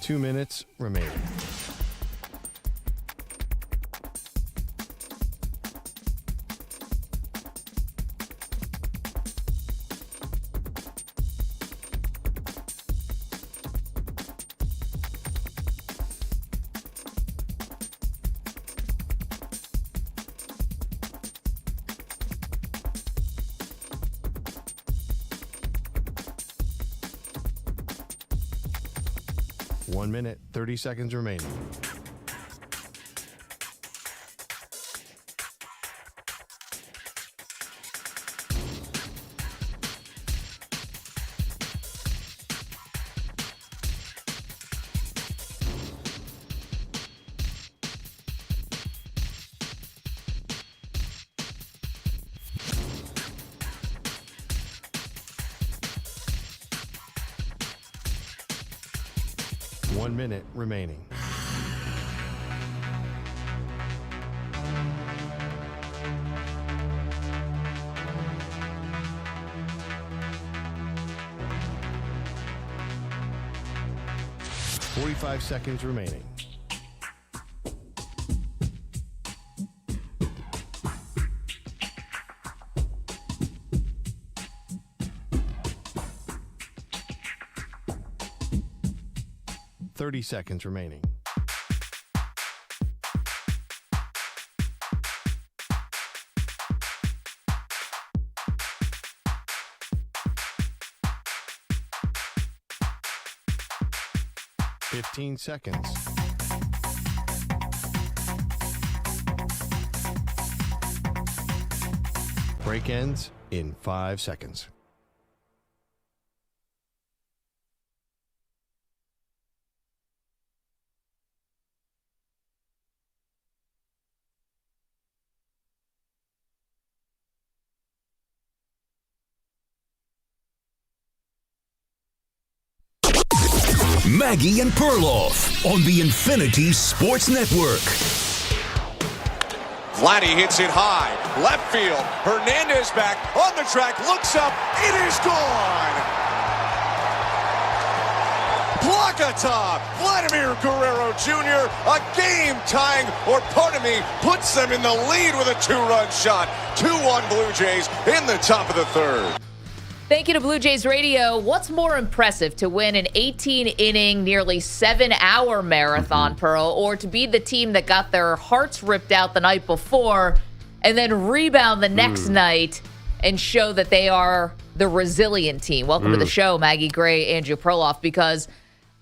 2 minutes remaining. One minute, 30 seconds remaining. One minute remaining. Forty-five seconds remaining. Thirty seconds remaining. Fifteen seconds. Break ends in 5 seconds. Maggie and Perloff on the Infinity Sports Network. Vladdy hits it high, left field. Hernandez back on the track, looks up, it is gone. Placata, Vladimir Guerrero Jr., a game-tying, or pardon me, puts them in the lead with a two-run shot. 2-1 Blue Jays in the top of the third. Thank you to Blue Jays Radio. What's more impressive, to win an 18-inning, nearly 7-hour marathon, Pearl, or to be the team that got their hearts ripped out the night before and then rebound the next night and show that they are the resilient team? Welcome to the show, Maggie Gray, Andrew Perloff, because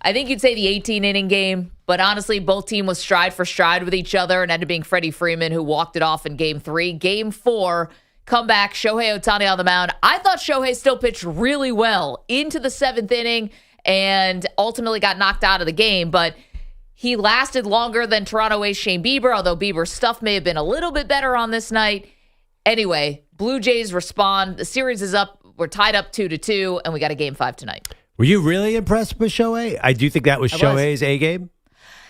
I think you'd say the 18-inning game, but honestly, both teams was stride for stride with each other, and ended up being Freddie Freeman who walked it off in Game 3. Game 4, comeback, Shohei Ohtani on the mound. I thought Shohei still pitched really well into the 7th inning and ultimately got knocked out of the game, but he lasted longer than Toronto ace Shane Bieber, although Bieber's stuff may have been a little bit better on this night. Anyway, Blue Jays respond. The series is up. We're tied up 2-2, and we got a Game 5 tonight. Were you really impressed with Shohei? I do think that was Shohei's A game.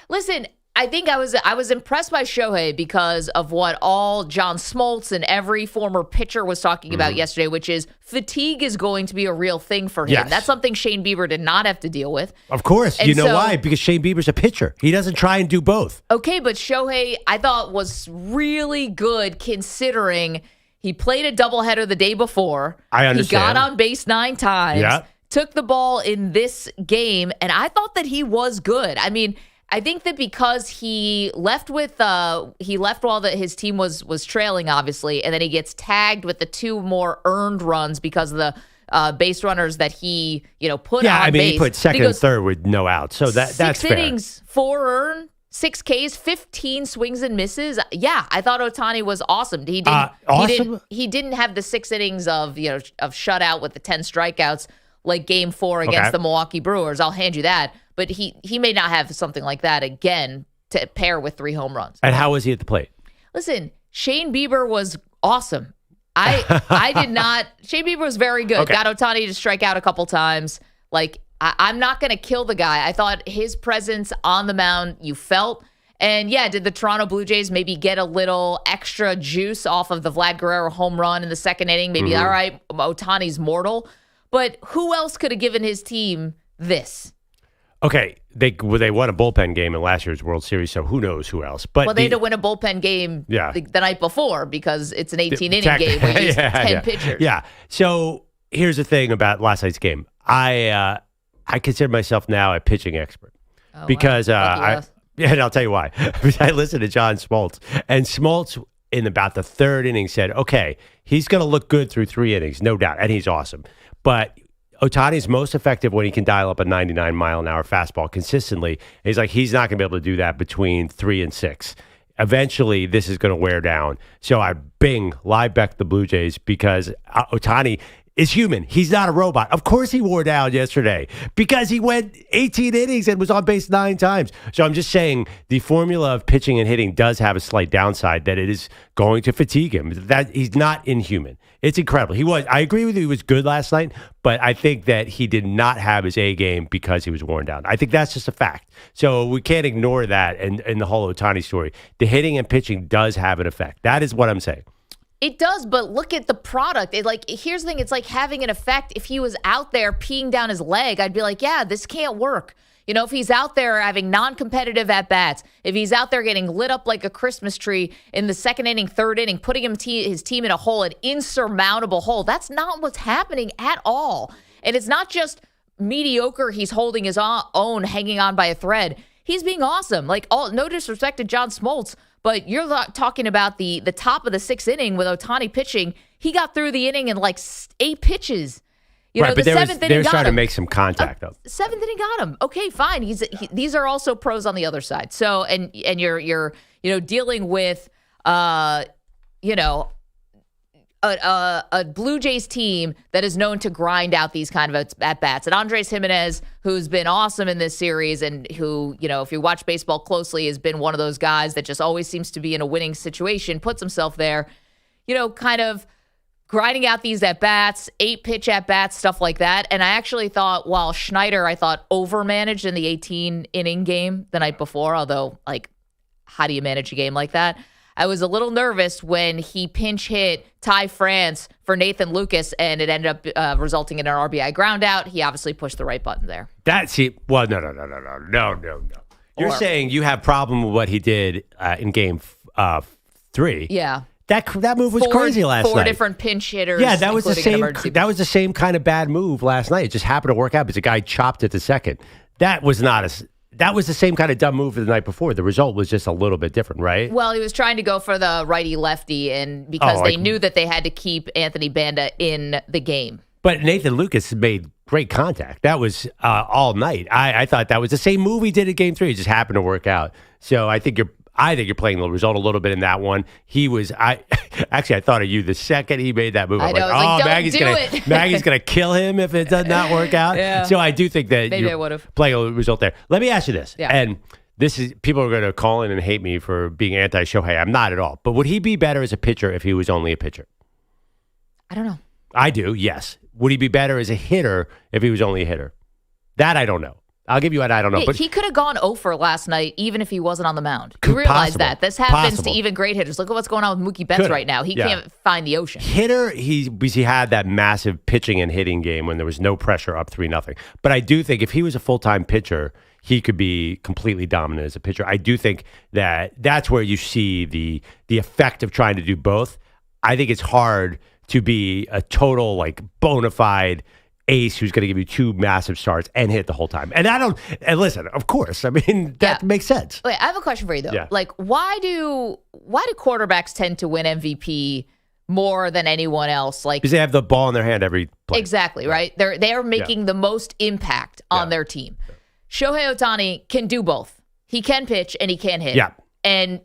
Listen, I think I was impressed by Shohei because of what all John Smoltz and every former pitcher was talking about yesterday, which is fatigue is going to be a real thing for him. Yes. That's something Shane Bieber did not have to deal with. Of course. And you know so, why? Because Shane Bieber's a pitcher. He doesn't try and do both. Okay, but Shohei, I thought, was really good considering he played a doubleheader the day before. I understand. He got on base 9 times. Yeah. Took the ball in this game, and I thought that he was good. I mean, I think that because he left while his team was trailing, obviously, and then he gets tagged with the 2 more earned runs because of the base runners that he put on base. Yeah, I mean, he put second and third with no outs, so that's fair. 6 innings, 4 earned, 6 Ks, 15 swings and misses. Yeah, I thought Ohtani was awesome. He didn't. Awesome? He didn't have the 6 innings of shutout with the 10 strikeouts like Game 4 against the Milwaukee Brewers. I'll hand you that. But he may not have something like that again to pair with 3 home runs. And how was he at the plate? Listen, Shane Bieber was awesome. I did not. Shane Bieber was very good. Okay. Got Ohtani to strike out a couple times. Like, I'm not going to kill the guy. I thought his presence on the mound, you felt. And yeah, did the Toronto Blue Jays maybe get a little extra juice off of the Vlad Guerrero home run in the 2nd inning? Maybe, all right, Ohtani's mortal. But who else could have given his team this? Okay, they won a bullpen game in last year's World Series, so who knows who else? But they had to win a bullpen game the night before because it's an 18-inning game where you use 10 pitchers. Yeah. So here's the thing about last night's game. I consider myself now a pitching expert because and I'll tell you why. I listened to John Smoltz, and Smoltz in about the third inning said, okay, he's going to look good through 3 innings, no doubt, and he's awesome. But Ohtani's most effective when he can dial up a 99-mile-an-hour fastball consistently. And he's like, he's not going to be able to do that between 3 and 6. Eventually, this is going to wear down. So I live back the Blue Jays because Ohtani is human. He's not a robot. Of course he wore down yesterday because he went 18 innings and was on base 9 times. So I'm just saying the formula of pitching and hitting does have a slight downside that it is going to fatigue him. That he's not inhuman. It's incredible. I agree with you, he was good last night, but I think that he did not have his A game because he was worn down. I think that's just a fact. So we can't ignore that in the whole Ohtani story. The hitting and pitching does have an effect. That is what I'm saying. It does, but look at the product. Here's the thing. It's like having an effect. If he was out there peeing down his leg, I'd be like, yeah, this can't work. If he's out there having non-competitive at-bats, if he's out there getting lit up like a Christmas tree in the second inning, third inning, putting his team in a hole, an insurmountable hole, that's not what's happening at all. And it's not just mediocre. He's holding his own, hanging on by a thread. He's being awesome. No disrespect to John Smoltz, but you're talking about the top of the 6th inning with Ohtani pitching. He got through the inning in 8 pitches. But the 7th inning they were got trying him. to make some contact up. 7th inning got him. Okay, fine. These are also pros on the other side. So and you're dealing with a Blue Jays team that is known to grind out these kind of at-bats. And Andres Gimenez, who's been awesome in this series and who, if you watch baseball closely, has been one of those guys that just always seems to be in a winning situation, puts himself there, kind of grinding out these at-bats, 8-pitch at-bats, stuff like that. And I actually thought, while Schneider, overmanaged in the 18-inning game the night before, although, how do you manage a game like that? I was a little nervous when he pinch hit Ty France for Nathan Lucas, and it ended up resulting in an RBI ground out. He obviously pushed the right button there. No. You're saying you have problem with what he did in game 3. Yeah. That move was crazy last night. 4 different pinch hitters. Yeah, that was the same. That was the same kind of bad move last night. It just happened to work out because the guy chopped it to second. That was the same kind of dumb move the night before. The result was just a little bit different, right? Well, he was trying to go for the righty-lefty, and because they knew that they had to keep Anthony Banda in the game. But Nathan Lucas made great contact. That was all night. I thought that was the same move he did in game 3. It just happened to work out. So I think you're playing the result a little bit in that one. I thought of you the second he made that move. I know, Maggie's gonna kill him if it does not work out. Yeah. So I do think that maybe I would have playing a result there. Let me ask you this, yeah. And this is people are going to call in and hate me for being anti-Shohei. I'm not at all. But would he be better as a pitcher if he was only a pitcher? I don't know. I do. Yes. Would he be better as a hitter if he was only a hitter? That I don't know. I'll give you an I don't know. Hey, but he could have gone 0 for last night, even if he wasn't on the mound. You realize that. This happens to even great hitters. Look at what's going on with Mookie Betts right now. He can't find the ocean. Hitter, he had that massive pitching and hitting game when there was no pressure up 3-0. But I do think if he was a full-time pitcher, he could be completely dominant as a pitcher. I do think that's where you see the effect of trying to do both. I think it's hard to be a total, bona fide ace who's going to give you 2 massive starts and hit the whole time. And listen, of course, that makes sense. Wait, I have a question for you though. Yeah. Why do quarterbacks tend to win MVP more than anyone else? Because they have the ball in their hand every play. Exactly, right? They are making the most impact on their team. Shohei Ohtani can do both. He can pitch and he can hit. Yeah. And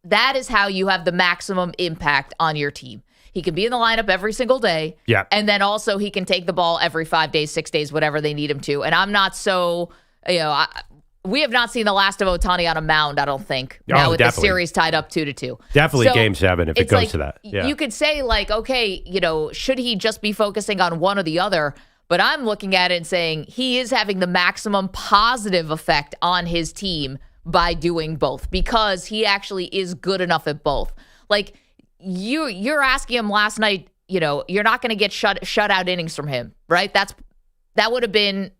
that is how you have the maximum impact on your team. He can be in the lineup every single day. Yeah. And then also he can take the ball every 5 days, 6 days, whatever they need him to. And I'm not so, we have not seen the last of Ohtani on a mound, I don't think. Now with definitely. the series tied up 2-2. Definitely so game 7 if it goes to that. Yeah. You could say okay, should he just be focusing on one or the other? But I'm looking at it and saying he is having the maximum positive effect on his team by doing both because he actually is good enough at both. You're asking him last night, you're not going to get shut out innings from him, right? That would have been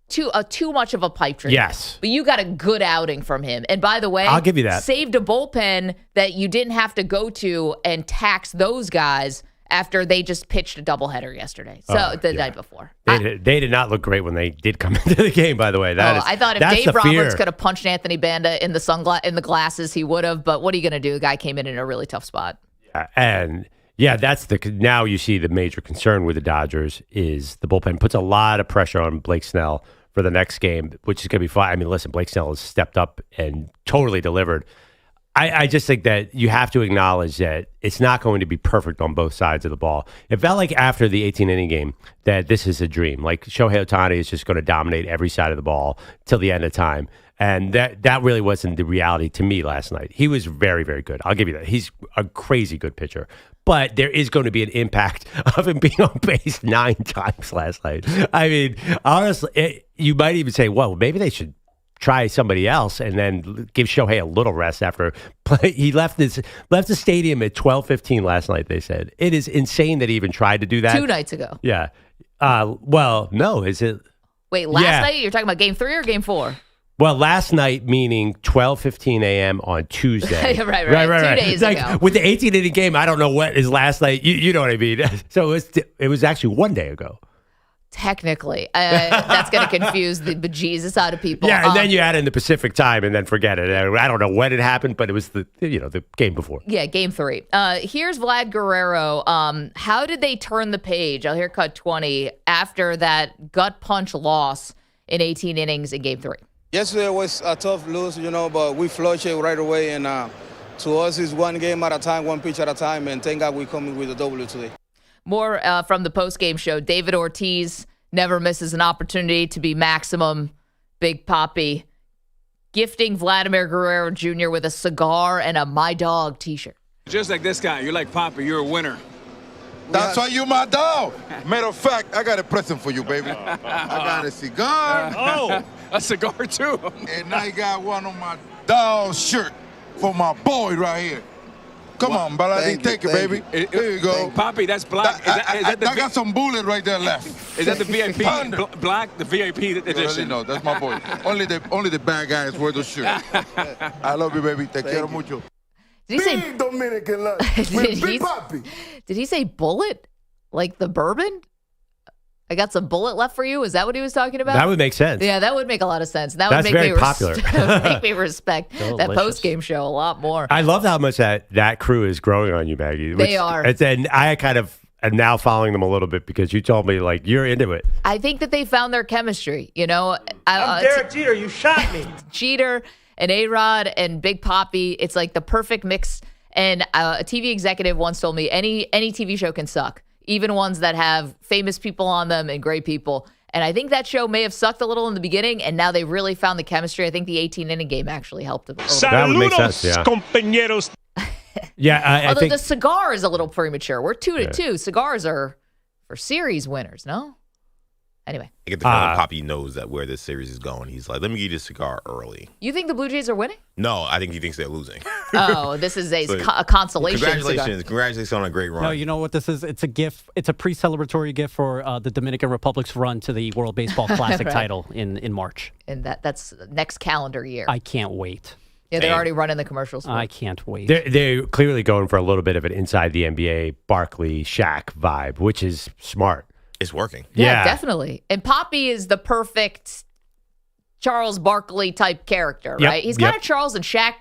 too much of a pipe dream. Yes. But you got a good outing from him. And by the way, I'll give you that. Saved a bullpen that you didn't have to go to and tax those guys after they just pitched a doubleheader yesterday. So the night before. They did not look great when they did come into the game, by the way. I thought if Dave Roberts could have punched Anthony Banda in the glasses, he would have. But what are you going to do? The guy came in a really tough spot. Now you see the major concern with the Dodgers is the bullpen puts a lot of pressure on Blake Snell for the next game, which is going to be fine. I mean, listen, Blake Snell has stepped up and totally delivered. I just think that you have to acknowledge that it's not going to be perfect on both sides of the ball. It felt like after the 18-inning game that this is a dream. Like Shohei Ohtani is just going to dominate every side of the ball till the end of time. And that really wasn't the reality to me last night. He was very, very good. I'll give you that. He's a crazy good pitcher. But there is going to be an impact of him being on base 9 times last night. I mean, honestly, you might even say, well, maybe they should try somebody else and then give Shohei a little rest after play. He left the stadium at 12:15 last night, they said. It is insane that he even tried to do that. 2 nights ago. Yeah. Well, no, is it? Wait, last night? You're talking about game 3 or game 4? Well, last night, meaning 12:15 a.m. on Tuesday. right. 2 days ago. With the 18-inning game, I don't know what is last night. You know what I mean? So it was actually 1 day ago. Technically. That's going to confuse the bejesus out of people. Yeah, and then you add in the Pacific time and then forget it. I don't know when it happened, but it was the game before. Yeah, game 3. Here's Vlad Guerrero. How did they turn the page? I'll hear cut 20 after that gut punch loss in 18 innings in game 3. Yesterday was a tough lose, but we flushed it right away. And to us, it's one game at a time, one pitch at a time. And thank God we come with a W today. More from the post-game show. David Ortiz never misses an opportunity to be maximum Big Papi, gifting Vladimir Guerrero Jr. with a cigar and a My Dog t-shirt. Just like this guy, you're like Papi, you're a winner. That's why you my dog. Matter of fact, I got a present for you, baby. I got a cigar. Oh, a cigar too. And I got one on my dog's shirt for my boy right here. Come on, Baladi, take it, baby. Here you go. Papi, that's black. I got some bullet right there left. Is that the VIP black, the VIP edition? No, that's my boy. Only the bad guys wear those shirts. I love you, baby. Te quiero mucho. Did he say Big Dominican lunch with Big Papi. Did he say bullet? Like the bourbon? I got some bullet left for you. Is that what he was talking about? That would make sense. Yeah, that would make a lot of sense. That That's would make very popular. Make me respect that post-game show a lot more. I love how much that crew is growing on you, Maggie. They are. And I kind of am now following them a little bit because you told me, like, you're into it. I think that they found their chemistry. I'm Derek Jeter. You shot me. Jeter and A-Rod and Big Papi. It's like the perfect mix. And a TV executive once told me any TV show can suck, even ones that have famous people on them and great people. And I think that show may have sucked a little in the beginning, and now they really found the chemistry. I think the 18-inning game actually helped them. That would make sense, yeah. Compañeros. Yeah, Although think the cigar is a little premature. We're 2-2. Cigars are for series winners, no? Anyway. I get the feeling Papi knows that where this series is going. He's like, let me get you a cigar early. You think the Blue Jays are winning? No, I think he thinks they're losing. Oh, this is a consolation Congratulations. cigar. Congratulations on a great run. No, you know what this is? It's a gift. It's a pre-celebratory gift for the Dominican Republic's run to the World Baseball Classic Right. title in March. And that's next calendar year. I can't wait. Yeah, they're already running the commercials. I can't wait. they're clearly going for a little bit of an inside the NBA Barkley Shaq vibe, which is smart. It's working. Yeah, definitely. And Papi is the perfect Charles Barkley type character, right? He's kind of Charles and Shaq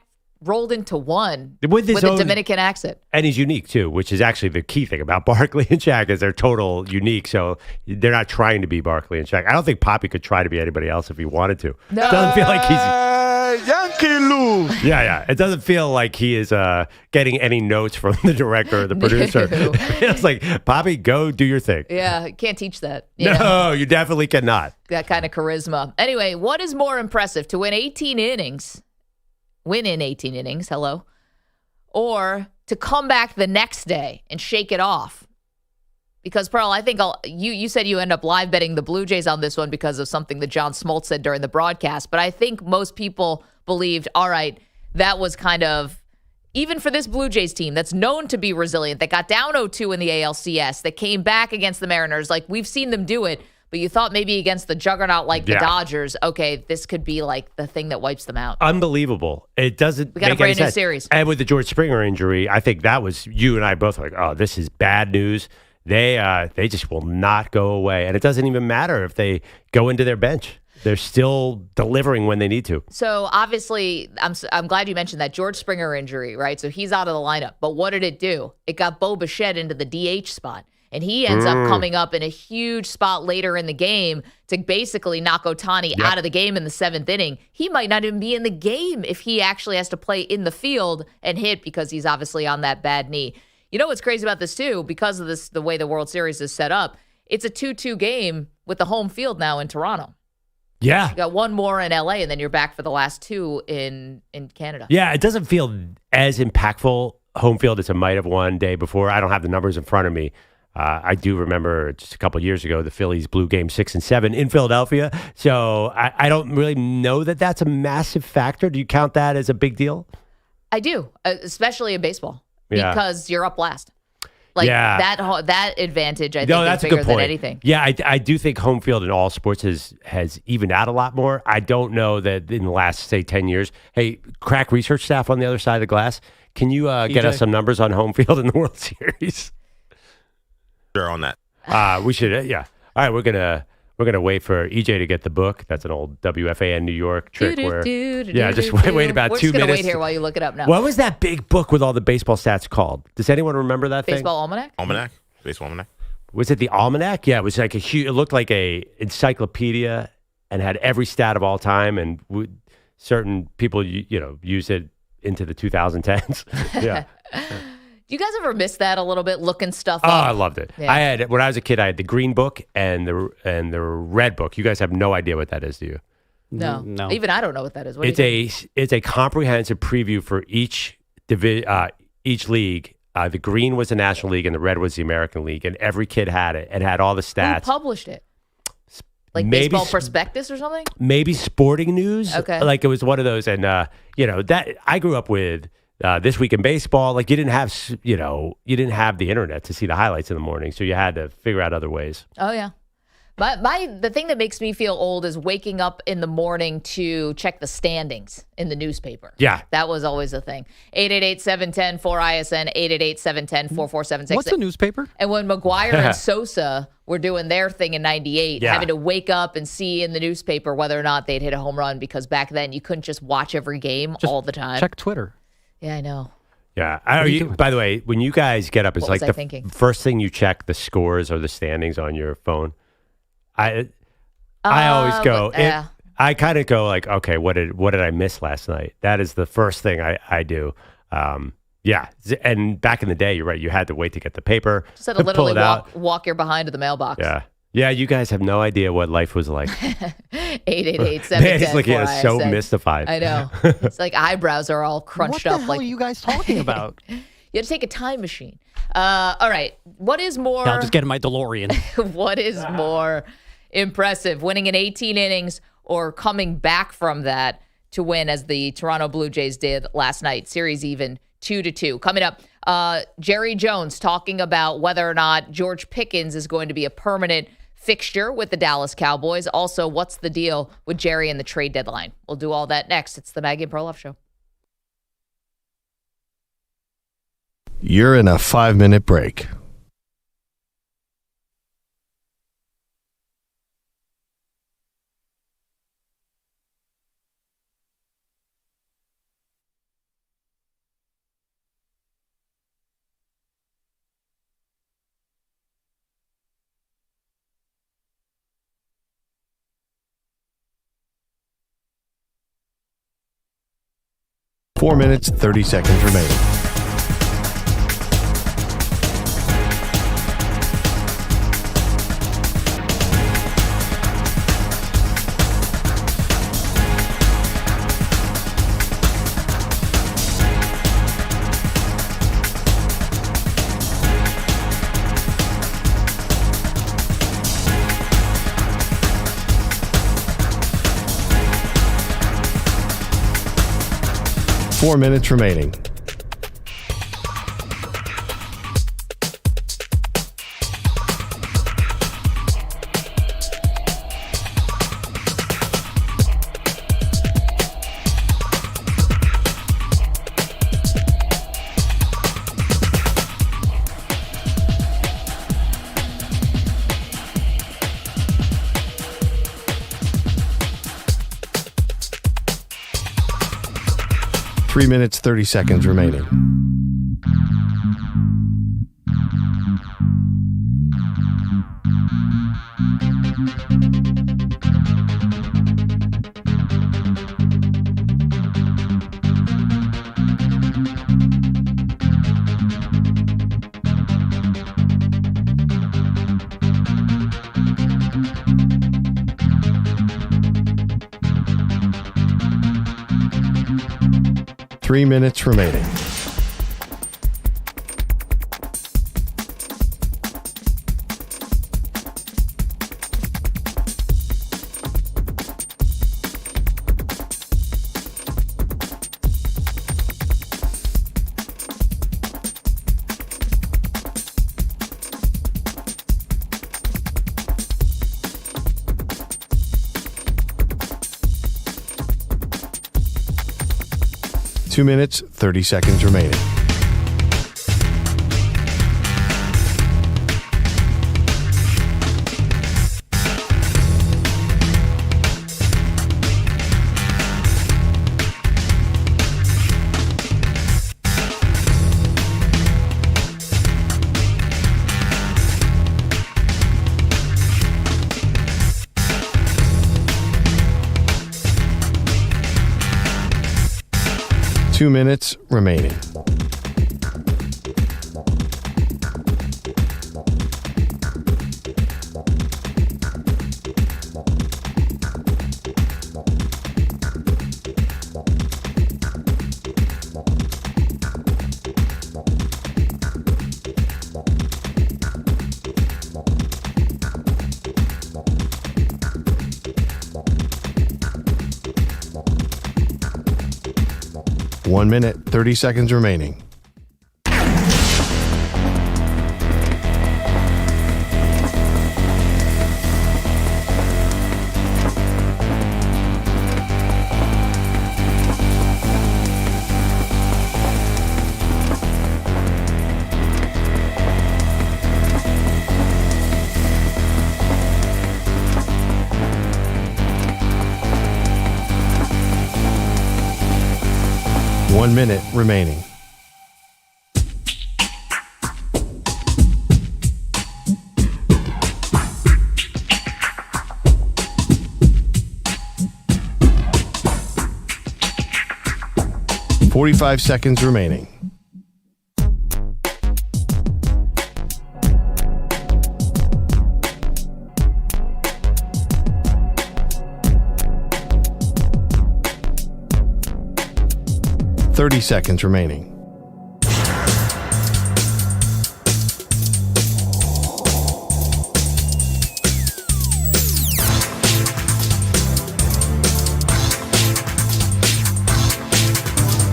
rolled into one with a Dominican accent. And he's unique, too, which is actually the key thing about Barkley and Shaq is they're total unique. So they're not trying to be Barkley and Shaq. I don't think Papi could try to be anybody else if he wanted to. No. It doesn't feel like he's... Yankee lose. Yeah. It doesn't feel like he is getting any notes from the director or the producer. It's like, Papi, go do your thing. Yeah, can't teach that. No, you definitely cannot. That kind of charisma. Anyway, what is more impressive, to win in 18 innings, or to come back the next day and shake it off? Because, Pearl, I think you said you end up live betting the Blue Jays on this one because of something that John Smoltz said during the broadcast. But I think most people believed, all right, that was kind of, even for this Blue Jays team that's known to be resilient, that got down 0-2 in the ALCS, that came back against the Mariners, like we've seen them do it. But you thought maybe against the juggernaut like the Dodgers, okay, this could be like the thing that wipes them out. Unbelievable. It doesn't We got a make any brand new sense. series. And with the George Springer injury, I think that was you and I both like, oh, this is bad news. They just will not go away. And it doesn't even matter if they go into their bench. They're still delivering when they need to. So obviously, I'm glad you mentioned that George Springer injury, right? So he's out of the lineup. But what did it do? It got Bo Bichette into the DH spot. And he ends up coming up in a huge spot later in the game to basically knock Ohtani out of the game in the 7th inning. He might not even be in the game if he actually has to play in the field and hit because he's obviously on that bad knee. You know what's crazy about this, too? Because of this, the way the World Series is set up, it's a 2-2 game with the home field now in Toronto. Yeah. You got one more in LA, and then you're back for the last 2 in Canada. Yeah, it doesn't feel as impactful home field as it might have one day before. I don't have the numbers in front of me. I do remember just a couple of years ago, the Phillies blew game 6 and 7 in Philadelphia. So I don't really know that that's a massive factor. Do you count that as a big deal? I do, especially in baseball, Yeah. because you're up last. Like that advantage, I think, that's is bigger a good point. than anything. Yeah, I do think home field in all sports has evened out a lot more. I don't know that in the last, say, 10 years. Hey, crack research staff on the other side of the glass, can you get us some numbers on home field in the World Series? Sure, on that. We should, yeah. All right, we're gonna wait for EJ to get the book. That's an old WFAN New York trick just wait about 2 minutes. We're just gonna wait here while you look it up now. What was that big book with all the baseball stats called? Does anyone remember that Baseball Almanac? Almanac? Baseball Almanac? Was it the Almanac? Yeah, it was like a huge. It looked like a encyclopedia and had every stat of all time. And certain people, use it into the 2010s. Yeah. Do you guys ever miss that a little bit, looking stuff Oh, up? I loved it. Yeah. When I was a kid, I had the green book and the red book. You guys have no idea what that is, do you? No. Even I don't know what that is. What It's a comprehensive preview for each league. The green was the National League and the red was the American League, and every kid had it and had all the stats. Who published it? Like Maybe Baseball Prospectus or something? Maybe Sporting News. Okay. Like it was one of those, and that I grew up with. This Week in Baseball, like you didn't have the internet to see the highlights in the morning, so you had to figure out other ways. Oh yeah, the thing that makes me feel old is waking up in the morning to check the standings in the newspaper. Yeah, that was always a thing. 888-710-4ISN, 888-710-4476. What's a newspaper? And when McGuire and Sosa were doing their thing in '98, having to wake up and see in the newspaper whether or not they'd hit a home run, because back then you couldn't just watch every game all the time. Check Twitter. Yeah, I know. Yeah. By the way, when you guys get up, it's like the first thing you check the scores or the standings on your phone. I always go. I kind of go like, okay, what did I miss last night? That is the first thing I do. Yeah. And back in the day, you're right. You had to wait to get the paper. Just had to literally walk your behind to the mailbox. Yeah. Yeah, you guys have no idea what life was like. 888-710-4ISN. He's looking at so mystified. I know. It's like eyebrows are all crunched up. What the hell are you guys talking about? You had to take a time machine. All right. What is more... I'll just get in my DeLorean. What is more impressive, winning in 18 innings or coming back from that to win as the Toronto Blue Jays did last night? Series even 2-2. Coming up, Jerry Jones talking about whether or not George Pickens is going to be a permanent fixture with the Dallas Cowboys. Also, what's the deal with Jerry and the trade deadline? We'll do all that next. It's the Maggie Perloff Show. You're in a 5-minute break. Four minutes, 30 seconds remaining. Four minutes remaining. 3 minutes, 30 seconds remaining. Three minutes remaining. Two minutes, 30 seconds remaining. Two minutes remaining. One minute, 30 seconds remaining. One minute remaining. Forty-five seconds remaining. Thirty seconds remaining.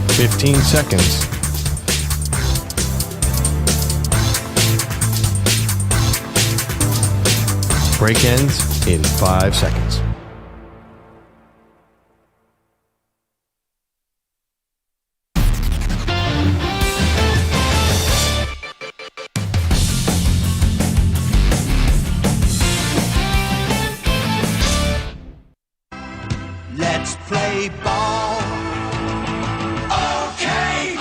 Fifteen seconds. Break ends in 5 seconds. Let's play ball. Okay.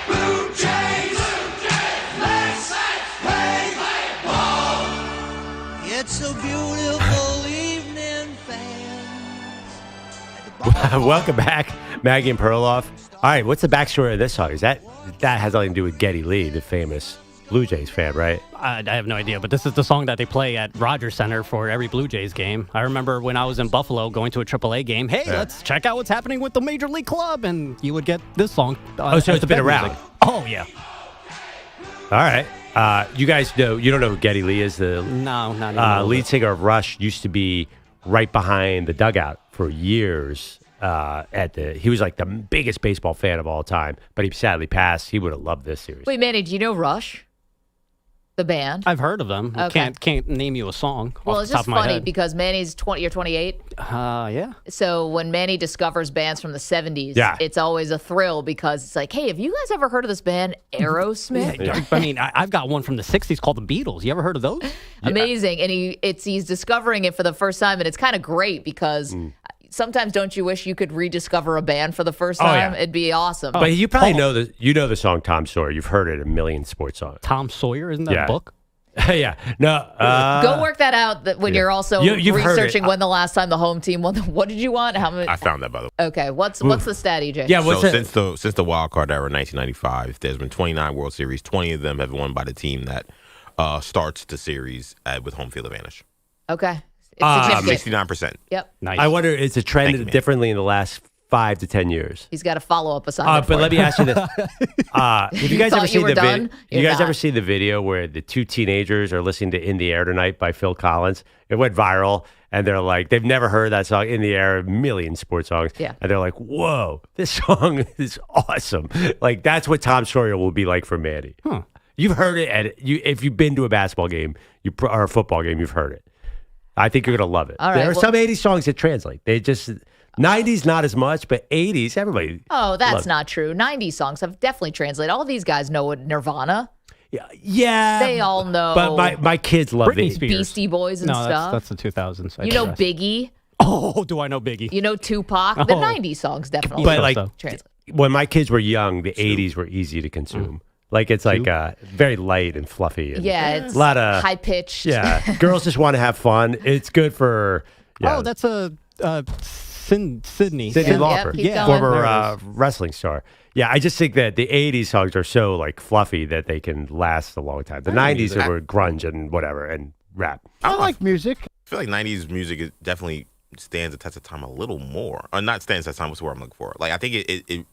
Blue Jays. Let's play ball. It's a beautiful evening, fans. Welcome back, Maggie and Perloff. All right, what's the backstory of this song? That has nothing to do with Geddy Lee, the famous Blue Jays fan, right? I have no idea, but this is the song that they play at Rogers Center for every Blue Jays game. I remember when I was in Buffalo going to a AAA game, hey, let's check out what's happening with the Major League Club, and you would get this song. So it's been around. Music. Oh, yeah. All right. You guys know, you don't know who Geddy Lee is? No, not anymore. Lead singer of Rush used to be right behind the dugout for years. He was like the biggest baseball fan of all time, but he sadly passed. He would have loved this series. Wait, Manny, do you know Rush? The band? I've heard of them. Okay. Can't name you a song. Well, it's just funny because Manny's you're 28. Yeah. So when Manny discovers bands from the 70s, it's always a thrill because it's like, hey, have you guys ever heard of this band, Aerosmith? Yeah. I mean, I've got one from the 60s called the Beatles. You ever heard of those? Amazing. And he's discovering it for the first time, and it's kind of great because sometimes don't you wish you could rediscover a band for the first time? It'd be awesome. But you probably know the song Tom Sawyer. You've heard it a million sports songs. Tom Sawyer, isn't that a book? Yeah. No. Go work that out when you're also You've researching when the last time the home team won. What did you want? How many? I found that, by the way. Okay. What's the stat, EJ? Yeah. Since the wild card era in 1995, there's been 29 World Series. 20 of them have won by the team that starts the series with home field advantage. Okay. It's 69%. Yep. Nice. I wonder, is it trended differently in the last 5 to 10 years? He's got a follow-up assignment. But let me ask you this: have you guys ever seen ever seen the video where the two teenagers are listening to "In the Air Tonight" by Phil Collins? It went viral, and they're like, they've never heard that song, "In the Air," a million sports songs, and they're like, "Whoa, this song is awesome!" Like that's what Tom Sawyer will be like for Manny. You've heard it if you've been to a basketball game, or a football game, you've heard it. I think you're gonna love it. All right, there are some '80s songs that translate. They just 90s not as much, but 80s everybody. Oh, that's not true. 90s songs have definitely translated. All these guys know what Nirvana. Yeah. They all know. But my kids love Britney Spears. Beastie Boys and stuff. That's the 2000s. You know Biggie. Oh, do I know Biggie? You know Tupac. The 90s songs definitely. But like translate. when my kids were young, the 80s were easy to consume. Like it's like very light and fluffy. And it's a lot of high pitched. Yeah, girls just want to have fun. It's good for. Yeah. Oh, that's a Sydney Lauper, former wrestling star. Yeah, I just think that the 80s songs are so like fluffy that they can last a long time. The 90s were grunge and whatever and rap. I like music. I feel like 90s music definitely stands the test of time a little more. Or not stands the test of time, what's the word I'm looking for? Like I think it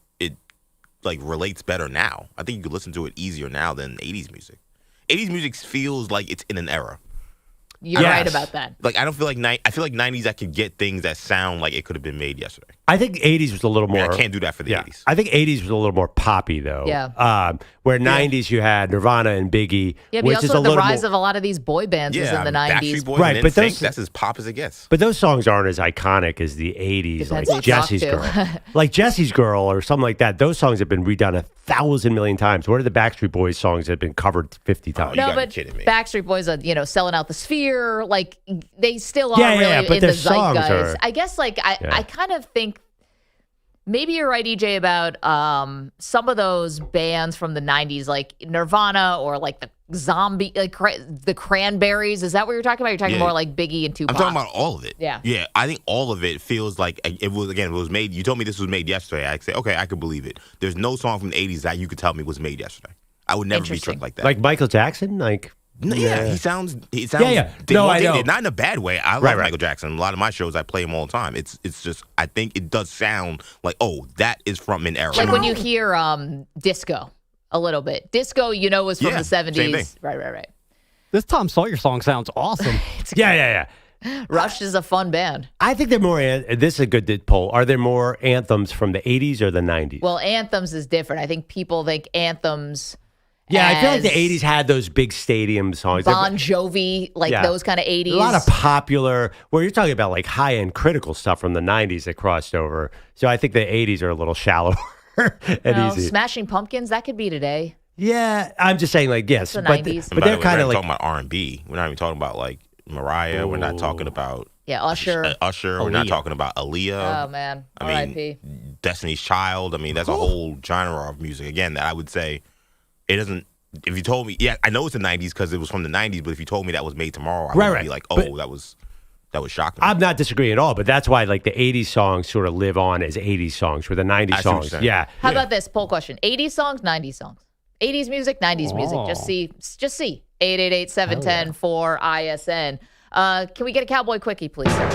like relates better now. I think you could listen to it easier now than 80s music. 80s music feels like it's in an era. You're right about that. Like I don't feel like I feel like 90s I could get things that sound like it could have been made yesterday. I think 80s was a little more. I can't do that for the 80s. I think 80s was a little more poppy though. Yeah. Where 90s you had Nirvana and Biggie. Yeah, but which also is a the little rise more, of a lot of these boy bands was in the 90s. Backstreet Boys right, and but NSYNC, that's as pop as it gets. But those songs aren't as iconic as the 80s, Depends like who you talk Jesse's to. Girl. Like Jesse's Girl or something like that. Those songs have been redone 1,000 million times. What are the Backstreet Boys songs that have been covered 50 times? No, but Backstreet Boys are, selling out the Sphere. Like, they still are really but in the their songs zeitgeist. are- I guess, like, I kind of think maybe you're right, EJ, about some of those bands from the 90s, like Nirvana or like the Zombie, like the Cranberries. Is that what you're talking about? You're talking more like Biggie and Tupac. I'm talking about all of it. Yeah. Yeah, I think all of it feels like it was made. You told me this was made yesterday. I'd say, okay, I could believe it. There's no song from the 80s that you could tell me was made yesterday. I would never be tricked like that. Like Michael Jackson? Like. Yeah, he sounds. Yeah. No, I know. Not in a bad way. I love Michael Jackson. A lot of my shows, I play him all the time. It's just, I think it does sound like, oh, that is from an era. Like when you hear disco a little bit. Disco, was from the 70s. Same thing. Right. This Tom Sawyer song sounds awesome. Yeah. Rush is a fun band. I think they're more. This is a good poll. Are there more anthems from the 80s or the 90s? Well, anthems is different. I think people think anthems. Yeah, I feel like the 80s had those big stadium songs. Bon Jovi, those kind of 80s. A lot of popular, where you're talking about like high-end critical stuff from the 90s that crossed over. So I think the 80s are a little shallower and easy. Smashing Pumpkins, that could be today. Yeah, I'm just saying yes. The but 90s. but they're kind of like. We're talking about R&B. We're not even talking about like Mariah. We're not talking about Usher. We're not talking about Aaliyah. Oh, man. I mean, Destiny's Child. I mean, that's a whole genre of music. Again, that I would say it doesn't. If you told me, I know it's the 90s because it was from the 90s, but if you told me that was made tomorrow, I would be like, oh, that was shocking. I'm not disagreeing at all, but that's why like the 80s songs sort of live on as 80s songs, where the 90s songs, How about this poll question? 80s songs, 90s songs. 80s music, 90s music. Just see. 888-710-4ISN. Can we get a Cowboy Quickie, please, sir?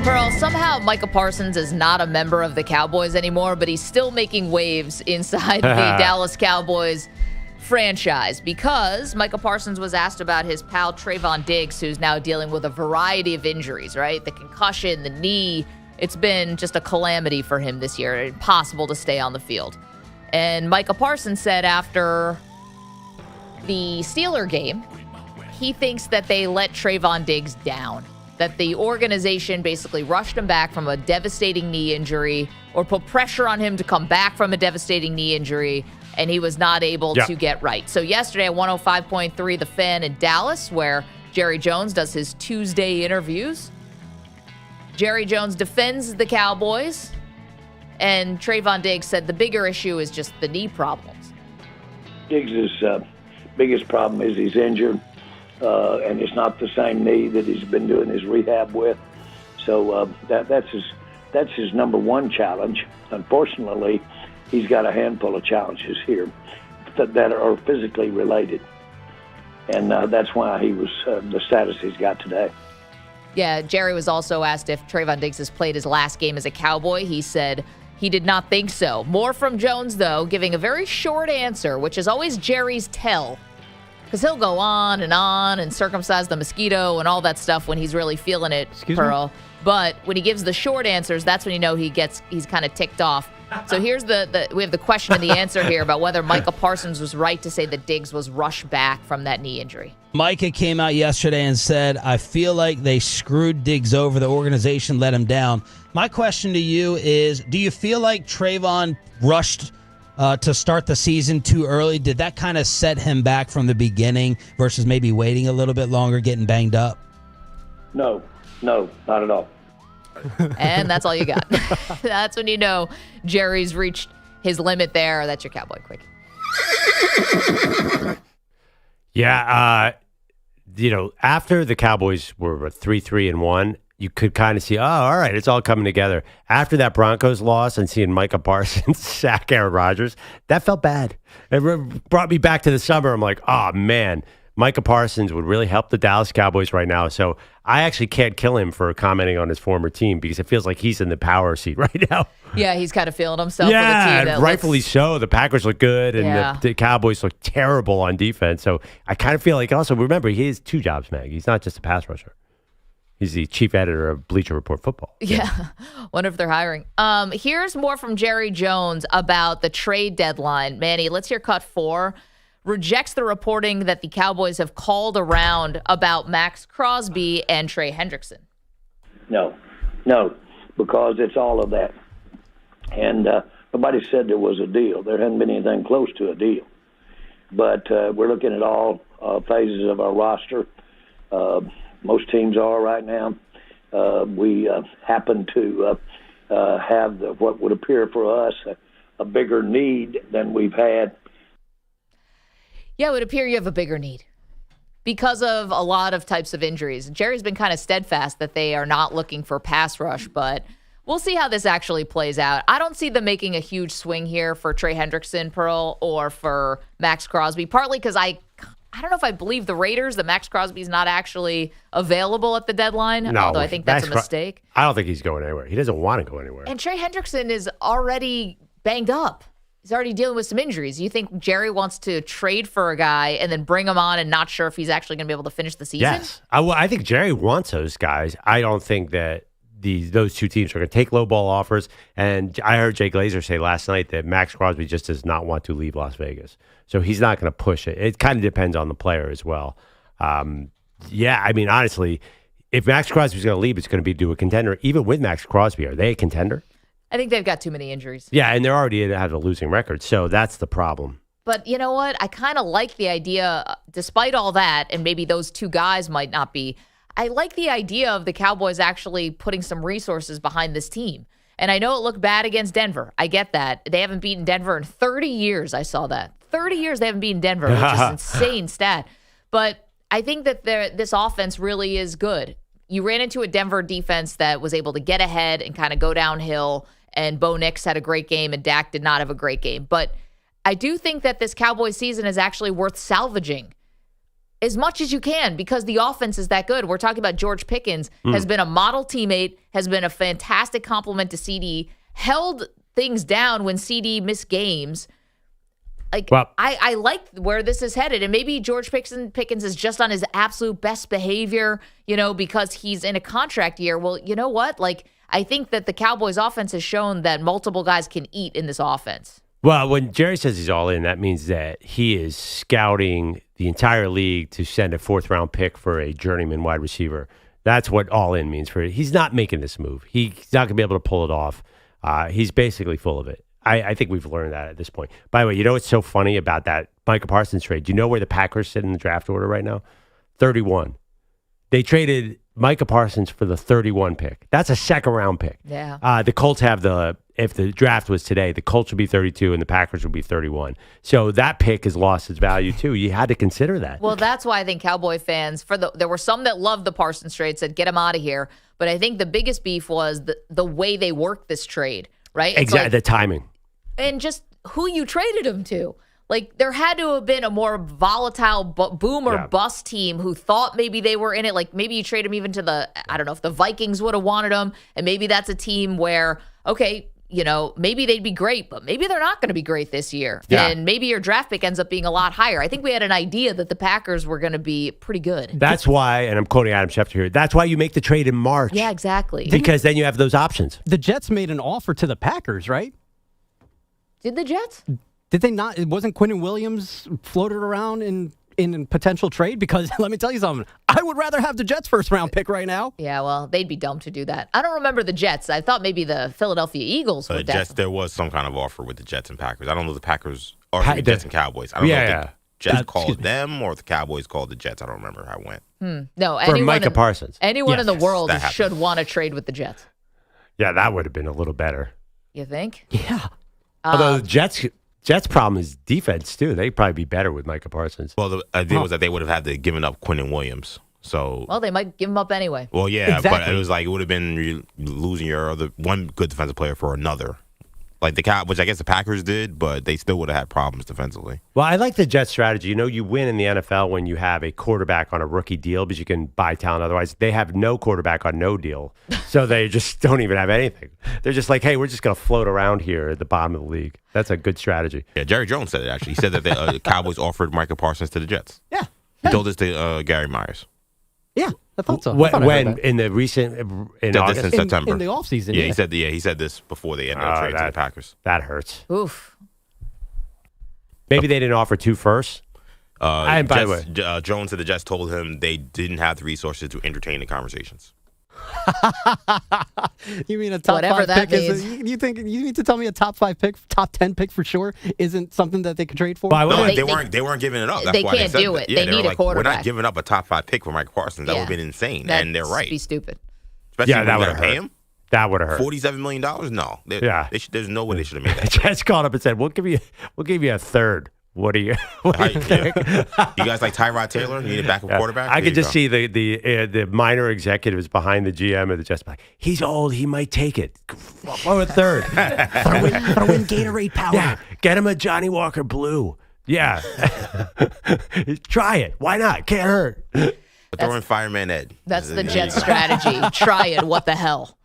Pearl, somehow Micah Parsons is not a member of the Cowboys anymore, but he's still making waves inside the Dallas Cowboys franchise because Micah Parsons was asked about his pal Trayvon Diggs, who's now dealing with a variety of injuries, right? The concussion, the knee. It's been just a calamity for him this year. Impossible to stay on the field. And Micah Parsons said after the Steeler game, he thinks that they let Trayvon Diggs down. that the organization basically rushed him back from a devastating knee injury or put pressure on him to come back from a devastating knee injury, and he was not able to get right. So yesterday at 105.3 The Fan in Dallas, where Jerry Jones does his Tuesday interviews, Jerry Jones defends the Cowboys, and Trayvon Diggs said the bigger issue is just the knee problems. Diggs' biggest problem is he's injured. And it's not the same knee that he's been doing his rehab with. So that's his number one challenge. Unfortunately, he's got a handful of challenges here that are physically related. And that's why he was the status he's got today. Yeah, Jerry was also asked if Trayvon Diggs has played his last game as a Cowboy. He said he did not think so. More from Jones, though, giving a very short answer, which is always Jerry's tell. Because he'll go on and circumcise the mosquito and all that stuff when he's really feeling it, Pearl. But when he gives the short answers, that's when you know he's kind of ticked off. So here's we have the question and the answer here about whether Micah Parsons was right to say that Diggs was rushed back from that knee injury. Micah came out yesterday and said, I feel like they screwed Diggs over. The organization let him down. My question to you is, do you feel like Trayvon rushed to start the season too early? Did that kind of set him back from the beginning versus maybe waiting a little bit longer, getting banged up? No, not at all. And that's all you got. That's when you know Jerry's reached his limit there. That's your Cowboy Quick. Yeah, after the Cowboys were 3-3-1, you could kind of see, all right, it's all coming together. After that Broncos loss and seeing Micah Parsons sack Aaron Rodgers, that felt bad. It brought me back to the summer. I'm like, oh, man, Micah Parsons would really help the Dallas Cowboys right now. So I actually can't kill him for commenting on his former team because it feels like he's in the power seat right now. Yeah, he's kind of feeling himself. Yeah, with a team rightfully so. The Packers look good, and the Cowboys look terrible on defense. So I kind of feel like also, remember, he has two jobs, Mag. He's not just a pass rusher. He's the chief editor of Bleacher Report Football. Yeah. Wonder if they're hiring. Here's more from Jerry Jones about the trade deadline. Manny, let's hear cut 4. Rejects the reporting that the Cowboys have called around about Max Crosby and Trey Hendrickson. No, because it's all of that. And nobody said there was a deal. There hadn't been anything close to a deal. But we're looking at all phases of our roster. Most teams are right now. We happen to have what would appear for us a bigger need than we've had. Yeah, it would appear you have a bigger need because of a lot of types of injuries. Jerry's been kind of steadfast that they are not looking for pass rush, but we'll see how this actually plays out. I don't see them making a huge swing here for Trey Hendrickson, Pearl, or for Max Crosby, partly because I don't know if I believe the Raiders that Max Crosby's not actually available at the deadline, although I think that's a mistake. I don't think he's going anywhere. He doesn't want to go anywhere. And Trey Hendrickson is already banged up. He's already dealing with some injuries. You think Jerry wants to trade for a guy and then bring him on and not sure if he's actually going to be able to finish the season? Yes. I think Jerry wants those guys. I don't think that those two teams are going to take low ball offers. And I heard Jay Glazer say last night that Max Crosby just does not want to leave Las Vegas. So he's not going to push it. It kind of depends on the player as well. Honestly, if Max Crosby's going to leave, it's going to be to a contender. Even with Max Crosby, are they a contender? I think they've got too many injuries. Yeah, and they're already have a losing record, so that's the problem. But you know what? I kind of like the idea, despite all that, and maybe those two guys might not be. I like the idea of the Cowboys actually putting some resources behind this team. And I know it looked bad against Denver. I get that. They haven't beaten Denver in 30 years. I saw that. 30 years they haven't beaten Denver, which is an insane stat. But I think that this offense really is good. You ran into a Denver defense that was able to get ahead and kind of go downhill. And Bo Nix had a great game, and Dak did not have a great game. But I do think that this Cowboys season is actually worth salvaging as much as you can because the offense is that good. We're talking about George Pickens, has been a model teammate, has been a fantastic compliment to CD, held things down when CD missed games. I like where this is headed. And maybe George Pickens is just on his absolute best behavior, because he's in a contract year. Well, you know what? I think that the Cowboys offense has shown that multiple guys can eat in this offense. Well, when Jerry says he's all in, that means that he is scouting the entire league to send a 4th-round pick for a journeyman wide receiver. That's what all in means for it. He's not making this move. He's not going to be able to pull it off. He's basically full of it. I think we've learned that at this point. By the way, you know what's so funny about that Micah Parsons trade? Do you know where the Packers sit in the draft order right now? 31. They traded Micah Parsons for the 31 pick. That's a second-round pick. Yeah. The Colts have if the draft was today, the Colts would be 32 and the Packers would be 31. So that pick has lost its value too. You had to consider that. Well, that's why I think Cowboy fans, there were some that loved the Parsons trade, said get him out of here. But I think the biggest beef was the way they worked this trade, right? It's exactly, the timing. And just who you traded him to. Like, there had to have been a more volatile boom or bust team who thought maybe they were in it. Like, maybe you trade him even to I don't know if the Vikings would have wanted him. And maybe that's a team where, okay, maybe they'd be great, but maybe they're not going to be great this year. Yeah. And maybe your draft pick ends up being a lot higher. I think we had an idea that the Packers were going to be pretty good. That's why, and I'm quoting Adam Schefter here, that's why you make the trade in March. Yeah, exactly. Because then you have those options. The Jets made an offer to the Packers, right? Did the Jets? Did they not? It wasn't Quinnen Williams floated around in potential trade? Because let me tell you something. I would rather have the Jets' first-round pick right now. Yeah, well, they'd be dumb to do that. I don't remember the Jets. I thought maybe the Philadelphia Eagles would. Jets, there was some kind of offer with the Jets and Packers. I don't know if the Packers or the Jets and Cowboys. I don't know if the Jets called them or if the Cowboys called the Jets. I don't remember how it went. No, for Micah Parsons. Anyone in the world should want to trade with the Jets. Yeah, that would have been a little better. You think? Yeah. Although the Jets' problem is defense, too. They'd probably be better with Micah Parsons. Well, the idea was that they would have had to given up Quinnen Williams. So, well, they might give him up anyway. Well, yeah, exactly. But it was like it would have been losing your other one good defensive player for another. Like which I guess the Packers did, but they still would have had problems defensively. Well, I like the Jets strategy. You win in the NFL when you have a quarterback on a rookie deal because you can buy talent. Otherwise, they have no quarterback on no deal. So they just don't even have anything. They're just like, hey, we're just going to float around here at the bottom of the league. That's a good strategy. Yeah, Jerry Jones said it, actually. He said that the Cowboys offered Micah Parsons to the Jets. Yeah. He told this to Gary Myers. Yeah, I thought so. When in the recent in August? In September. In the offseason. Yeah, he said this before they ended up trading to the Packers. That hurts. Oof. Maybe they didn't offer 2 firsts. By the way, Jones said the Jets told him they didn't have the resources to entertain the conversations. You mean a top Whatever 5 that pick? means. You think you need to tell me a top 5 pick, top 10 pick for sure isn't something that they could trade for? No, they weren't giving it up. That's they why can't they said do that. it. Yeah, they need a quarterback. We're not giving up a top 5 pick for Mike Parsons. That would have been insane. And they're right. Be stupid. Especially that when would they're have pay hurt. him. That would have hurt. $47 million? No. There's no way they should have made that. Jets called up and said, "We'll give you a third." What do you think? You guys like Tyrod Taylor? You need a backup quarterback? I could just see the minor executives behind the GM of the Jets. Like, he's old. He might take it. Or a third. throw in Gatorade power. Yeah, get him a Johnny Walker Blue. Yeah, try it. Why not? Can't hurt. Throw in Fireman Ed. That's the Jets strategy. Try it. What the hell?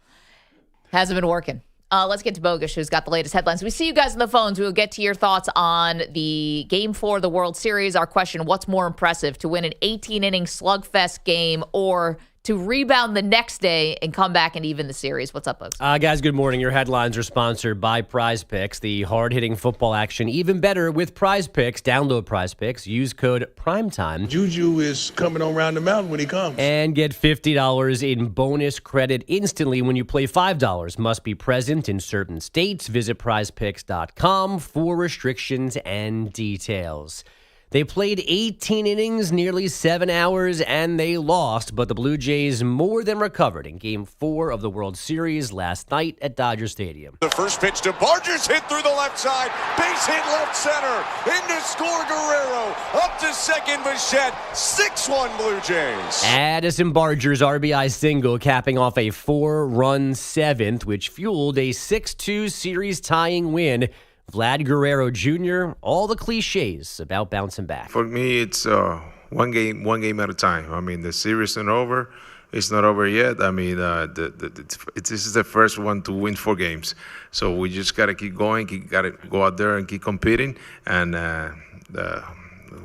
Hasn't been working. Let's get to Bogusch, who's got the latest headlines. We see you guys on the phones. We will get to your thoughts on the Game 4 of the World Series. Our question, what's more impressive, to win an 18-inning slugfest game or to rebound the next day and come back and even the series? What's up, folks? Guys, good morning. Your headlines are sponsored by Prize Picks, the hard-hitting football action even better with Prize Picks. Download Prize Picks. Use code PRIMETIME. Juju is coming around the mountain when he comes. And get $50 in bonus credit instantly when you play $5. Must be present in certain states. Visit prizepicks.com for restrictions and details. They played 18 innings, nearly 7 hours, and they lost, but the Blue Jays more than recovered in Game 4 of the World Series last night at Dodger Stadium. The first pitch to Bargers, hit through the left side, base hit left center, into score Guerrero, up to second Bichette, 6-1 Blue Jays. Addison Barger's RBI single capping off a 4-run seventh, which fueled a 6-2 series tying win. Vlad Guerrero Jr., all the cliches about bouncing back. For me, it's one game at a time. I mean, the series isn't over. It's not over yet. I mean, this is the first one to win 4 games. So we just got to keep going, got to go out there and keep competing, and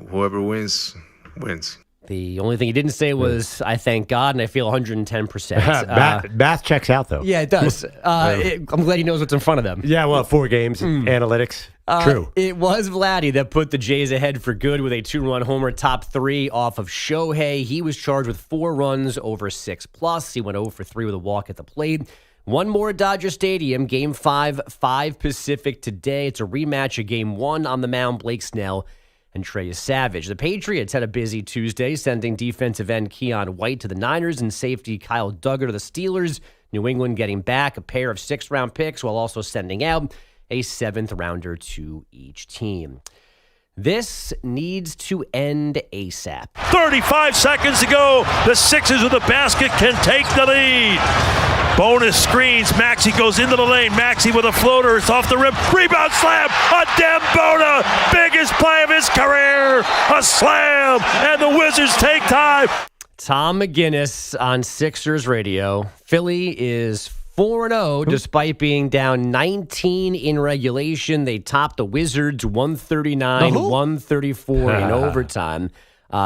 whoever wins. The only thing he didn't say was, I thank God, and I feel 110%. Math checks out, though. Yeah, it does. I'm glad he knows what's in front of them. Yeah, well, 4 games, analytics. True. It was Vladdy that put the Jays ahead for good with a 2-run homer, top 3 off of Shohei. He was charged with 4 runs over 6+. He went 0 for 3 with a walk at the plate. One more at Dodger Stadium, Game 5, 5 Pacific today. It's a rematch of Game 1 on the mound, Blake Snell and Trey Savage. The Patriots had a busy Tuesday, sending defensive end Keon White to the Niners and safety Kyle Duggar to the Steelers. New England getting back a pair of 6th-round picks while also sending out a 7th-rounder to each team. This needs to end ASAP. 35 seconds to go. The Sixers with the basket can take the lead. Bonus screens. Maxey goes into the lane. Maxey with a floater. It's off the rim. Rebound slam. A Dembona. Biggest play of his career. A slam. And the Wizards take time. Tom McGinnis on Sixers radio. Philly is 4-0 despite being down 19 in regulation. They topped the Wizards 139-134 in overtime.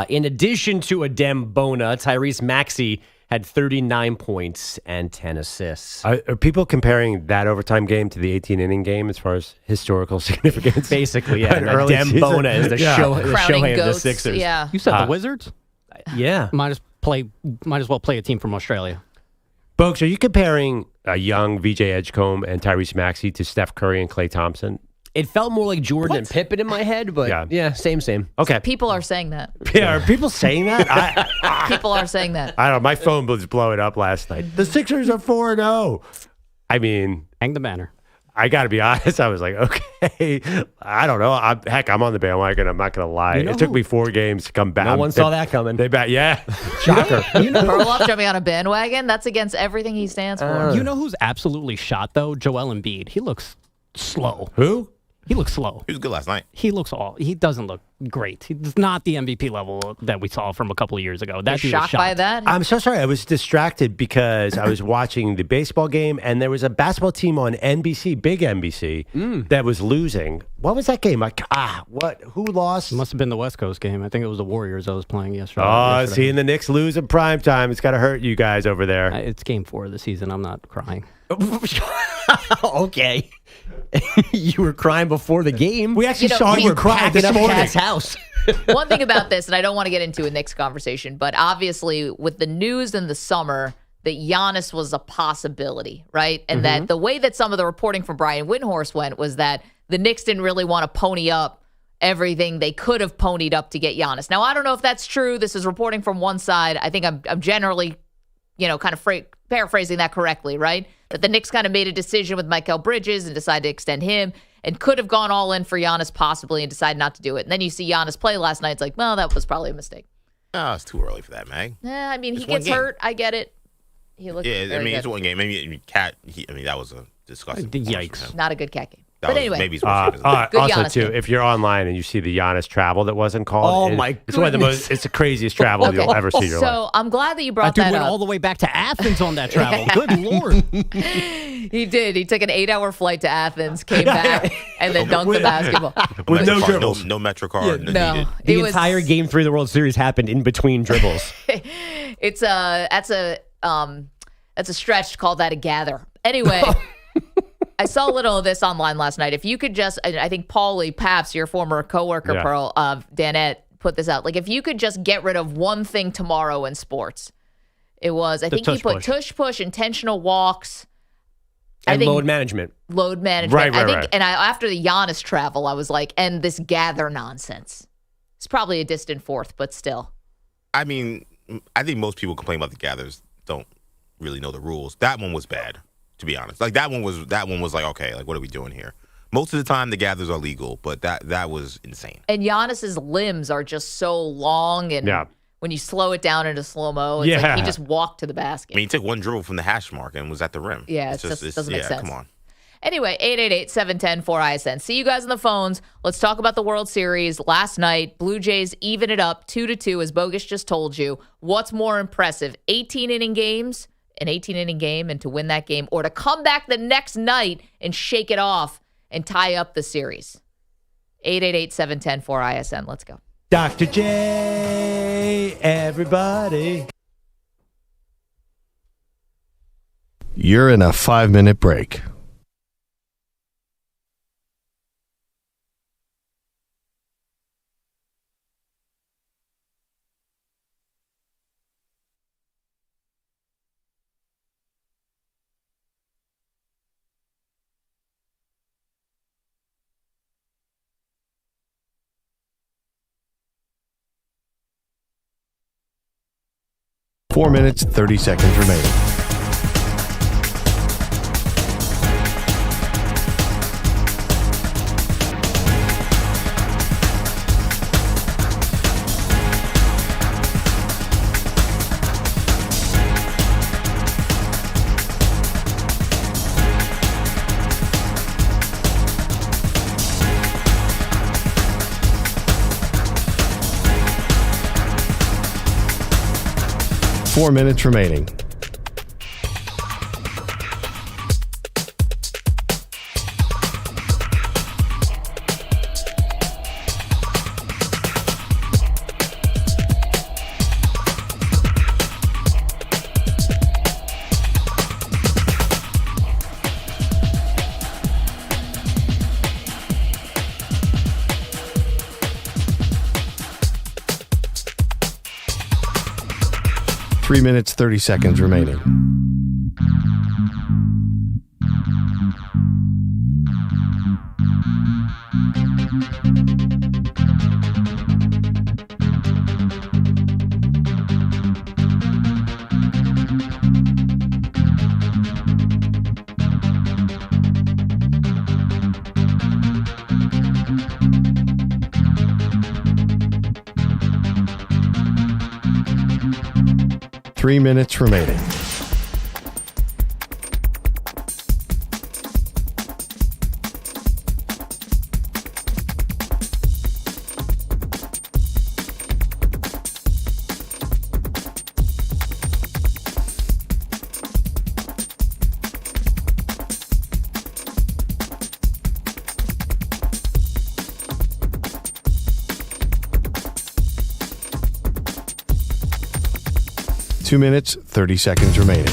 In addition to a Dembona, Tyrese Maxey had 39 points and 10 assists. Are people comparing that overtime game to the 18-inning game as far as historical significance? Basically, yeah. Dembona is the Shohei of the Sixers. Yeah. You said the Wizards? Yeah. Might as well play a team from Australia. Folks, are you comparing a young VJ Edgecombe and Tyrese Maxey to Steph Curry and Klay Thompson? It felt more like Jordan and Pippen in my head, but yeah, same. Okay. People are saying that. Yeah, are people saying that? People are saying that. I don't know. My phone was blowing up last night. The Sixers are 4-0. I mean, hang the banner. I got to be honest. I was like, okay, I don't know. I'm on the bandwagon. I'm not going to lie. It took me 4 games to come back. No one saw that coming. Yeah. Shocker. Perloff jumping on a bandwagon? That's against everything he stands for. You know who's absolutely shot, though? Joel Embiid. He looks slow. Who? He looks slow. He was good last night. He doesn't look great. He's not the MVP level that we saw from a couple of years ago. You're shocked by that? I'm so sorry. I was distracted because I was watching the baseball game and there was a basketball team on NBC, big NBC, that was losing. What was that game? Who lost? It must have been the West Coast game. I think it was the Warriors I was playing yesterday. Seeing the Knicks lose in prime time, it's got to hurt you guys over there. It's game 4 of the season. I'm not crying. Okay. You were crying before the game. We actually saw you cry this morning. Cat's house. One thing about this, and I don't want to get into a Knicks conversation, but obviously with the news in the summer that Giannis was a possibility, right? And that the way that some of the reporting from Brian Windhorst went was that the Knicks didn't really want to pony up everything they could have ponied up to get Giannis. Now, I don't know if that's true. This is reporting from one side. I think I'm generally, kind of paraphrasing that correctly, right? That the Knicks kind of made a decision with Mikal Bridges and decided to extend him and could have gone all in for Giannis possibly and decided not to do it. And then you see Giannis play last night. It's like, well, that was probably a mistake. Oh, it's too early for that, Mag. I mean, he gets hurt. I get it. He looked very good. It's one game. Maybe Cat. That was a disgusting. Yikes! Not a good Cat game. But anyway, maybe good also Giannis too, game. if you're online and you see the Giannis travel that wasn't called, it's one of the most. It's the craziest travel you'll ever see in your life. So I'm glad that you brought that that went up. all the way back to Athens on that travel. Good Lord. He did. He took an 8-hour flight to Athens, came back, and then dunked the basketball. With no dribbles. No MetroCard. No. The entire Game 3 of the World Series happened in between dribbles. That's a stretch to call that a gather. Anyway, I saw a little of this online last night. If you could just, I think Paulie Paps, your former coworker, Pearl of Danette, put this out. Like, if you could just get rid of one thing tomorrow in sports, it was, I think he put tush push, intentional walks. And load management. Load management. Right. And after the Giannis travel, I was like, and this gather nonsense. It's probably a distant fourth, but still. I mean, I think most people complain about the gathers don't really know the rules. That one was bad, to be honest. Like that one was like, okay, like what are we doing here? Most of the time the gathers are legal, but that was insane. And Giannis's limbs are just so long, and when you slow it down into slow-mo, it's like he just walked to the basket. I mean, he took one dribble from the hash mark and was at the rim. Yeah, it just doesn't make sense. Come on. Anyway, 888-710-4ISN. See you guys on the phones. Let's talk about the World Series. Last night, Blue Jays even it up 2-2, as Bogus just told you. What's more impressive, 18-inning games, an 18-inning game, and to win that game, or to come back the next night and shake it off and tie up the series? 888-710-4ISN. Let's go. Dr. J, everybody. You're in a 5-minute break. 4 minutes, 30 seconds remaining. Four minutes remaining. Three minutes, 30 seconds remaining. Three minutes remaining. Two minutes, 30 seconds remaining.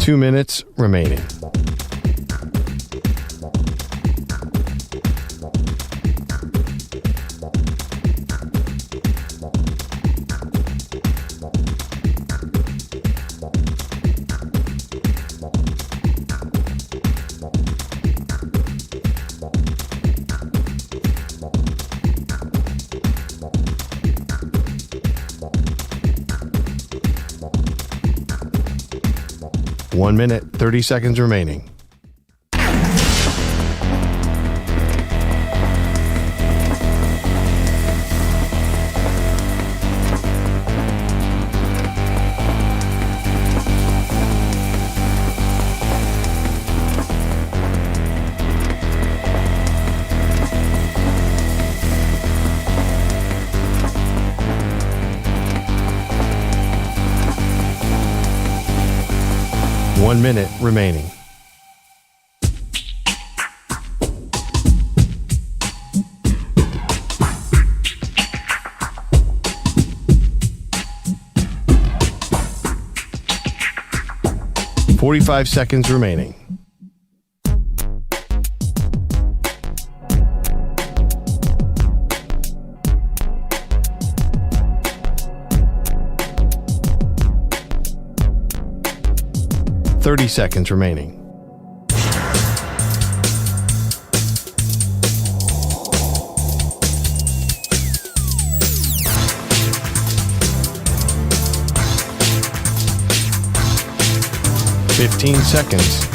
Two minutes remaining. One minute, 30 seconds remaining. One minute remaining. Forty-five seconds remaining. Thirty seconds remaining. Fifteen seconds.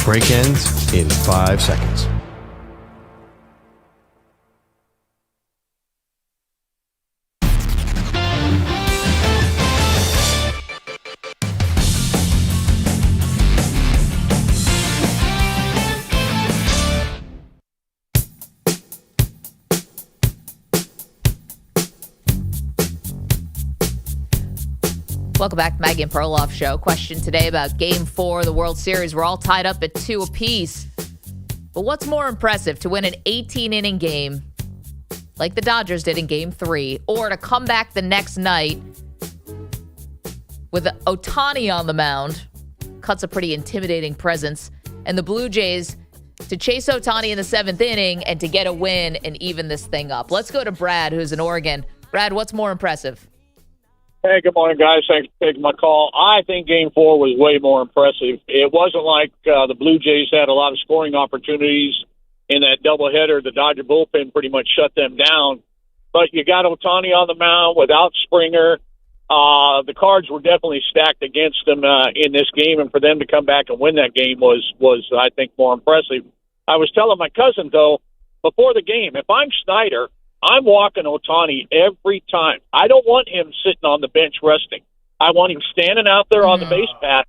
Break ends in 5 seconds. Welcome back to Maggie and Perloff Show. Question today about Game 4 of the World Series. We're all tied up at 2 apiece. But what's more impressive, to win an 18-inning game like the Dodgers did in Game 3, or to come back the next night with Ohtani on the mound, cuts a pretty intimidating presence, and the Blue Jays to chase Ohtani in the 7th inning and to get a win and even this thing up. Let's go to Brad, who's in Oregon. Brad, what's more impressive? Hey, good morning, guys. Thanks for taking my call. I think Game 4 was way more impressive. It wasn't like the Blue Jays had a lot of scoring opportunities in that doubleheader. The Dodger bullpen pretty much shut them down. But you got Ohtani on the mound without Springer. The cards were definitely stacked against them in this game, and for them to come back and win that game was I think, more impressive. I was telling my cousin, though, before the game, if I'm Snyder, I'm walking Ohtani every time. I don't want him sitting on the bench resting. I want him standing out there on the base path.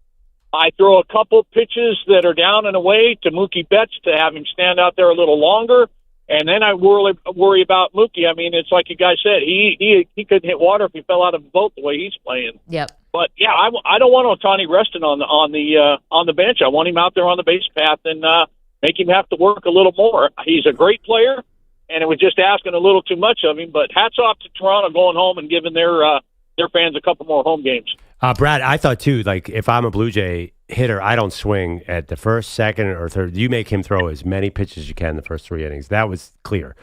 I throw a couple pitches that are down and away to Mookie Betts to have him stand out there a little longer. And then I worry about Mookie. I mean, it's like you guys said, he couldn't hit water if he fell out of a boat the way he's playing. Yep. But yeah, I don't want Ohtani resting on the bench. I want him out there on the base path and make him have to work a little more. He's a great player, and it was just asking a little too much of him. But hats off to Toronto going home and giving their fans a couple more home games. Brad, I thought too, like if I'm a Blue Jay hitter, I don't swing at the first, second, or third. You make him throw as many pitches as you can in the first 3 innings. That was clear.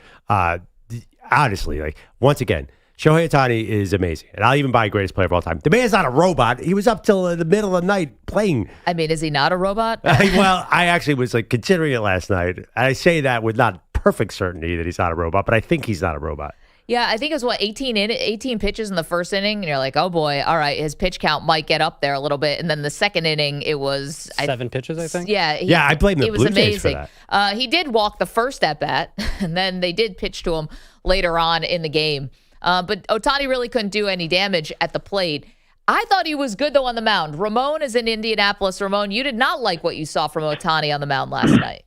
Honestly, like once again, Shohei Ohtani is amazing, and I'll even buy greatest player of all time. The man's not a robot. He was up till the middle of the night playing. I mean, is he not a robot? Well, I actually was like considering it last night. I say that with not perfect certainty that he's not a robot, but I think he's not a robot. Yeah, I think it was, 18 pitches in the first inning, and you're like, oh, boy, all right, his pitch count might get up there a little bit. And then the second inning, it was... 7 pitches, I think? Yeah. I blame the Blue Jays for that. He did walk the first at-bat, and then they did pitch to him later on in the game. But Ohtani really couldn't do any damage at the plate. I thought he was good, though, on the mound. Ramon is in Indianapolis. Ramon, you did not like what you saw from Ohtani on the mound last night.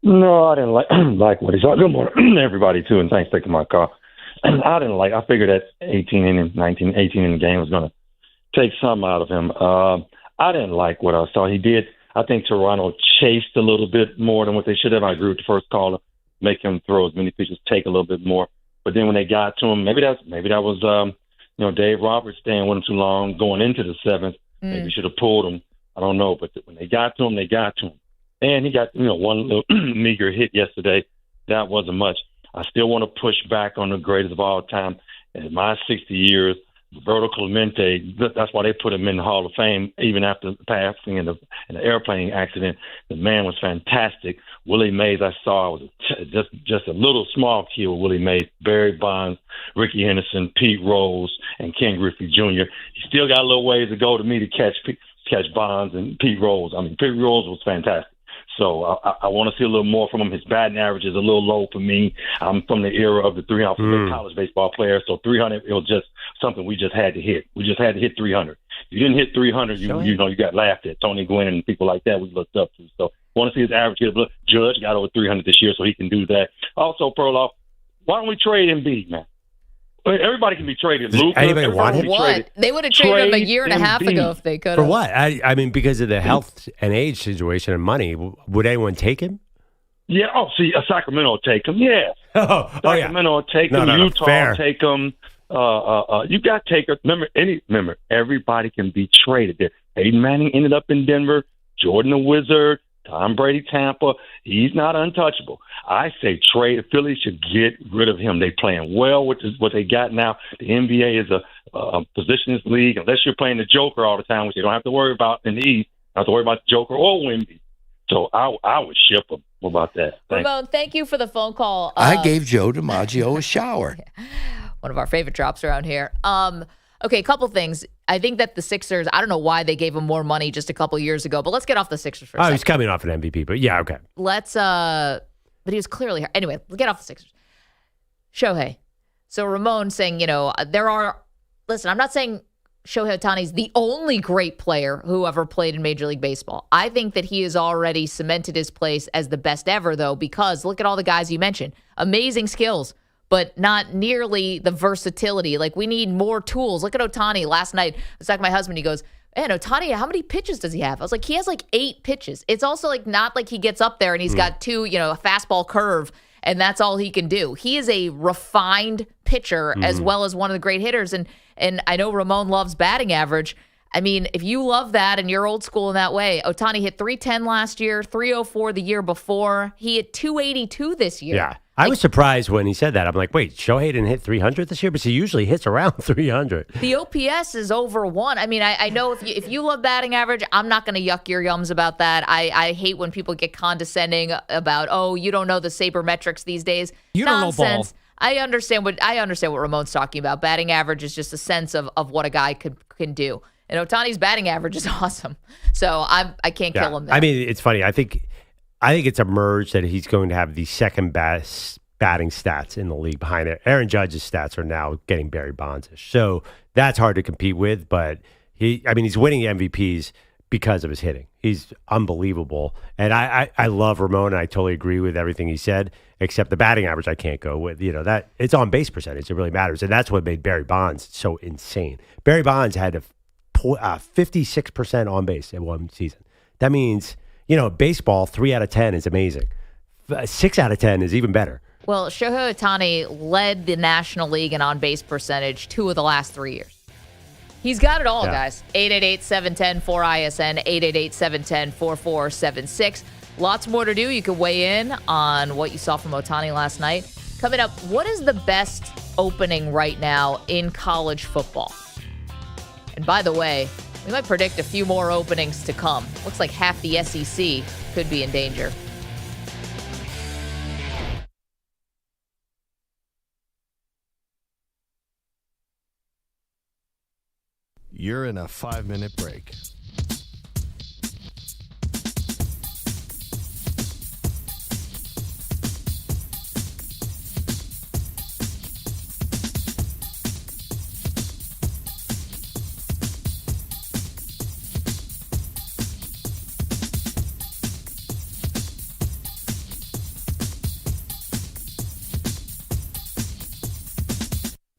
No, I didn't like what he saw. Good morning, everybody, too, and thanks for taking my call. I figured that 18 inning game was going to take some out of him. I didn't like what I saw. I think Toronto chased a little bit more than what they should have. I agree with the first caller, make him throw as many pitches, take a little bit more. But then when they got to him, maybe that was Dave Roberts staying with him too long going into the 7th. Maybe should have pulled him. I don't know. But when they got to him, they got to him. And he got one little meager hit yesterday. That wasn't much. I still want to push back on the greatest of all time. In my 60 years, Roberto Clemente, that's why they put him in the Hall of Fame, even after passing in the airplane accident. The man was fantastic. Willie Mays, I saw, was just a little small kid with Willie Mays, Barry Bonds, Ricky Henderson, Pete Rose, and Ken Griffey Jr. He still got a little ways to go to me to catch Bonds and Pete Rose. I mean, Pete Rose was fantastic. So I want to see a little more from him. His batting average is a little low for me. I'm from the era of the 300 college baseball players. So 300, it was just something we just had to hit. We just had to hit 300. If you didn't hit 300, you got laughed at. Tony Gwynn and people like that we looked up to. So want to see his average hit. Judge got over 300 this year, so he can do that. Also, Perloff, why don't we trade Embiid, man? Everybody can be traded. Luka, anybody want him? What? They would have traded him a year and a half ago if they could have. For what? I mean, because of the health and age situation and money, would anyone take him? Yeah. Oh, see, Sacramento will take him. Yeah. Sacramento will take him. Utah will take him. You got takers. Remember, everybody can be traded there. Peyton Manning ended up in Denver. Jordan the Wizard. Tom Brady, Tampa. He's not untouchable. I say trade. The Phillies should get rid of him. They playing well with what they got now. The NBA is a positionless league. Unless you're playing the Joker all the time, which you don't have to worry about in the East. Don't have to worry about the Joker or Wemby. So I would ship him. What about that? Ramon, thank you for the phone call. I gave Joe DiMaggio a shower. One of our favorite drops around here. Okay, a couple things. I think that the Sixers, I don't know why they gave him more money just a couple years ago, but let's get off the Sixers for a second. He's coming off an MVP, but yeah, okay. But he was clearly here. Anyway, let's get off the Sixers. Shohei. So Ramon saying, listen, I'm not saying Shohei Ohtani's the only great player who ever played in Major League Baseball. I think that he has already cemented his place as the best ever, though, because look at all the guys you mentioned. Amazing skills, but not nearly the versatility. Like, we need more tools. Look at Ohtani. Last night, I was talking to my husband. He goes, man, Ohtani, how many pitches does he have? I was like, he has like 8 pitches. It's also like not like he gets up there and he's got 2, a fastball curve and that's all he can do. He is a refined pitcher as well as one of the great hitters. And I know Ramon loves batting average. I mean, if you love that and you're old school in that way, Ohtani hit 310 last year, 304 the year before. He hit 282 this year. Yeah. I was surprised when he said that. I'm like, wait, Shohei didn't hit 300 this year? But he usually hits around 300. The OPS is over 1. I mean, I know if you love batting average, I'm not going to yuck your yums about that. I hate when people get condescending about, oh, you don't know the sabermetrics these days. You don't know ball. I understand what Ramon's talking about. Batting average is just a sense of what a guy can do. And Ohtani's batting average is awesome. So I can't kill him there. I mean, it's funny. I think it's emerged that he's going to have the second best batting stats in the league behind it. Aaron Judge's stats are now getting Barry Bonds-ish. So that's hard to compete with, but he's winning MVPs because of his hitting. He's unbelievable. And I love Ramon, and I totally agree with everything he said, except the batting average I can't go with. That it's on base percentage. It really matters. And that's what made Barry Bonds so insane. Barry Bonds had a 56% on base in one season. That means, baseball, 3 out of 10 is amazing. 6 out of 10 is even better. Well, Shohei Ohtani led the National League in on-base percentage 2 of the last 3 years. He's got it all, guys. 888-710-4ISN, 888-710-4476. Lots more to do. You can weigh in on what you saw from Ohtani last night. Coming up, what is the best opening right now in college football? And by the way, we might predict a few more openings to come. Looks like half the SEC could be in danger. You're in a 5-minute break.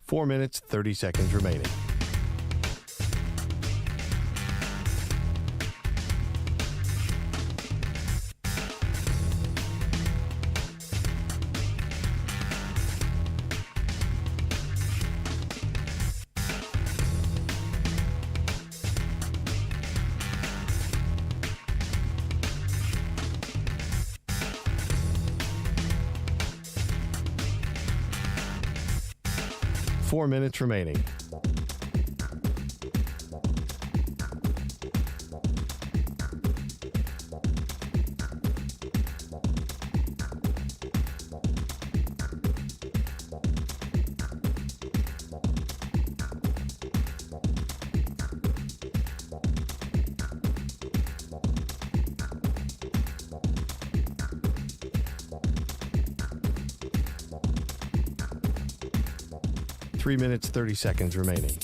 Four minutes, 30 seconds remaining. Four minutes remaining. Three minutes, 30 seconds remaining.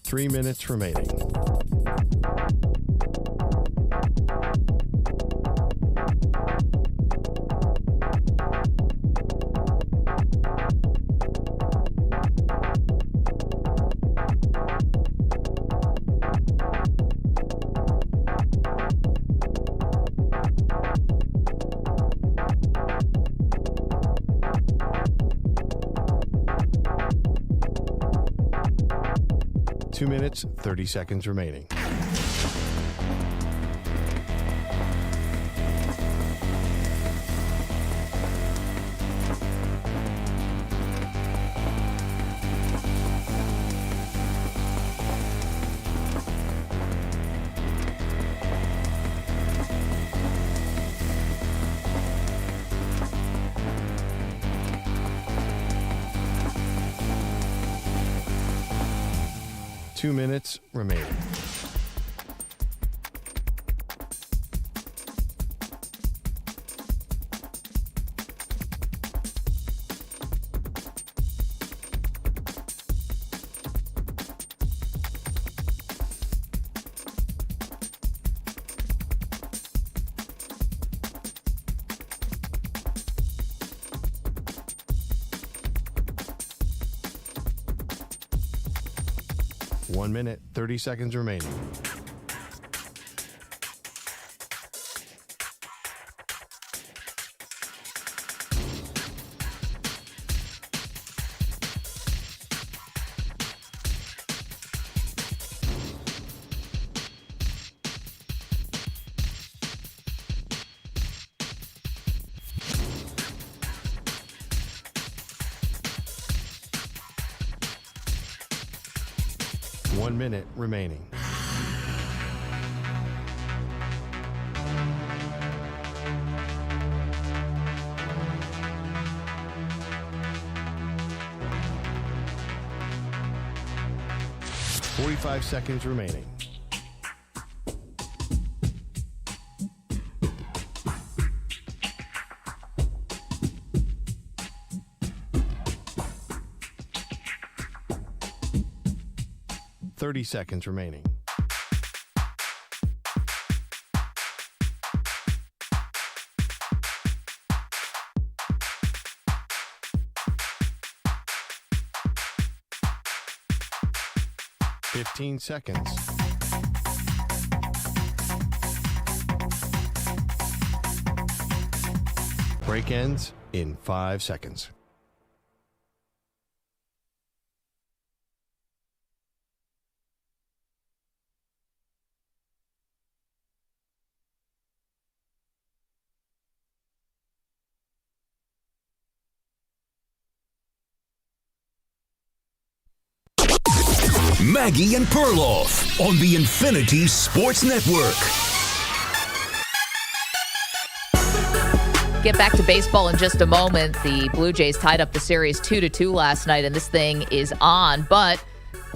Three minutes remaining. Two minutes, 30 seconds remaining. Two minutes remaining. 1 minute, 30 seconds remaining. One minute remaining. Forty-five seconds remaining. Seconds remaining. Fifteen seconds. Break ends in 5 seconds. Maggie and Perloff on the Infinity Sports Network. Get back to baseball in just a moment. The Blue Jays tied up the series 2-2 last night, and this thing is on. But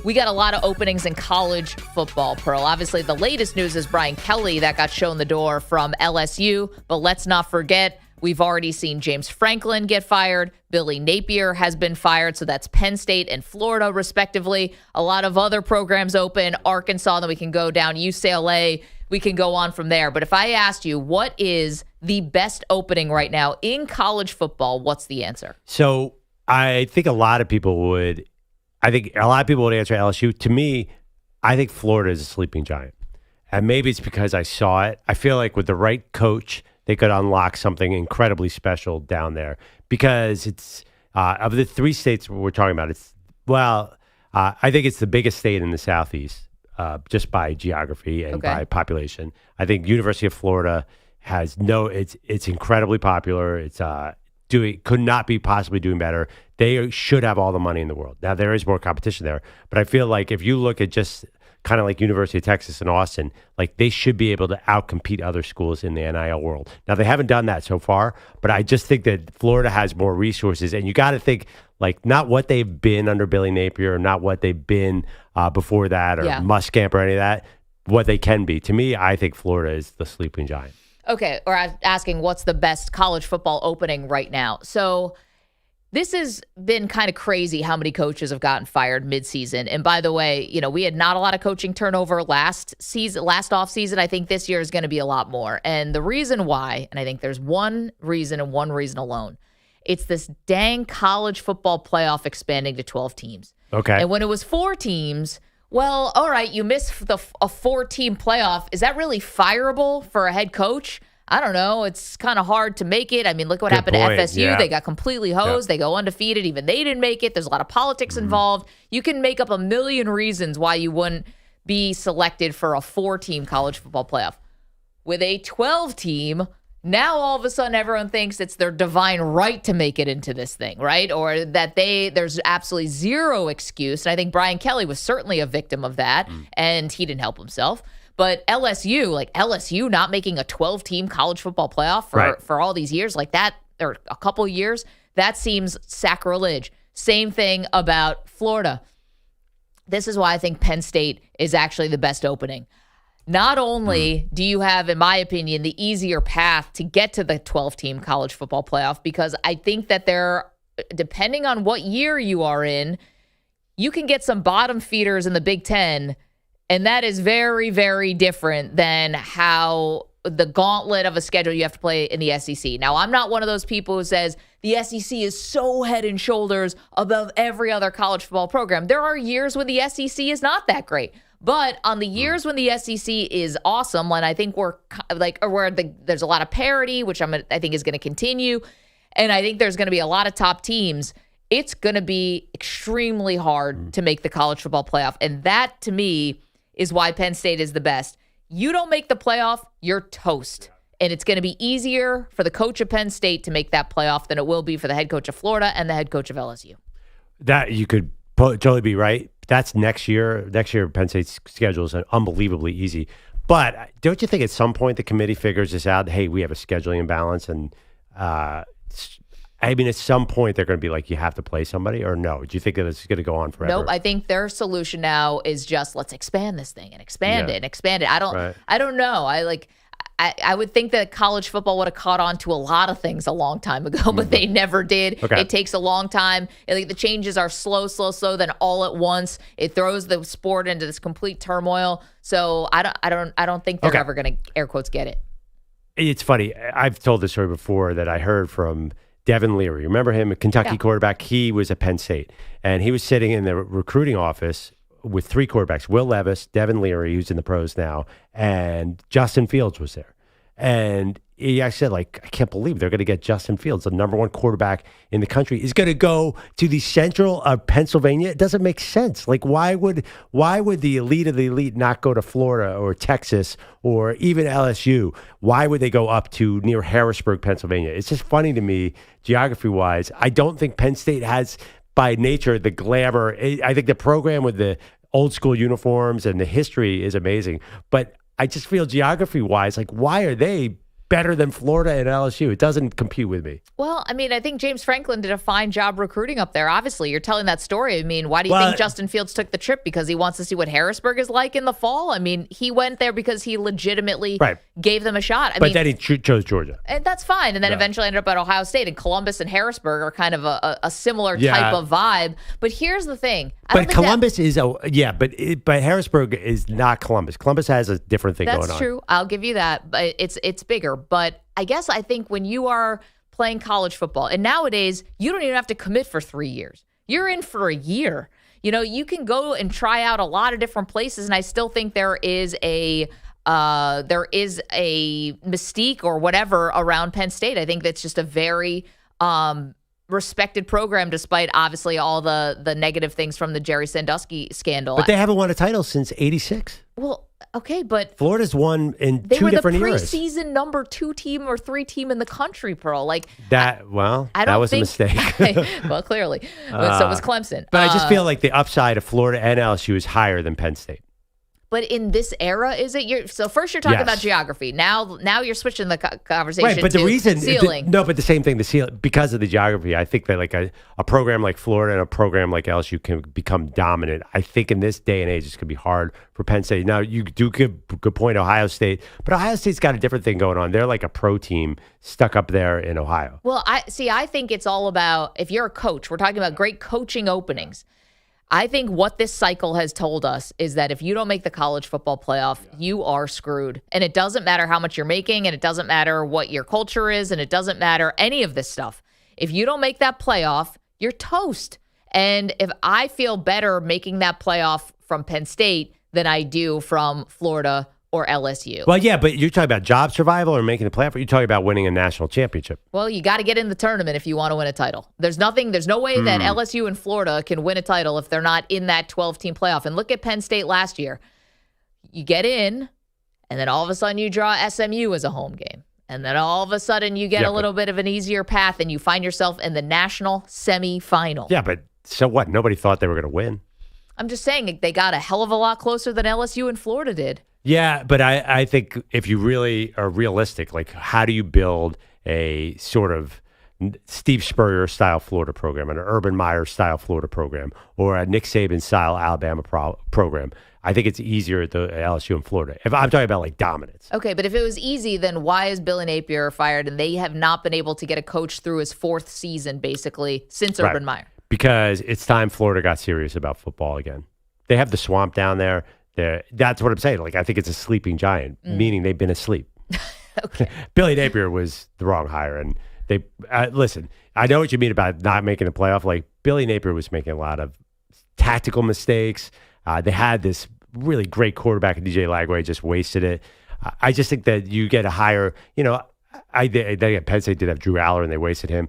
we got a lot of openings in college football, Pearl. Obviously, the latest news is Brian Kelly that got shown the door from LSU. But let's not forget, we've already seen James Franklin get fired. Billy Napier has been fired. So that's Penn State and Florida, respectively. A lot of other programs open. Arkansas, then we can go down UCLA. We can go on from there. But if I asked you, what is the best opening right now in college football, what's the answer? So I think a lot of people would answer LSU. To me, I think Florida is a sleeping giant. And maybe it's because I saw it. I feel like with the right coach, they could unlock something incredibly special down there because it's of the 3 states we're talking about. I think it's the biggest state in the Southeast, just by geography and by population. I think University of Florida has it's incredibly popular. It's could not be possibly doing better. They should have all the money in the world. Now there is more competition there, but I feel like if you look at just kind of like University of Texas in Austin, like they should be able to outcompete other schools in the NIL world. Now they haven't done that so far, but I just think that Florida has more resources, and you got to think like not what they've been under Billy Napier, or not what they've been before that, or Muscamp or any of that. What they can be. To me, I think Florida is the sleeping giant. Okay, or I'm asking what's the best college football opening right now. So this has been kind of crazy how many coaches have gotten fired midseason. And by the way, we had not a lot of coaching turnover last offseason. I think this year is going to be a lot more. And the reason why, and I think there's one reason and one reason alone, it's this dang college football playoff expanding to 12 teams. Okay. And when it was 4 teams, well, all right, you missed a 4-team playoff. Is that really fireable for a head coach? I don't know. It's kind of hard to make it. I mean, look what happened to FSU. Yeah. They got completely hosed. They go undefeated. Even they didn't make it. There's a lot of politics involved. You can make up a million reasons why you wouldn't be selected for a 4-team college football playoff. With a 12-team, now all of a sudden everyone thinks it's their divine right to make it into this thing, right? Or that there's absolutely zero excuse. And I think Brian Kelly was certainly a victim of that, and he didn't help himself. But LSU not making a 12-team college football playoff for all these years like that, or a couple years, that seems sacrilege. Same thing about Florida. This is why I think Penn State is actually the best opening. Not only do you have, in my opinion, the easier path to get to the 12-team college football playoff, because I think that depending on what year you are in, you can get some bottom feeders in the Big Ten. And that is very, very different than how the gauntlet of a schedule you have to play in the SEC. Now, I'm not one of those people who says the SEC is so head and shoulders above every other college football program. There are years when the SEC is not that great. But on the years when the SEC is awesome, and I think there's a lot of parity, which I think is going to continue, and I think there's going to be a lot of top teams, it's going to be extremely hard to make the college football playoff. And that, to me, is why Penn State is the best. You don't make the playoff, you're toast. And it's going to be easier for the coach of Penn State to make that playoff than it will be for the head coach of Florida and the head coach of LSU. That you could totally be right. That's next year. Next year, Penn State's schedule is unbelievably easy. But don't you think at some point the committee figures this out? Hey, we have a scheduling imbalance. And at some point they're going to be like, you have to play somebody, or no? Do you think that it's going to go on forever? Nope. I think their solution now is just let's expand this thing and expand it and expand it. I don't know. I would think that college football would have caught on to a lot of things a long time ago, but they never did. Okay. It takes a long time. The changes are slow, then all at once. It throws the sport into this complete turmoil. So I don't think they're ever going to, air quotes, get it. It's funny. I've told this story before that I heard from Devin Leary. Remember him, a Kentucky quarterback? He was at Penn State, and he was sitting in the recruiting office with three quarterbacks: Will Levis, Devin Leary, who's in the pros now, and Justin Fields was there. And he actually said, I can't believe they're going to get Justin Fields, the number one quarterback in the country, is going to go to the central of Pennsylvania. It doesn't make sense. Why would the elite of the elite not go to Florida or Texas or even LSU? Why would they go up to near Harrisburg, Pennsylvania? It's just funny to me, geography-wise. I don't think Penn State has, by nature, the glamour. I think the program with the old school uniforms and the history is amazing. But I just feel geography-wise, why are they better than Florida and LSU? It doesn't compute with me. Well, I think James Franklin did a fine job recruiting up there. Obviously, you're telling that story. Why do you think Justin Fields took the trip? Because he wants to see what Harrisburg is like in the fall? He went there because he legitimately gave them a shot. But then he chose Georgia. And that's fine. And then eventually ended up at Ohio State. And Columbus and Harrisburg are kind of a similar type of vibe. But here's the thing. But Columbus but Harrisburg is not Columbus. Columbus has a different thing going on. That's true. I'll give you that. But it's bigger. But I think when you are playing college football, and nowadays you don't even have to commit for 3 years. You're in for a year. You can go and try out a lot of different places, and I still think there is a mystique or whatever around Penn State. I think that's just a very respected program, despite obviously all the negative things from the Jerry Sandusky scandal. But they haven't won a title since '86. Well, okay, but Florida's won in two different eras. They were the preseason number 2 team or 3 team in the country, Pearl. That was a mistake. Well, clearly. So was Clemson. But I just feel like the upside of Florida and LSU is higher than Penn State. But in this era, is it? So first you're talking about geography. Now you're switching the conversation. Right, but the reason ceiling. But the same thing. The ceiling, because of the geography. I think that a program like Florida and a program like LSU can become dominant. I think in this day and age, it's going to be hard for Penn State. Now you do give good point, Ohio State, but Ohio State's got a different thing going on. They're like a pro team stuck up there in Ohio. Well, I think it's all about, if you're a coach, we're talking about great coaching openings. I think what this cycle has told us is that if you don't make the college football playoff, you are screwed. And it doesn't matter how much you're making, and it doesn't matter what your culture is, and it doesn't matter any of this stuff. If you don't make that playoff, you're toast. And if I feel better making that playoff from Penn State than I do from Florida or LSU. Well, yeah, but you're talking about job survival or making the playoff, or you're talking about winning a national championship? Well, you got to get in the tournament if you want to win a title. There's no way that LSU and Florida can win a title if they're not in that 12-team playoff. And look at Penn State last year. You get in, and then all of a sudden you draw SMU as a home game. And then all of a sudden you get a little bit of an easier path, and you find yourself in the national semifinal. Yeah, but so what? Nobody thought they were going to win. I'm just saying they got a hell of a lot closer than LSU and Florida did. Yeah, but I think if you really are realistic, how do you build a sort of Steve Spurrier style Florida program, an Urban Meyer style Florida program, or a Nick Saban style Alabama program? I think it's easier at the LSU and Florida. If I'm talking about dominance. Okay, but if it was easy, then why is Billy Napier fired? And they have not been able to get a coach through his 4th season, basically, since Urban Meyer. Because it's time Florida got serious about football again. They have the swamp down there. That's what I'm saying. I think it's a sleeping giant, meaning they've been asleep. Billy Napier was the wrong hire. And they listen, I know what you mean about not making the playoff. Like, Billy Napier was making a lot of tactical mistakes. They had this really great quarterback in DJ Lagway, just wasted it. I just think that you get a higher, Penn State did have Drew Aller and they wasted him.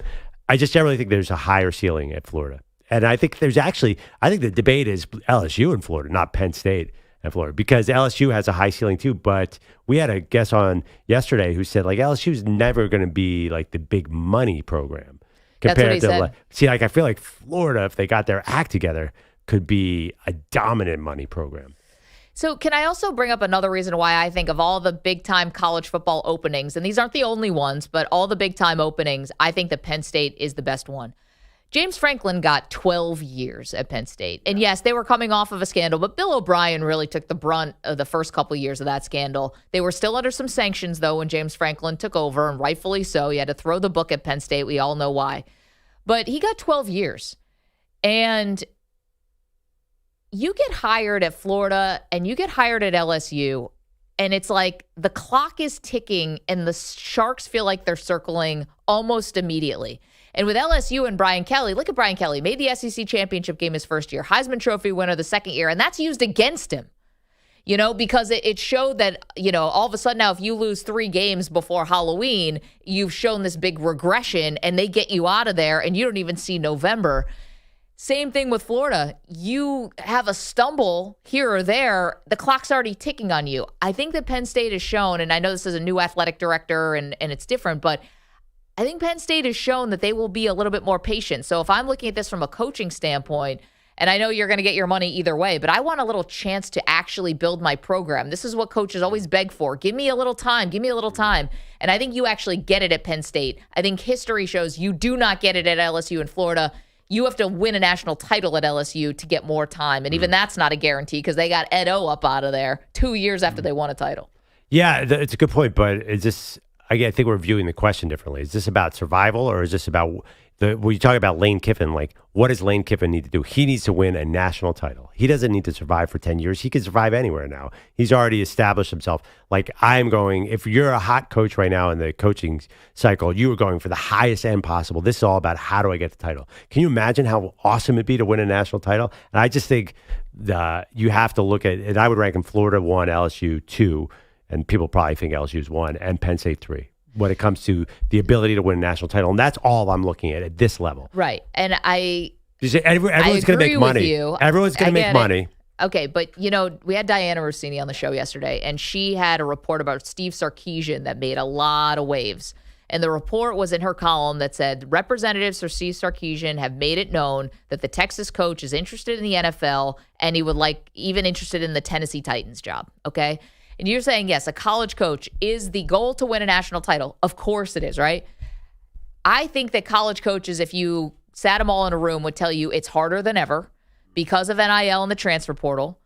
I just generally think there's a higher ceiling at Florida. And I think I think the debate is LSU and Florida, not Penn State and Florida, because LSU has a high ceiling too. But we had a guest on yesterday who said, like, LSU is never going to be like the big money program compared to, I feel like Florida, if they got their act together, could be a dominant money program. So can I also bring up another reason why I think of all the big-time college football openings, and these aren't the only ones, but all the big-time openings, I think that Penn State is the best one. James Franklin got 12 years at Penn State. And yes, they were coming off of a scandal, but Bill O'Brien really took the brunt of the first couple of years of that scandal. They were still under some sanctions, though, when James Franklin took over, and rightfully so. He had to throw the book at Penn State. We all know why. But he got 12 years. And you get hired at Florida and you get hired at LSU, and it's like the clock is ticking and the Sharks feel like they're circling almost immediately. And with LSU and Brian Kelly, look at Brian Kelly, made the SEC championship game his first year, Heisman Trophy winner the second year, and that's used against him, because it showed that, all of a sudden now if you lose 3 games before Halloween, you've shown this big regression and they get you out of there and you don't even see November. Same thing with Florida. You have a stumble here or there, the clock's already ticking on you. I think that Penn State has shown, and I know this is a new athletic director and it's different, but I think Penn State has shown that they will be a little bit more patient. So if I'm looking at this from a coaching standpoint, and I know you're going to get your money either way, but I want a little chance to actually build my program. This is what coaches always beg for. Give me a little time. Give me a little time. And I think you actually get it at Penn State. I think history shows you do not get it at LSU and Florida. You have to win a national title at LSU to get more time. And even that's not a guarantee because they got Ed O up out of there 2 years after they won a title. Yeah, it's a good point, but it's just, I think we're viewing the question differently. Is this about survival or is this about when you talk about Lane Kiffin, like, what does Lane Kiffin need to do? He needs to win a national title. He doesn't need to survive for 10 years. He can survive anywhere now. He's already established himself. Like, if you're a hot coach right now in the coaching cycle, you are going for the highest end possible. This is all about how do I get the title. Can you imagine how awesome it'd be to win a national title? And I just think you have to look at, and I would rank in Florida 1, LSU 2, and people probably think LSU's 1, and Penn State 3. When it comes to the ability to win a national title. And that's all I'm looking at this level. Right. And everyone's going to make money. Everyone's going to make money. Okay, but, we had Diana Rossini on the show yesterday, and she had a report about Steve Sarkisian that made a lot of waves. And the report was in her column that said, representatives for Steve Sarkisian have made it known that the Texas coach is interested in the NFL, and he would even interested in the Tennessee Titans job, okay? And you're saying, yes, a college coach is the goal to win a national title. Of course it is, right? I think that college coaches, if you sat them all in a room, would tell you it's harder than ever because of NIL and the transfer portal.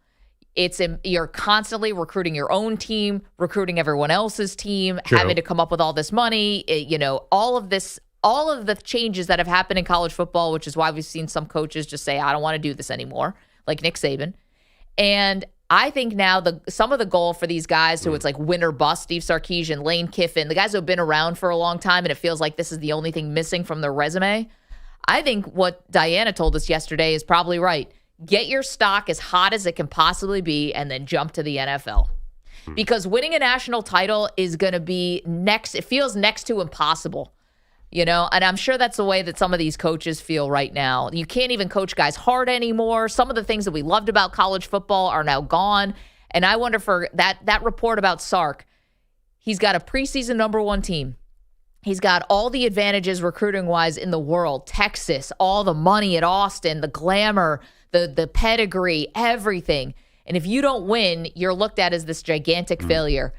You're constantly recruiting your own team, recruiting everyone else's team, having to come up with all this money, all of the changes that have happened in college football, which is why we've seen some coaches just say, I don't want to do this anymore, like Nick Saban. And I think now some of the goal for these guys who it's like win or bust, Steve Sarkisian, Lane Kiffin, the guys who have been around for a long time and it feels like this is the only thing missing from their resume. I think what Diana told us yesterday is probably right. Get your stock as hot as it can possibly be and then jump to the NFL. Because winning a national title is going to be it feels next to impossible. And I'm sure that's the way that some of these coaches feel right now. You can't even coach guys hard anymore. Some of the things that we loved about college football are now gone. And I wonder for that report about Sark, he's got a preseason #1 team. He's got all the advantages recruiting-wise in the world. Texas, all the money at Austin, the glamour, the pedigree, everything. And if you don't win, you're looked at as this gigantic failure.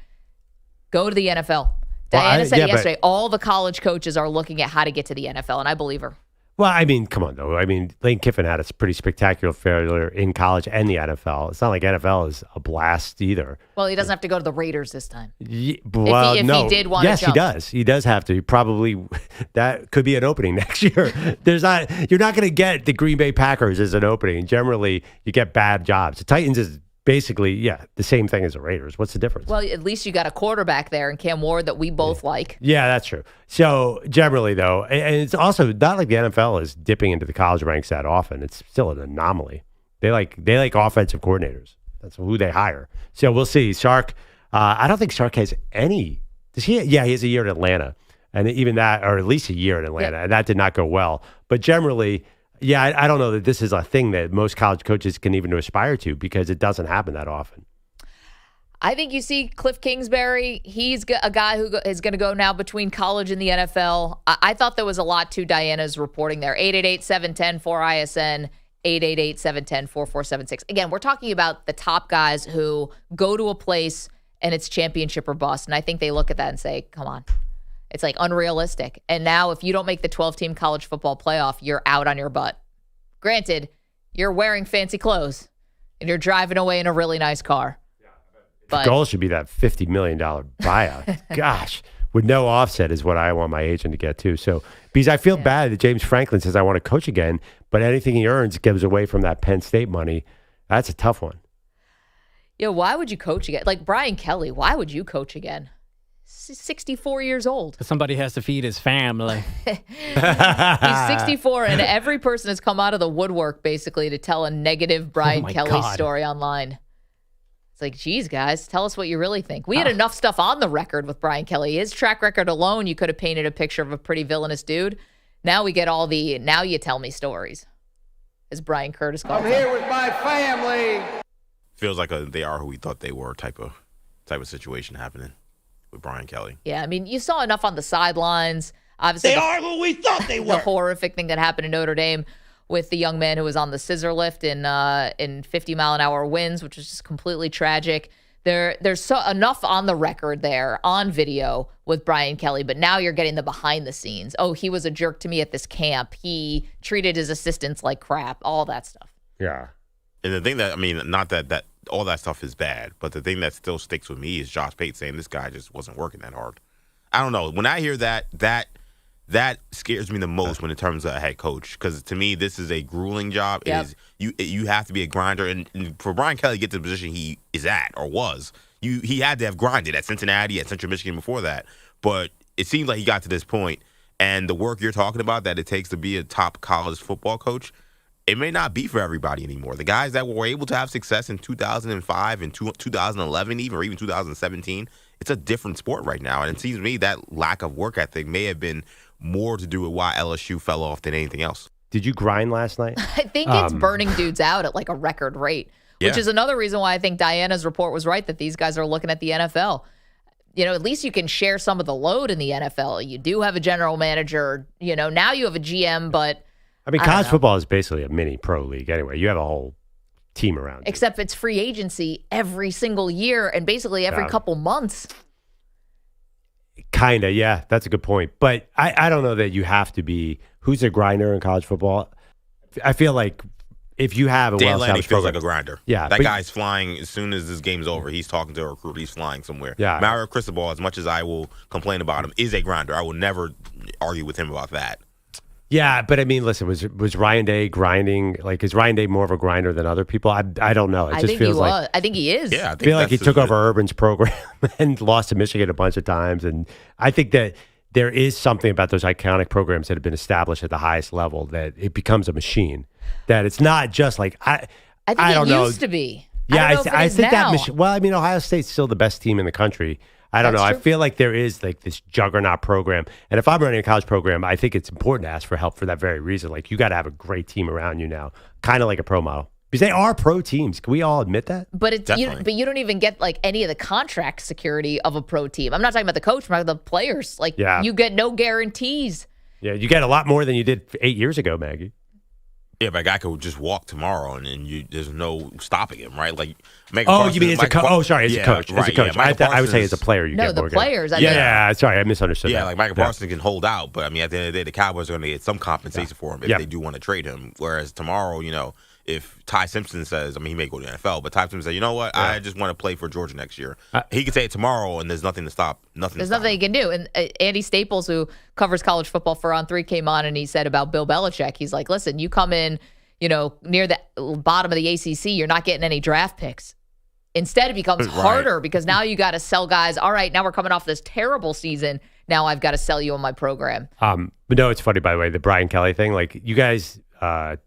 Go to the NFL. Diana said yesterday, all the college coaches are looking at how to get to the NFL, and I believe her. Well, I mean, come on, though. I mean, Lane Kiffin had a pretty spectacular failure in college and the NFL. It's not like NFL is a blast either. Well, he doesn't have to go to the Raiders this time. If he did want to jump. Yes, he does. He does have to. That could be an opening next year. You're not going to get the Green Bay Packers as an opening. Generally, you get bad jobs. The Titans is basically, the same thing as the Raiders. What's the difference? Well, at least you got a quarterback there in Cam Ward that we both like. Yeah, that's true. So generally, though, and it's also not like the NFL is dipping into the college ranks that often. It's still an anomaly. They like offensive coordinators. That's who they hire. So we'll see. Sark, I don't think Sark has any. Does he? Yeah, he has a year in Atlanta, and even that, or at least a year in Atlanta, and that did not go well. But generally, I don't know that this is a thing that most college coaches can even aspire to because it doesn't happen that often. I think you see Cliff Kingsbury. He's a guy who is going to go now between college and the NFL. I thought there was a lot to Diana's reporting there. 888-710-4ISN, 888-710-4476. Again, we're talking about the top guys who go to a place and it's championship or bust. And I think they look at that and say, come on. It's like unrealistic. And now if you don't make the 12-team college football playoff, you're out on your butt. Granted, you're wearing fancy clothes and you're driving away in a really nice car. The goal should be that $50 million buyout. Gosh, with no offset is what I want my agent to get to. So, because I feel bad that James Franklin says, I want to coach again, but anything he earns gives away from that Penn State money. That's a tough one. Yeah, why would you coach again? Like Brian Kelly, why would you coach again? 64 years old. Somebody has to feed his family. He's 64, and every person has come out of the woodwork, basically, to tell a negative Brian Kelly story online. It's like, geez, guys, tell us what you really think. We had enough stuff on the record with Brian Kelly. His track record alone, you could have painted a picture of a pretty villainous dude. Now we get all the, now you tell me stories, as Brian Curtis called I'm here with my family. Feels like they are who we thought they were type of situation happening with Brian Kelly. Yeah, I mean, you saw enough on the sidelines. Obviously, They are who we thought they were. The horrific thing that happened in Notre Dame with the young man who was on the scissor lift in 50-mile-an-hour winds, which was just completely tragic. There's enough on the record there, on video with Brian Kelly, but now you're getting the behind the scenes. Oh, he was a jerk to me at this camp. He treated his assistants like crap, all that stuff. Yeah. And the thing that, I mean, not that all that stuff is bad, but the thing that still sticks with me is Josh Pate saying this guy just wasn't working that hard. I don't know. When I hear that scares me the most when in terms of a head coach, because to me this is a grueling job. Yep. You have to be a grinder, and for Brian Kelly to get to the position he is at or was, he had to have grinded at Cincinnati, at Central Michigan before that. But it seems like he got to this point, and the work you're talking about that it takes to be a top college football coach, it may not be for everybody anymore. The guys that were able to have success in 2005 and 2011 even, or even 2017, it's a different sport right now. And it seems to me that lack of work ethic may have been more to do with why LSU fell off than anything else. Did you grind last night? I think it's burning dudes out at like a record rate, which is another reason why I think Diana's report was right, that these guys are looking at the NFL. You know, at least you can share some of the load in the NFL. You do have a general manager, you know, now you have a GM, but I mean, college football is basically a mini pro league anyway. You have a whole team around you. Except it's free agency every single year and basically every couple months. Kind of, yeah. That's a good point. But I don't know that you have to be, who's a grinder in college football? I feel like if you have a Dan Lanning well-established feels program, like a grinder. Yeah. That guy's flying as soon as this game's over. He's talking to a recruit. He's flying somewhere. Yeah. Mario Cristobal, as much as I will complain about him, is a grinder. I will never argue with him about that. Yeah, but I mean, listen, was Ryan Day grinding? Like, is Ryan Day more of a grinder than other people? I don't know. It I just think feels he like was. I think he is. Yeah, I feel like he took over Urban's program and lost to Michigan a bunch of times. And I think that there is something about those iconic programs that have been established at the highest level that it becomes a machine. That it's not just like I think don't it know. used to be. Yeah, I don't know if it is think now. that machine. Well, I mean, Ohio State's still the best team in the country. I don't know. That's I true. feel like there is like this juggernaut program. And if I'm running a college program, I think it's important to ask for help for that very reason. Like, you got to have a great team around you now, kind of like a pro model. Because they are pro teams. Can we all admit that? But you don't even get like any of the contract security of a pro team. I'm not talking about the coach, I'm talking about the players. Like, you get no guarantees. Yeah, you get a lot more than you did 8 years ago, Maggie. Yeah, but a guy could just walk tomorrow, and there's no stopping him, right? Like, you mean as a coach? Oh, sorry, as a coach. Right, as a coach. yeah. I would say as a player, you No, get the more players, I Yeah, sorry, I misunderstood Yeah, that. like Michael Parsons can hold out, but I mean, at the end of the day, the Cowboys are going to get some compensation for him if they do want to trade him. Whereas tomorrow, you know, if Ty Simpson says, I mean, he may go to the NFL, but Ty Simpson says, you know what, I just want to play for Georgia next year. He could say it tomorrow, and there's nothing to stop. There's nothing he can do. And Andy Staples, who covers college football for On 3, came on and he said about Bill Belichick, he's like, listen, you come in, you know, near the bottom of the ACC, you're not getting any draft picks. Instead, it becomes harder because now you got to sell guys. All right, now we're coming off this terrible season. Now I've got to sell you on my program. But no, it's funny, by the way, the Brian Kelly thing. Like, you guys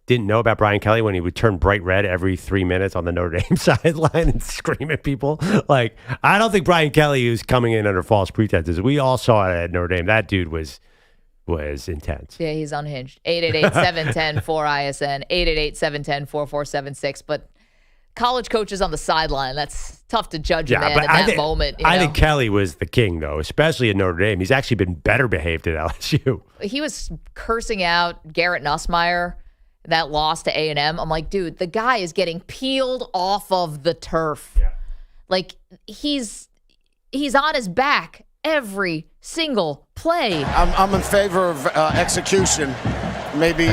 didn't know about Brian Kelly when he would turn bright red every 3 minutes on the Notre Dame sideline and scream at people. Like, I don't think Brian Kelly was coming in under false pretenses. We all saw it at Notre Dame. That dude was intense. Yeah, he's unhinged. 888-710-4ISN, 888-710-4476. But college coaches on the sideline, that's tough to judge a man in that moment. I think Kelly was the king, though, especially at Notre Dame. He's actually been better behaved at LSU. He was cursing out Garrett Nussmeier, that loss to A&M. I'm like, dude, the guy is getting peeled off of the turf. Yeah. Like, he's on his back every single play. I'm in favor of execution. Maybe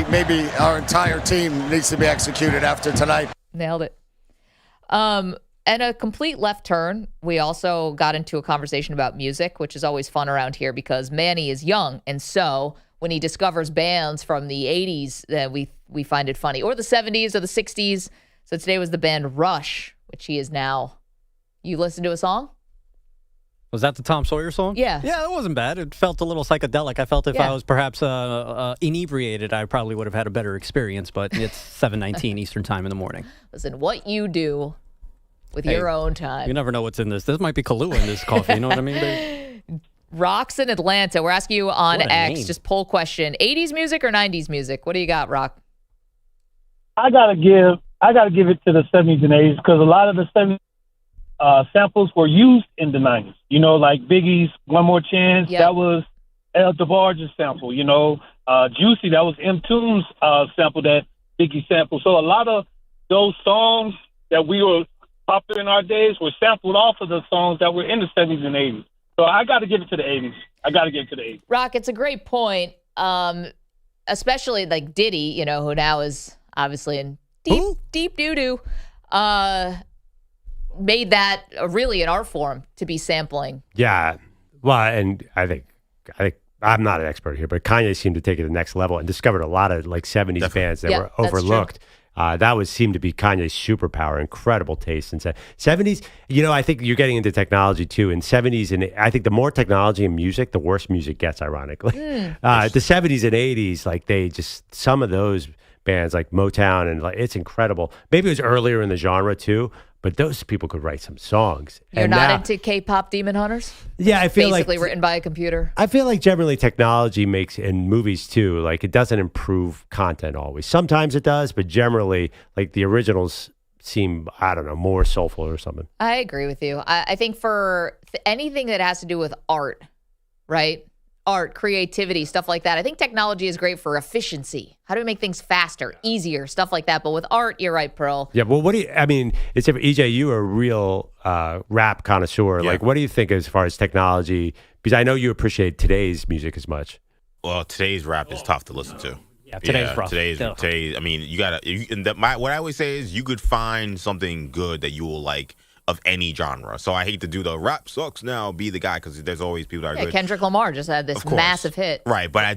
our entire team needs to be executed after tonight. Nailed it. And a complete left turn. We also got into a conversation about music, which is always fun around here because Manny is young. And so when he discovers bands from the 80s, we find it funny. Or the 70s or the 60s. So today was the band Rush, which he is now. You listen to a song? Was that the Tom Sawyer song? Yeah. Yeah, it wasn't bad. It felt a little psychedelic. I felt if I was perhaps inebriated, I probably would have had a better experience, but it's 7:19 Eastern time in the morning. Listen, what you do with your own time. You never know what's in this. This might be Kahlua in this coffee. You know what I mean, babe? Rock's in Atlanta. We're asking you on X, name. just poll question. 80s music or 90s music? What do you got, Rock? I gotta give it to the 70s and 80s because a lot of the 70s samples were used in the 90s. You know, like Biggie's One More Chance, that was El DeBarge's sample. You know, Juicy, that was M. Toombs' sample that Biggie sampled. So a lot of those songs that we were popular in our days were sampled off of the songs that were in the 70s and 80s. So I got to give it to the 80s. Rock, it's a great point, especially like Diddy, you know, who now is obviously in deep doo-doo, made that really an art form to be sampling. Yeah. Well, and I think I'm not an expert here, but Kanye seemed to take it to the next level and discovered a lot of like 70s bands that were overlooked. That seemed to be Kanye's superpower, incredible taste. And 70s, you know, I think you're getting into technology too. In 70s, and I think the more technology in music, the worse music gets, ironically. The 70s and 80s, like some of those bands like Motown, and like it's incredible. Maybe it was earlier in the genre too, but those people could write some songs. You're not into K-pop Demon Hunters? Yeah, I feel basically like written by a computer. I feel like generally technology makes, in movies too, like it doesn't improve content always. Sometimes it does, but generally, like the originals seem, I don't know, more soulful or something. I agree with you. I think for anything that has to do with art, right? Art, creativity, stuff like that. I think technology is great for efficiency. How do we make things faster, easier, stuff like that? But with art, you're right, Pearl. Yeah, well, it's EJ, you are a real rap connoisseur. Yeah. Like, what do you think as far as technology? Because I know you appreciate today's music as much. Well, today's rap is tough to listen to. Yeah, today's rough. Today, I mean, you got to, what I always say is you could find something good that you will like of any genre. So I hate to do the rap sucks now, be the guy, because there's always people that are good. Kendrick Lamar just had this massive hit. Right, but I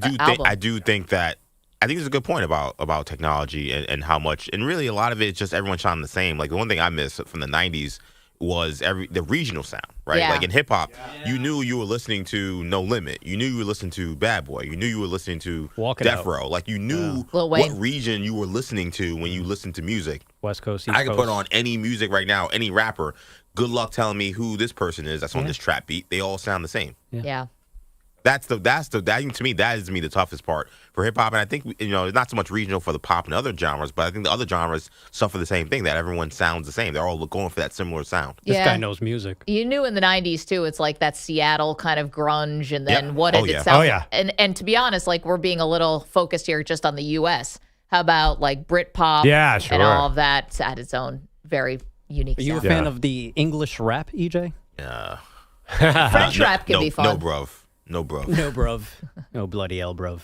do think that there's a good point about technology and how much, and really a lot of it is just everyone sounding the same. Like the one thing I miss from the 90s was the regional sound, right? Yeah. Like in hip hop, you knew you were listening to No Limit. You knew you were listening to Bad Boy. You knew you were listening to Death Row. Like you knew what region you were listening to when you listened to music. West Coast, East I can Coast. put on any music right now, any rapper. Good luck telling me who this person is that's on this trap beat. They all sound the same. Yeah. That to me, that is the toughest part for hip hop. And I think, you know, it's not so much regional for the pop and other genres, but I think the other genres suffer the same thing, that everyone sounds the same. They're all going for that similar sound. This guy knows music. You knew in the 90s too, it's like that Seattle kind of grunge, and then what did it sound like? And to be honest, like we're being a little focused here just on the US. How about like Britpop and all of that had its own very unique sound. Are you a fan of the English rap, EJ? Yeah. French rap can be fun. No, bruv. No, bruv. No bloody hell, bruv.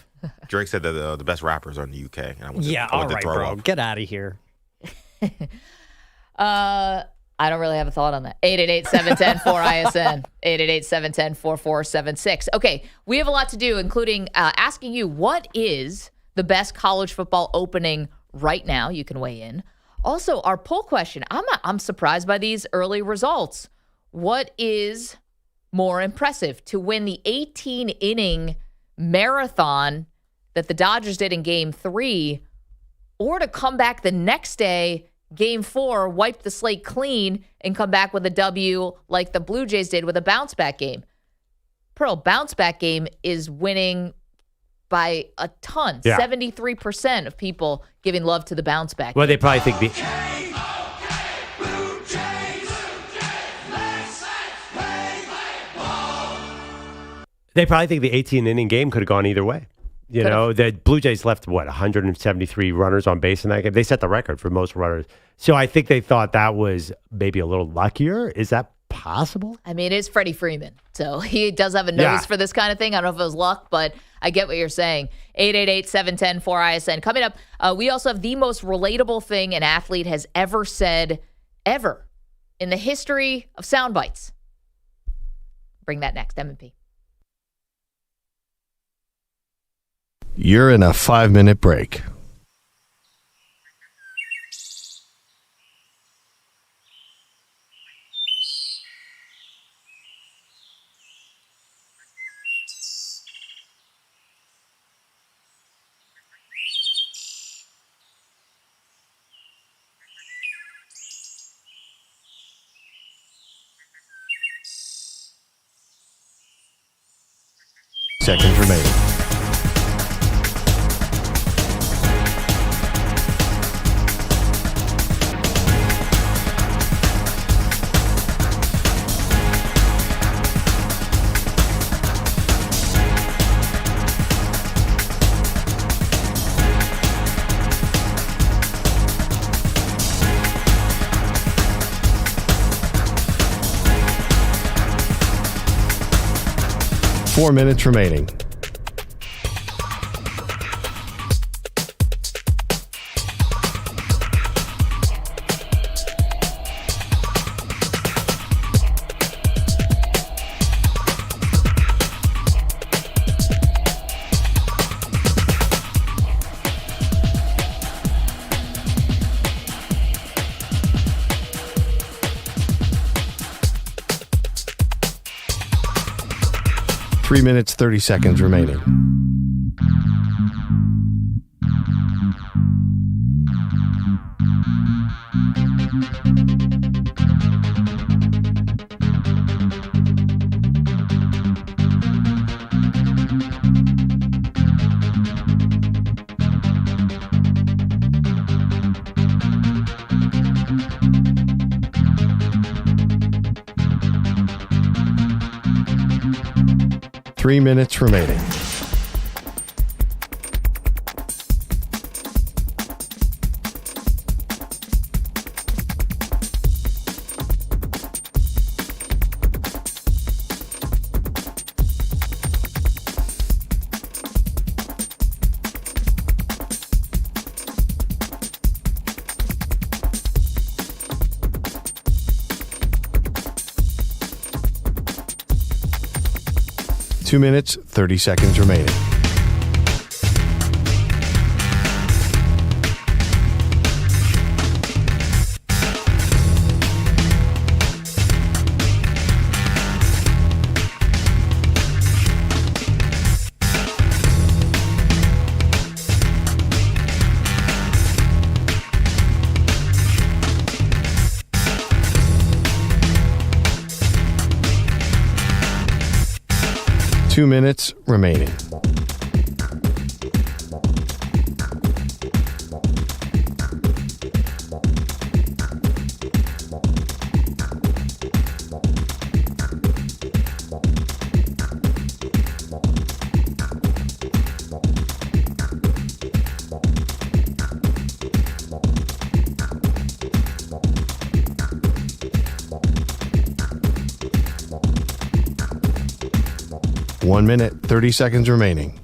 Drake said that the best rappers are in the UK. And I went all right, throw bro. up. Get out of here. I don't really have a thought on that. 888-710-4ISN. 888-710-4476. Okay, we have a lot to do, including asking you, what is the best college football opening right now? You can weigh in. Also, our poll question, I'm surprised by these early results. What is more impressive, to win the 18-inning marathon that the Dodgers did in Game 3, or to come back the next day, Game 4, wipe the slate clean, and come back with a W like the Blue Jays did with a bounce-back game? Pearl, bounce-back game is winning by a ton. Yeah. 73% of people giving love to the bounce-back Well, game. they probably think the 18-inning game could have gone either way. You know, the Blue Jays left, 173 runners on base in that game? They set the record for most runners. So I think they thought that was maybe a little luckier. Is that possible? I mean, it is Freddie Freeman, so he does have a nose for this kind of thing. I don't know if it was luck, but I get what you're saying. 888-710-4ISN. Coming up, we also have the most relatable thing an athlete has ever said, ever, in the history of sound bites. Bring that next, M&P. You're in a 5-minute break. Seconds remaining. Four minutes remaining. Three minutes, 30 seconds remaining. Three minutes remaining. Two minutes, 30 seconds remaining. Two minutes remaining. One minute, 30 seconds remaining.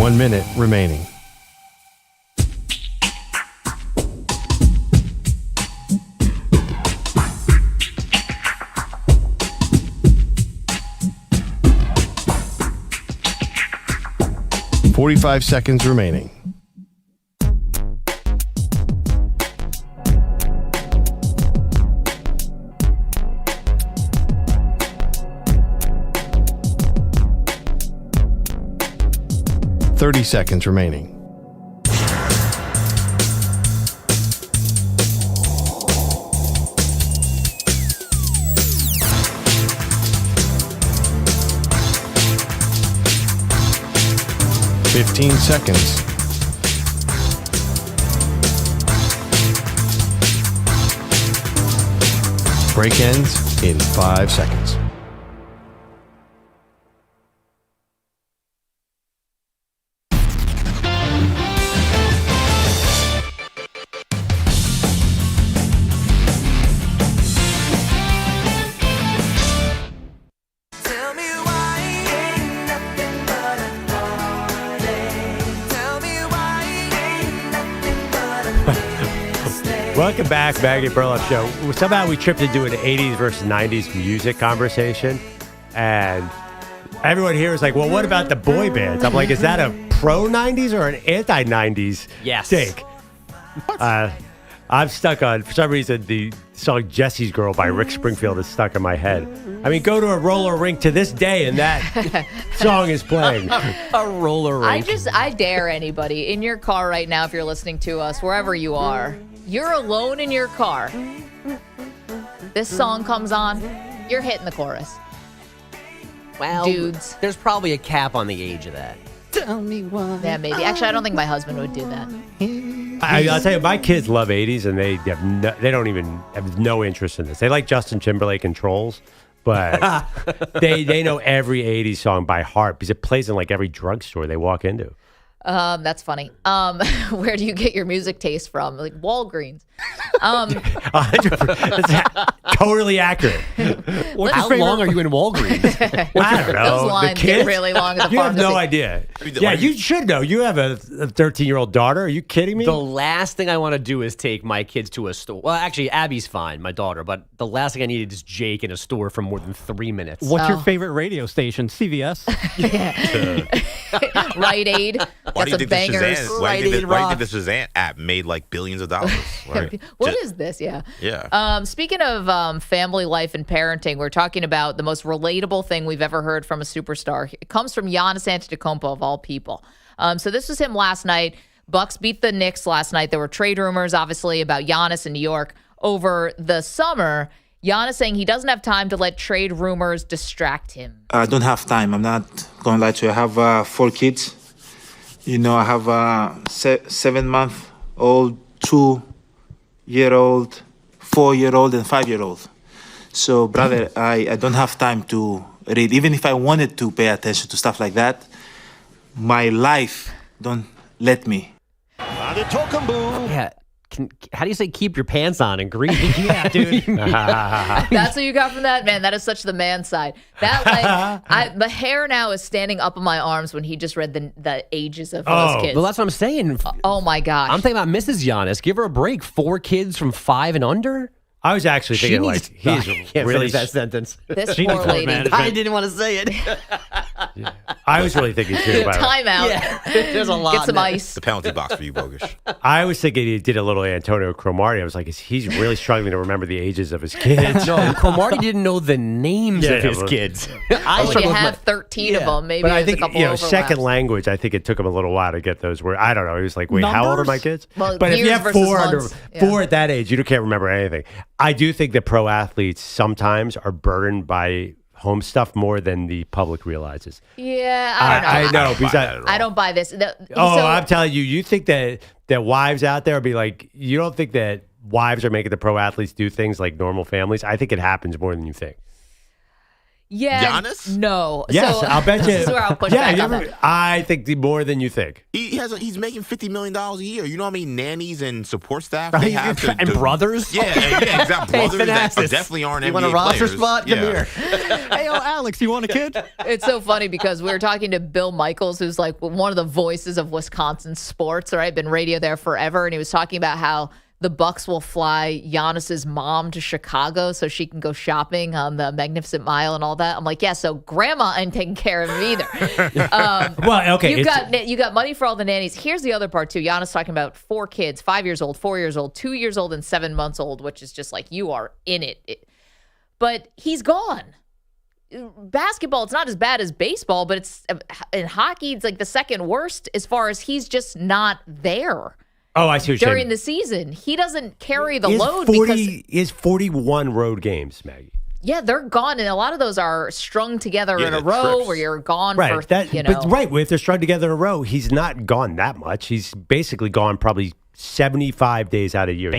1 minute remaining. $45 seconds remaining. $30 seconds remaining. $15 seconds. Break ends in 5 seconds. Welcome back, Maggie Perloff Show. Somehow we tripped into an 80s versus 90s music conversation, and everyone here is like, well, what about the boy bands? I'm like, is that a pro-90s or an anti-90s take? I'm stuck on, for some reason, the song Jesse's Girl by Rick Springfield is stuck in my head. I mean, go to a roller rink to this day and that song is playing. A roller rink. I dare anybody in your car right now, if you're listening to us, wherever you are, you're alone in your car. This song comes on, you're hitting the chorus. Well, dudes. There's probably a cap on the age of that. Tell me why. Yeah, maybe. Actually, I don't think my husband would do that. I'll tell you, my kids love 80s, and they don't even have no interest in this. They like Justin Timberlake and Trolls, but they know every 80s song by heart because it plays in like every drugstore they walk into. That's funny. Where do you get your music taste from? Like Walgreens. 100%. Totally accurate. How long are you in Walgreens? I don't know. Those lines get really long at the You have pharmacy. no idea. Yeah, you should know. You have a 13-year-old daughter. Are you kidding me? The last thing I want to do is take my kids to a store. Well, actually, Abby's fine, my daughter, but the last thing I needed is Jake in a store for more than 3 minutes. What's your favorite radio station? CVS? Rite Aid. Why do you Got think some the bangers. Shazam? Why do you think the Shazam app made like billions of dollars? Right? What is this? Yeah. Yeah. Speaking of family life and parenting, we're talking about the most relatable thing we've ever heard from a superstar. It comes from Giannis Antetokounmpo, of all people. So this was him last night. Bucks beat the Knicks last night. There were trade rumors, obviously, about Giannis in New York over the summer. Giannis saying he doesn't have time to let trade rumors distract him. I don't have time. I'm not going to lie to you. I have 4 kids. You know, I have a 7-month-old, 2-year-old, 4-year-old, and 5-year-old. So, brother, I don't have time to read. Even if I wanted to pay attention to stuff like that, my life don't let me. Yeah. How do you say keep your pants on in Greek? Yeah, dude. That's what you got from that? Man, that is such the man side. That the hair now is standing up on my arms when he just read the ages of those kids. Well, that's what I'm saying. Oh, my gosh. I'm thinking about Mrs. Giannis. Give her a break. 4 kids from 5 and under? I was actually thinking, like, he's can't really finish that sentence. This poor lady. I didn't want to say it. I was really thinking too about Time out. Yeah, there's a lot. Get some ice. The penalty box for you, Bogish. I was thinking he did a little Antonio Cromartie. I was like, he's really struggling to remember the ages of his kids. No, Cromartie didn't know the names of his well, kids. When you have 13 of them, maybe but I there's think, a couple overlaps. second language, I think it took him a little while to get those words. I don't know. He was like, wait, how old are my kids? Well, but if you years have versus 4 months. four at that age, you can't remember anything. I do think that pro athletes sometimes are burdened by home stuff more than the public realizes. Yeah, I don't know. I know. Because I don't buy this. I'm telling you, you think that wives out there will be like, you don't think that wives are making the pro athletes do things like normal families? I think it happens more than you think. Yeah. Giannis? No. Yes, so, I'll bet you. This is where I'll push back on that. I think more than you think. He's making $50 million a year. You know how many nannies and support staff they have and brothers? Yeah, exactly. Hey, Brothers that Thanasis, definitely aren't you NBA want a roster players. spot? Come here. Hey, Alex, you want a kid? It's so funny because we were talking to Bill Michaels, who's like one of the voices of Wisconsin sports, right? Been radio there forever. And he was talking about how the Bucks will fly Giannis's mom to Chicago so she can go shopping on the Magnificent Mile and all that. I'm like, yeah, so grandma ain't taking care of him either. Well, okay. You got money for all the nannies. Here's the other part, too. Giannis talking about 4 kids, 5 years old, 4 years old, 2 years old, and 7 months old, which is just like you are in it. But he's gone. Basketball, it's not as bad as baseball, but it's in hockey, it's like the second worst as far as he's just not there. Oh, I see what you're During saying. the season, he doesn't carry the He has load 41 road games, Maggie. yeah, they're gone, and a lot of those are strung together in a the row trips. where you're gone Right. for But if they're strung together in a row, he's not gone that much. He's basically gone probably 75 days out of the year.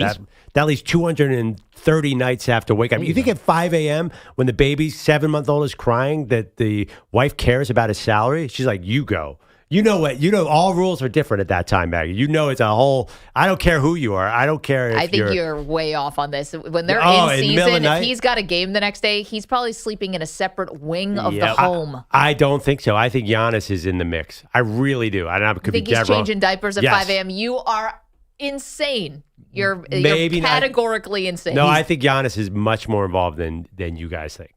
That leaves 230 nights after wake up. You think at 5 a.m. when the baby 7-month-old is crying that the wife cares about his salary? She's like, you go. You know what? You know all rules are different at that time, Maggie. You know it's a whole. I don't care who you are. I don't care. If I think you're way off on this. When they're in in the middle of season, the if night? he's got a game the next day, he's probably sleeping in a separate wing of the home. I don't think so. I think Giannis is in the mix. I really do. I could think be he's dead wrong. changing diapers at Yes. 5 a.m. You are insane. You're Maybe not. categorically insane. No, I think Giannis is much more involved than you guys think.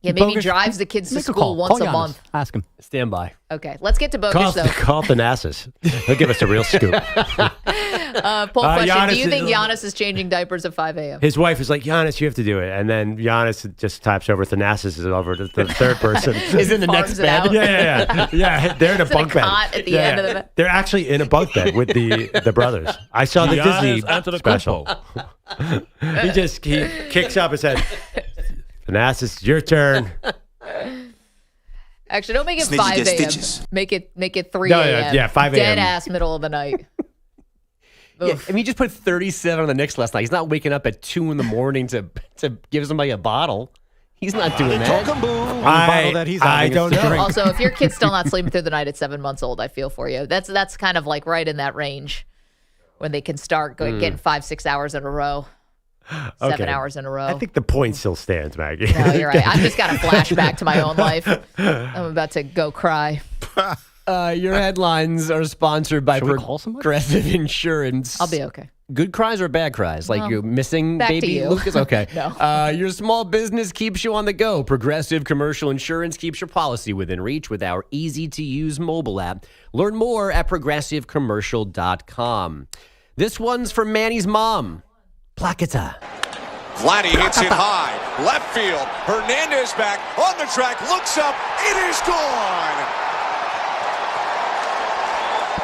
Yeah, maybe Bogus. drives the kids to Make a school call. once Call a Giannis. month. Ask him. Stand by. Okay, let's get to Bogus, though. Call Thanasis. He'll give us a real scoop. Poll question, Giannis do you think is- Giannis is changing diapers at 5 a.m.? His wife is like, Giannis, you have to do it. And then Giannis just types over Thanasis is over to the third person. Is in the next Farms it bed. out. Yeah, they're in a It's in a bunk bed. cot at the end of the bed. They're actually in a bunk bed with the brothers. I saw the Disney Giannis ante special. He kicks up and says, Thanasis, your turn. Actually, don't make it Snitches 5 get a.m. stitches. Make it 3 No, a.m. yeah, 5 Dead a.m. ass middle of the night. Yeah, I mean, he just put 37 on the Knicks last night. He's not waking up at 2 in the morning to give somebody a bottle. He's not doing that. bottle that he's I having is don't to know. drink. Also, if your kid's still not sleeping through the night at 7 months old, I feel for you. That's kind of like right in that range when they can start getting 5-6 hours in a row, 7 hours in a row. I think the point still stands, Maggie. No, you're right. I've just got a flashback to my own life. I'm about to go cry. Your headlines are sponsored by Should we call somebody? Progressive Insurance. I'll be okay. Good cries or bad cries? Like Well, you're missing back to baby you. Lucas? Okay. No. Your small business keeps you on the go. Progressive Commercial Insurance keeps your policy within reach with our easy-to-use mobile app. Learn more at progressivecommercial.com. This one's for Manny's mom, Plaqueta. Vladdy hits it high. Left field. Hernandez back on the track. Looks up. It is gone.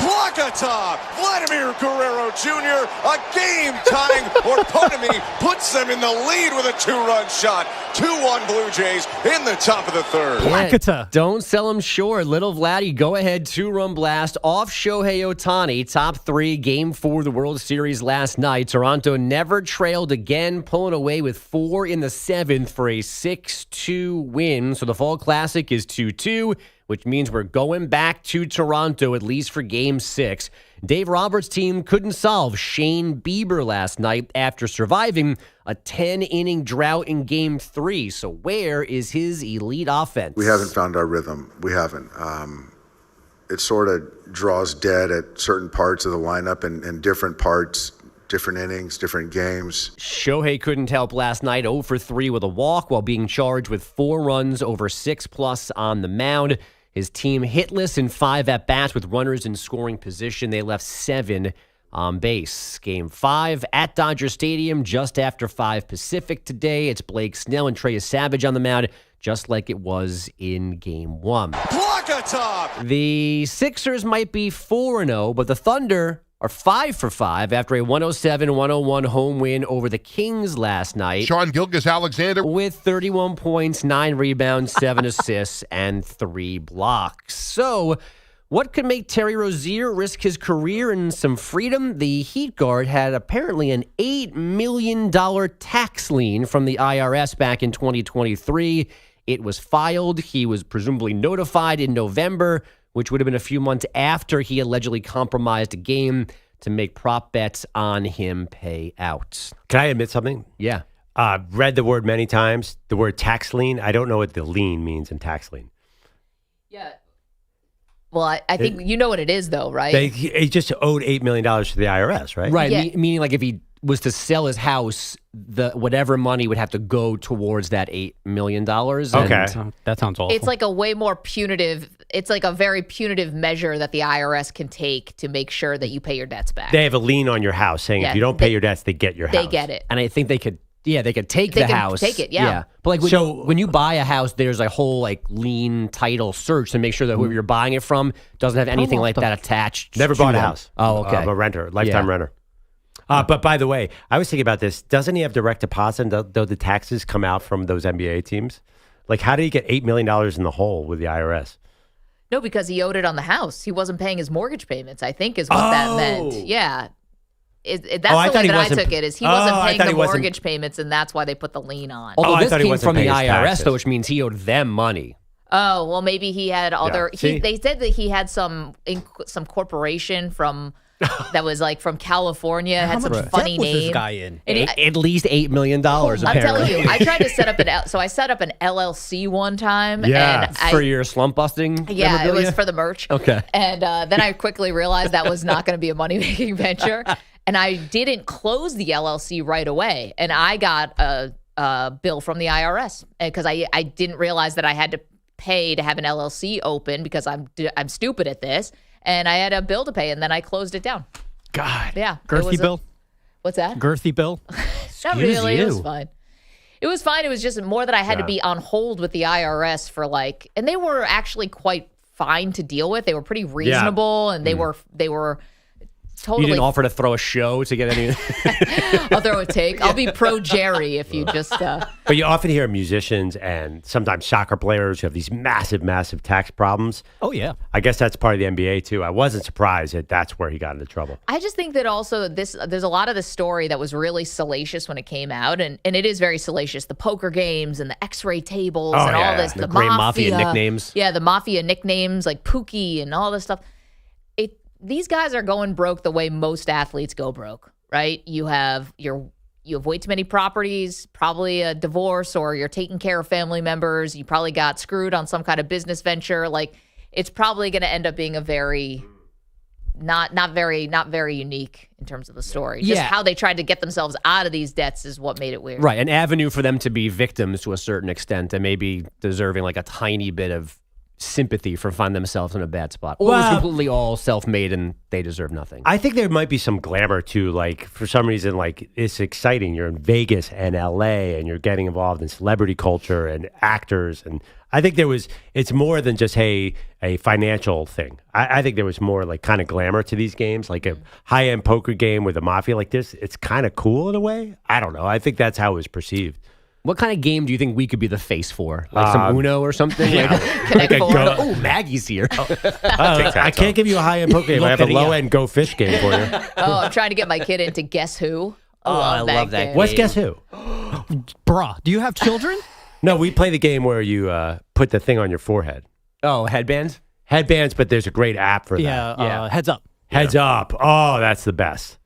Plaqueta. Vladimir Guerrero Jr. A game-tying, or pardon me, puts them in the lead with a 2-run shot. 2-1 Blue Jays in the top of the third. Plaqueta. Don't sell him short. Little Vladdy, go ahead, 2-run blast off Shohei Ohtani. Top 3, Game 4 of the World Series last night. Toronto never trailed again, pulling away with 4 in the 7th for a 6-2 win. So the Fall Classic is 2-2, which means we're going back to Toronto, at least for Game 6. Dave Roberts' team couldn't solve Shane Bieber last night after surviving a 10-inning drought in Game 3. So where is his elite offense? We haven't found our rhythm. We haven't. It sort of draws dead at certain parts of the lineup and different parts, different innings, different games. Shohei couldn't help last night, 0 for 3 with a walk while being charged with 4 runs over 6+ on the mound. His team hitless in 5 at-bats with runners in scoring position. They left 7 on base. Game 5 at Dodger Stadium just after 5 Pacific today. It's Blake Snell and Trey Savage on the mound, just like it was in Game 1. Plaqueta. The Sixers might be 4-0, but the Thunder are 5 for 5 after a 107-101 home win over the Kings last night. Sean Gilgeous-Alexander with 31 points, 9 rebounds, 7 assists, and 3 blocks. So, what could make Terry Rozier risk his career and some freedom? The Heat guard had apparently an $8 million tax lien from the IRS back in 2023. it was filed. He was presumably notified in November, which would have been a few months after he allegedly compromised a game to make prop bets on him pay out. Can I admit something? Yeah. Read the word many times, the word tax lien. I don't know what the lien means in tax lien. Yeah. Well, I think you know what it is, though, right? He just owed $8 million to the IRS, right? Right. Yeah. Meaning, like, if he was to sell his house, the whatever money would have to go towards that $8 million. Okay. That sounds awful. It's like a way more punitive. It's like a very punitive measure that the IRS can take to make sure that you pay your debts back. They have a lien on your house saying if you don't pay your debts, they get your house. They get it. And I think they could take They the can house. take it, yeah. But like when you buy a house, there's a whole like lien title search to make sure that whoever you're buying it from doesn't have anything like that attached. Never to bought a them. house. Oh, okay. I'm a renter, lifetime renter. But by the way, I was thinking about this. Doesn't he have direct deposit, though the taxes come out from those NBA teams? Like, how did he get $8 million in the hole with the IRS? No, because he owed it on the house. He wasn't paying his mortgage payments, I think is what that meant. Yeah. That's the way that I took it, is he wasn't paying the mortgage payments, and that's why they put the lien on. Although this came from the IRS, though, which means he owed them money. Oh, well, maybe he had other. See? They said that he had some corporation from that was like from California, had some funny name. This guy in? At least $8 million. Apparently. I'm telling you, I tried to set up I set up an LLC one time. Yeah, and for your slump busting. Yeah, it was for the merch. Okay, and then I quickly realized that was not going to be a money making venture, and I didn't close the LLC right away, and I got a bill from the IRS because I didn't realize that I had to pay to have an LLC open because I'm stupid at this. And I had a bill to pay, and then I closed it down. God. Yeah. Girthy bill? What's that? Girthy bill? Not really. It was fine. It was fine. It was just more that I had to be on hold with the IRS for and they were actually quite fine to deal with. They were pretty reasonable, and they were totally. You didn't offer to throw a show to get any. I'll throw a take. I'll be pro Jerry if you just. But you often hear musicians and sometimes soccer players who have these massive, massive tax problems. Oh, yeah. I guess that's part of the NBA, too. I wasn't surprised that that's where he got into trouble. I just think that also there's a lot of the story that was really salacious when it came out, and it is very salacious. The poker games and the X-ray tables and all this. The great mafia nicknames. Yeah, the mafia nicknames like Pookie and all this stuff. These guys are going broke the way most athletes go broke, right? You have way too many properties, probably a divorce, or you're taking care of family members. You probably got screwed on some kind of business venture. Like, it's probably going to end up being a very not very unique in terms of the story. Just how they tried to get themselves out of these debts is what made it weird. Right, an avenue for them to be victims to a certain extent and maybe deserving like a tiny bit of sympathy for finding themselves in a bad spot. Or it's completely all self-made and they deserve nothing. I think there might be some glamour too. Like, for some reason, like, it's exciting. You're in Vegas and LA and you're getting involved in celebrity culture and actors. And I think it's more than just, a financial thing. I think there was more like kind of glamour to these games, like a high-end poker game with a mafia like this. It's kind of cool in a way. I don't know. I think that's how it was perceived. What kind of game do you think we could be the face for? Like some Uno or something? Yeah. Oh, Maggie's here. I can't give you a high-end poker game. I have a low-end Go Fish game for you. I'm trying to get my kid into Guess Who. I love that game. What's Guess Who? Bruh, do you have children? No, we play the game where you put the thing on your forehead. Oh, headbands? Headbands, but there's a great app for that. Yeah, Heads Up. Heads Up. Oh, that's the best.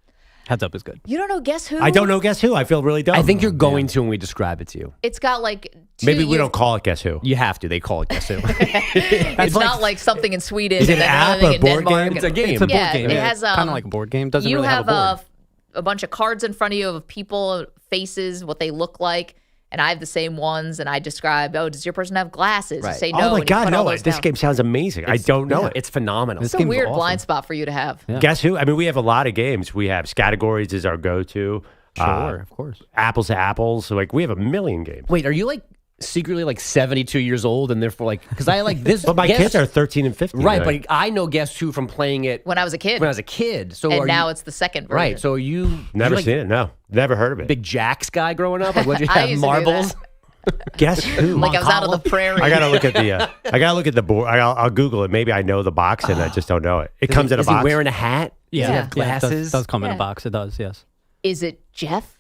Heads Up is good. You don't know Guess Who? I don't know Guess Who. I feel really dumb. I think you're going to when we describe it to you. It's got like Maybe we don't call it Guess Who. You have to. They call it Guess Who. It's not like something in Sweden. Is it and an app another or thing in board Denmark. game? It's a game. It's a board game. It has kind of like a board game. Doesn't you really have a board. a bunch of cards in front of you of people, faces, what they look like. And I have the same ones, and I describe, does your person have glasses? Right. You say Oh no. my and you God, put all no. those This down. game sounds amazing. I don't know it. It's phenomenal. It's a weird blind spot for you to have. Yeah. Guess Who? I mean, we have a lot of games. We have Categories is our go-to. Sure, of course. Apples to Apples. So, like, we have a million games. Wait, are you like secretly like 72 years old and therefore like, because I like this. But my kids are 13 and 15. Right, but I know Guess Who from playing it when I was a kid. So and now it's the second version. Right, so Never like seen it, no. Never heard of it. Big Jacks guy growing up? Like, what'd you I have, used to do marbles? Guess Who? Like I was out on the prairie. I gotta look at the board. I'll Google it. Maybe I know the box and I just don't know it. It comes in a Is box. he wearing a hat? Yeah, Does he have glasses? It does come in a box. It does, yes. Is it Jeff?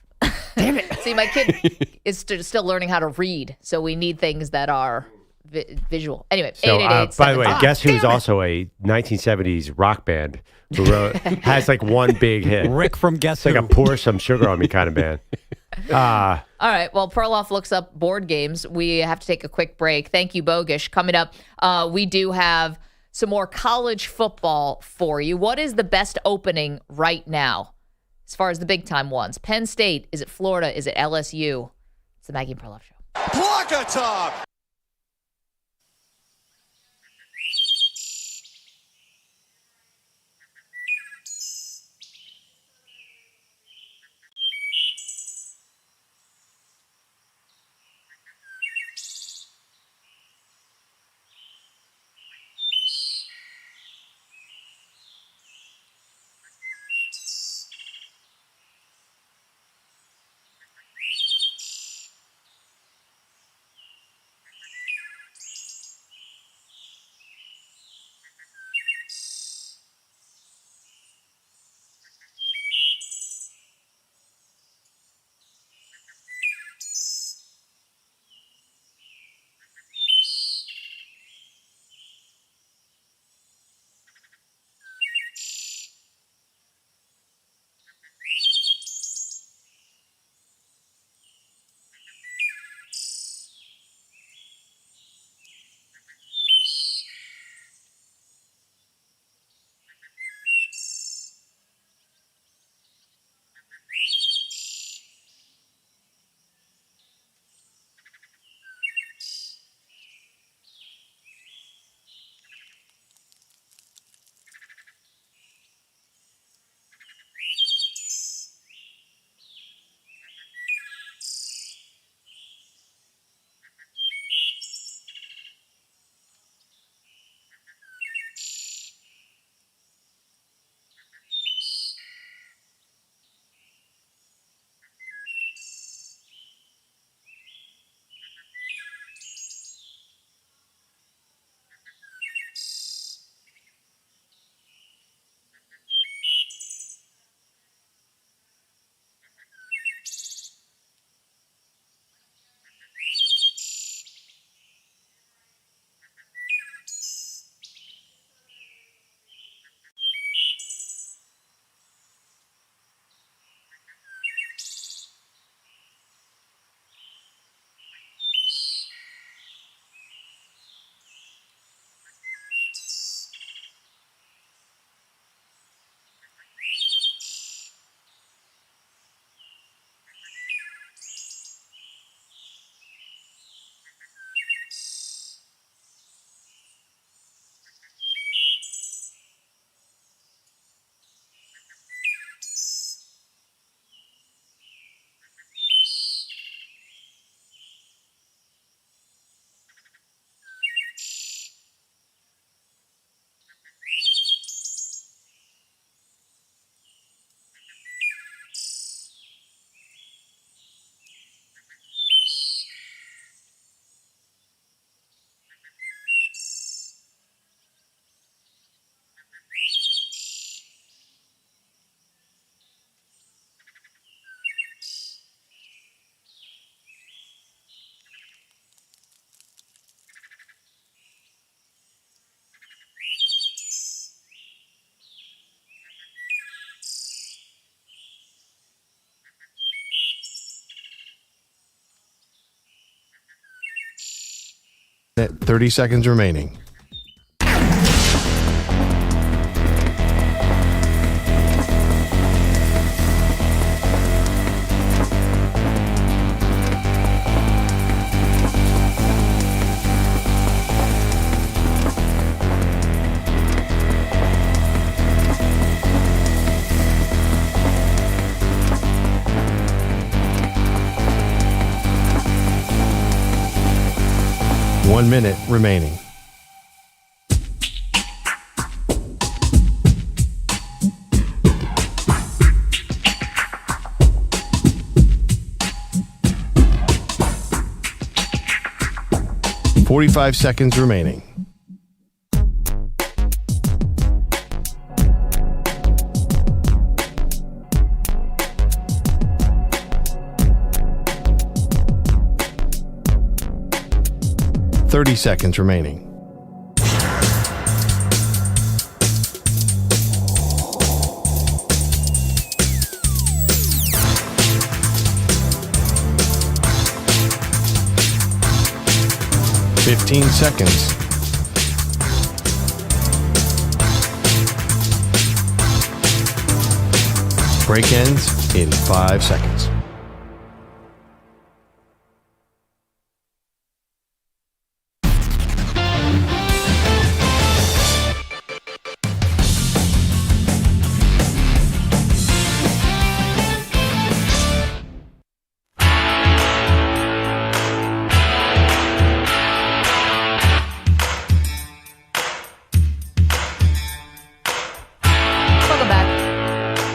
Damn it. See, my kid is still learning how to read, so we need things that are visual. Anyway, So, 888 by the way, guess who's also a 1970s rock band who has like one big hit? Rick from Guess It's Who. like a Pour Some Sugar on Me kind of band. All right. Well, Perloff looks up board games. We have to take a quick break. Thank you, Bogish. Coming up, we do have some more college football for you. What is the best opening right now as far as the big time ones? Penn State? Is it Florida? Is it LSU? It's the Maggie and Perloff Show. Block a top. At 30 seconds remaining. One minute remaining. Forty-five seconds remaining. 30 seconds remaining. Fifteen seconds. Break ends in 5 seconds.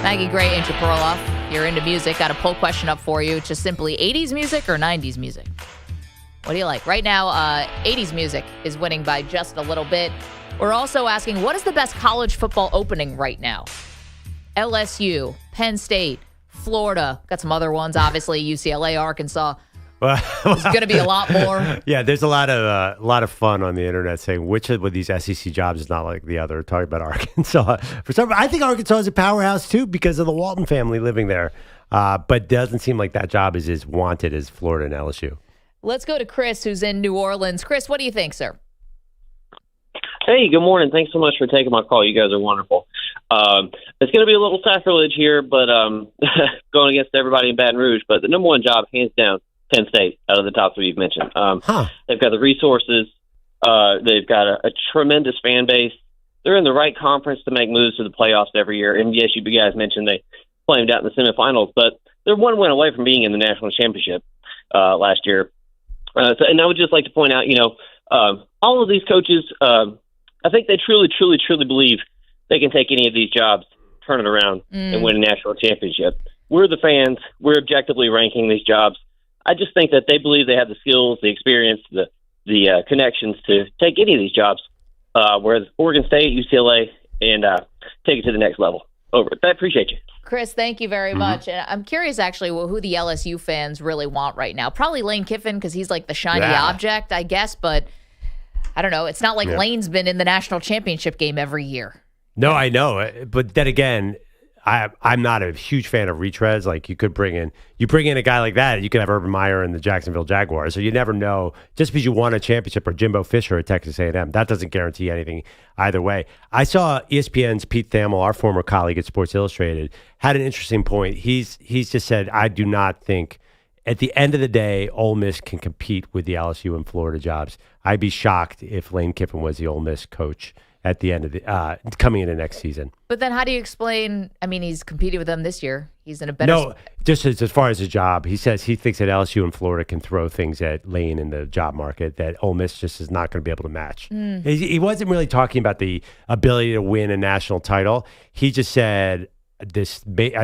Maggie Gray, Angel Perloff. You're into music. Got a poll question up for you. It's just simply 80s music or 90s music? What do you like? Right now, 80s music is winning by just a little bit. We're also asking, what is the best college football opening right now? LSU, Penn State, Florida. Got some other ones, obviously, UCLA, Arkansas. There's going to be a lot more. Yeah, there's a lot of fun on the internet saying which of these SEC jobs is not like the other. Talking about Arkansas, I think Arkansas is a powerhouse too because of the Walton family living there. But doesn't seem like that job is as wanted as Florida and LSU. Let's go to Chris, who's in New Orleans. Chris, what do you think, sir? Hey, good morning. Thanks so much for taking my call. You guys are wonderful. It's going to be a little sacrilege here, but going against everybody in Baton Rouge. But the number one job, hands down, Penn State, out of the top three you've mentioned. They've got the resources. They've got a tremendous fan base. They're in the right conference to make moves to the playoffs every year. And yes, you guys mentioned they flamed out in the semifinals, but they're one win away from being in the national championship last year. And I would just like to point out, all of these coaches, I think they truly believe they can take any of these jobs, turn it around, and win a national championship. We're the fans. We're objectively ranking these jobs. I just think that they believe they have the skills, the experience, the connections to take any of these jobs, whereas Oregon State, UCLA, and take it to the next level. Over. I appreciate you. Chris, thank you very much. And I'm curious, actually, who the LSU fans really want right now. Probably Lane Kiffin because he's like the shiny object, I guess. But I don't know. It's not like Lane's been in the national championship game every year. No, I know. But then again, I'm not a huge fan of retreads. Like you bring in a guy like that, you could have Urban Meyer and the Jacksonville Jaguars. So you never know. Just because you won a championship or Jimbo Fisher at Texas A&M, that doesn't guarantee anything either way. I saw ESPN's Pete Thamel, our former colleague at Sports Illustrated, had an interesting point. He's just said, I do not think at the end of the day, Ole Miss can compete with the LSU and Florida jobs. I'd be shocked if Lane Kiffin was the Ole Miss coach at the end of the coming into next season. But then how do you explain, he's competed with them this year. He's in a better No, just as far as his job, he says he thinks that LSU and Florida can throw things at Lane in the job market that Ole Miss just is not going to be able to match. He wasn't really talking about the ability to win a national title. He just said I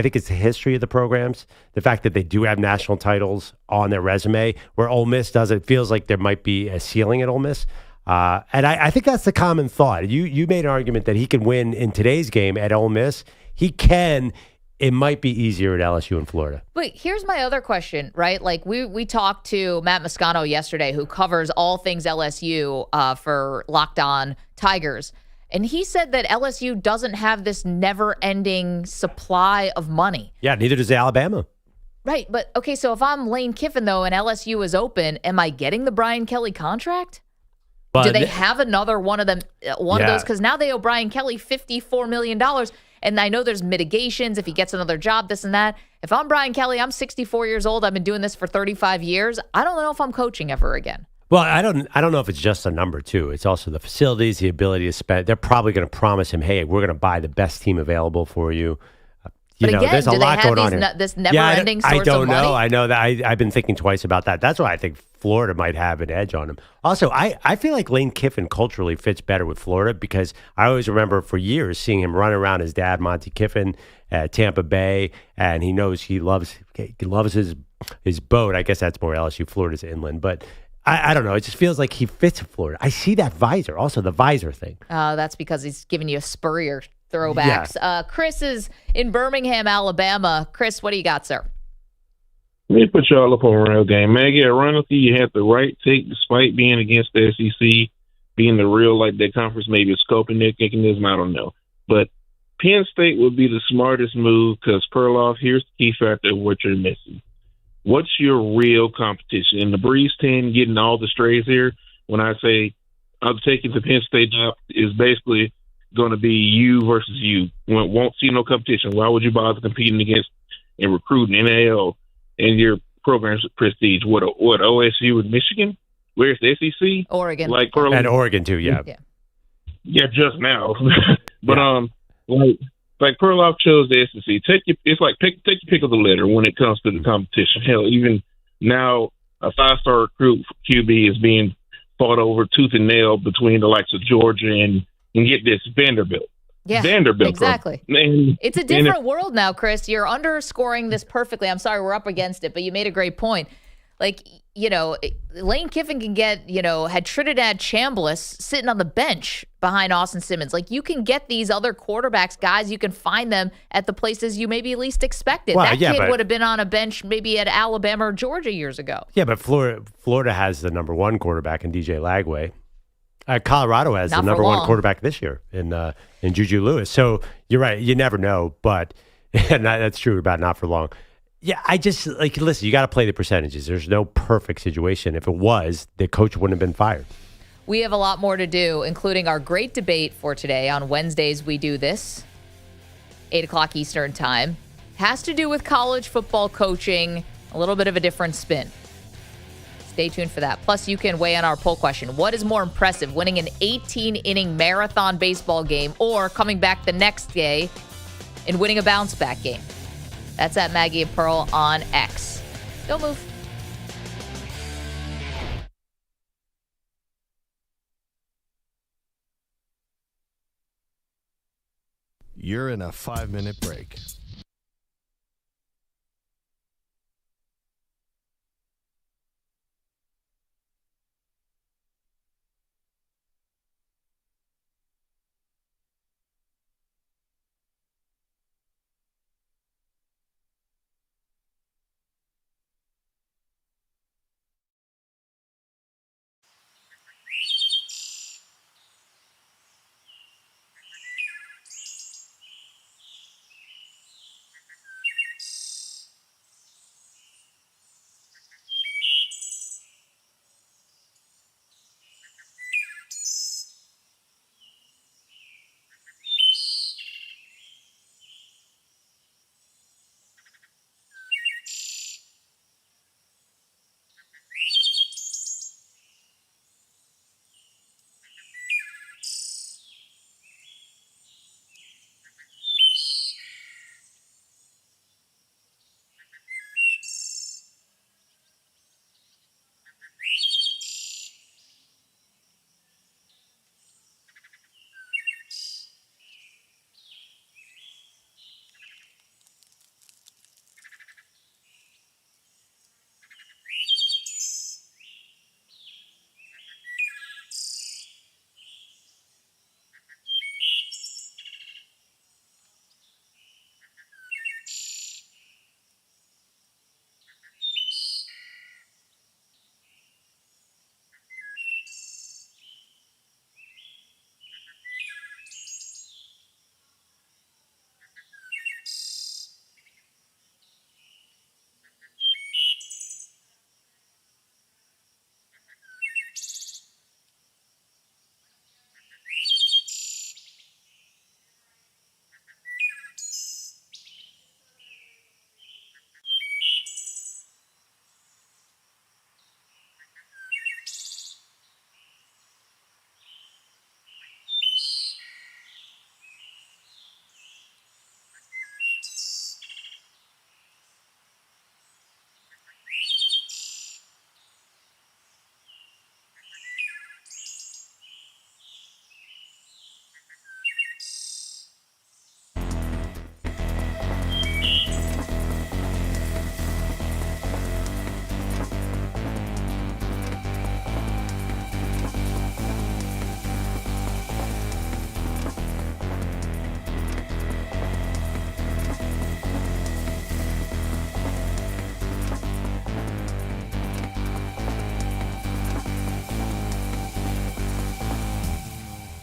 think it's the history of the programs, the fact that they do have national titles on their resume, where Ole Miss doesn't. It feels like there might be a ceiling at Ole Miss. And I think that's the common thought. You made an argument that he can win in today's game at Ole Miss. He can. It might be easier at LSU and Florida. But here's my other question, right? Like we talked to Matt Moscano yesterday, who covers all things LSU for Locked On Tigers. And he said that LSU doesn't have this never-ending supply of money. Yeah, neither does Alabama. Right. But, okay, so if I'm Lane Kiffin, though, and LSU is open, am I getting the Brian Kelly contract? Do they have another one of them? Of those? Because now they owe Brian Kelly $54 million. And I know there's mitigations if he gets another job, this and that. If I'm Brian Kelly, I'm 64 years old. I've been doing this for 35 years. I don't know if I'm coaching ever again. Well, I don't know if it's just a number, too. It's also the facilities, the ability to spend. They're probably going to promise him, hey, we're going to buy the best team available for you. But again, there's a lot going on here. This never-ending source of money? I don't know. I know that I've been thinking twice about that. That's why I think Florida might have an edge on him. Also, I feel like Lane Kiffin culturally fits better with Florida because I always remember for years seeing him run around his dad, Monty Kiffin, at Tampa Bay, and he knows he loves his boat. I guess that's more LSU. Florida's inland, but I don't know. It just feels like he fits in Florida. I see that visor, also the visor thing. That's because he's giving you a Spurrier throwbacks. Yeah. Chris is in Birmingham, Alabama. Chris, what do you got, sir? Let me put y'all up on a real game. Maggie, ironically, you had the right take despite being against the SEC, being the real, like, that conference, maybe a scoping mechanism, I don't know. But Penn State would be the smartest move because, Perloff, here's the key factor of what you're missing. What's your real competition? In the Breeze 10, getting all the strays here, when I say I'm taking the Penn State job, is basically going to be you versus you. Won't see no competition. Why would you bother competing against and recruiting NAL and your program's prestige? What OSU with Michigan? Where's the SEC? Oregon. Like And Oregon, too, yeah. Yeah, just now. But, like Perloff chose the SEC. Take your pick of the litter when it comes to the competition. Hell, even now, a 5-star recruit QB is being fought over tooth and nail between the likes of Georgia and get this, Vanderbilt. Yeah, Vanderbilt. exactly. It's a different world now, Chris. You're underscoring this perfectly. I'm sorry we're up against it, but you made a great point. Like, Lane Kiffin can get, had Trinidad Chambliss sitting on the bench behind Austin Simmons. Like, you can get these other quarterbacks, guys, you can find them at the places you maybe least expected. Well, that kid would have been on a bench maybe at Alabama or Georgia years ago. Yeah, but Florida has the number one quarterback in DJ Lagway. Colorado has the number one quarterback this year in Juju Lewis. So you're right. You never know, but and that's true about not for long. Yeah, I just, listen, you got to play the percentages. There's no perfect situation. If it was, the coach wouldn't have been fired. We have a lot more to do, including our great debate for today. On Wednesdays, we do this, 8 o'clock Eastern time. Has to do with college football coaching, a little bit of a different spin. Stay tuned for that. Plus, you can weigh in our poll question. What is more impressive, winning an 18-inning marathon baseball game or coming back the next day and winning a bounce-back game? That's at Maggie and Pearl on X. Don't move. You're in a 5-minute break.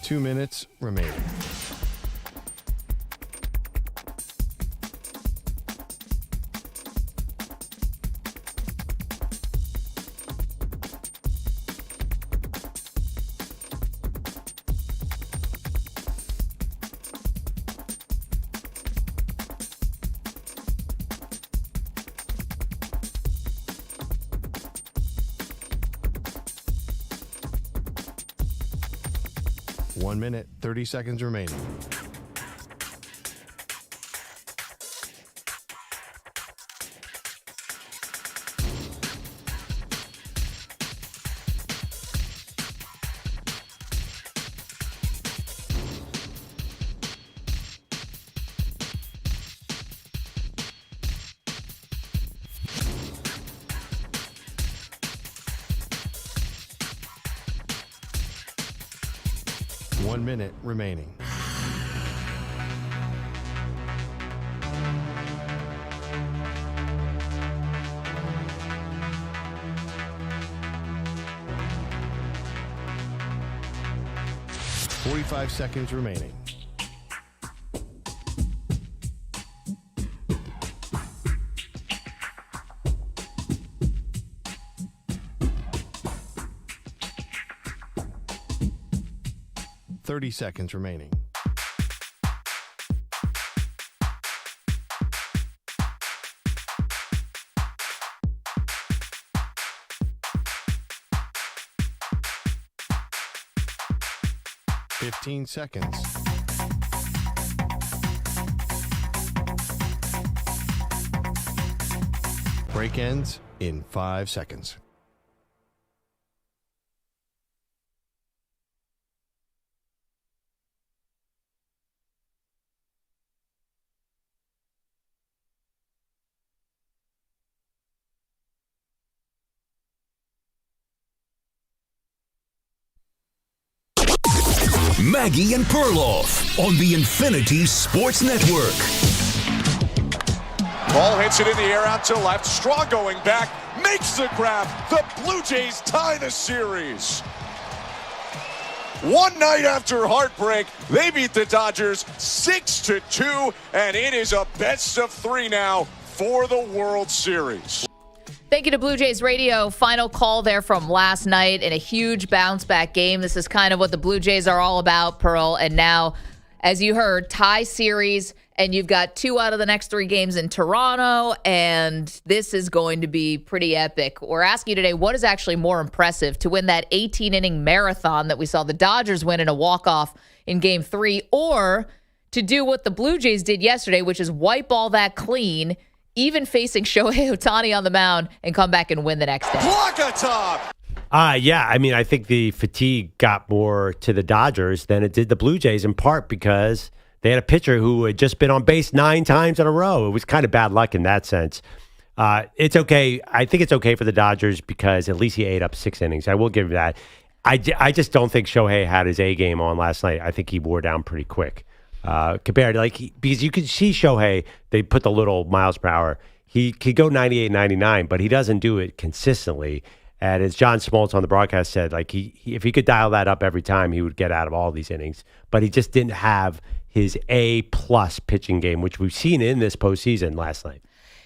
2 minutes remaining. One minute, 30 seconds remaining. One minute remaining. Forty-five seconds remaining. Thirty seconds remaining. Fifteen seconds. Break ends in 5 seconds. Maggie and Perloff on the Infinity Sports Network. Ball hits it in the air out to left. Straw going back, makes the grab. The Blue Jays tie the series. One night after heartbreak, they beat the Dodgers 6-2, and it is a best of 3 now for the World Series. Thank you to Blue Jays Radio. Final call there from last night in a huge bounce-back game. This is kind of what the Blue Jays are all about, Pearl. And now, as you heard, tie series, and you've got 2 out of the next 3 games in Toronto, and this is going to be pretty epic. We're asking you today, what is actually more impressive, to win that 18-inning marathon that we saw the Dodgers win in a walk-off in Game 3, or to do what the Blue Jays did yesterday, which is wipe all that clean, even facing Shohei Ohtani on the mound, and come back and win the next day. Block a top. Yeah, I mean, I think the fatigue got more to the Dodgers than it did the Blue Jays, in part because they had a pitcher who had just been on base 9 times in a row. It was kind of bad luck in that sense. It's okay. I think it's okay for the Dodgers because at least he ate up 6 innings. I will give you that. I just don't think Shohei had his A game on last night. I think he wore down pretty quick. Compared to because you could see Shohei, they put the little miles per hour. He could go 98, 99, but he doesn't do it consistently. And as John Smoltz on the broadcast said, if he could dial that up every time, he would get out of all these innings. But he just didn't have his A-plus pitching game, which we've seen in this postseason last night.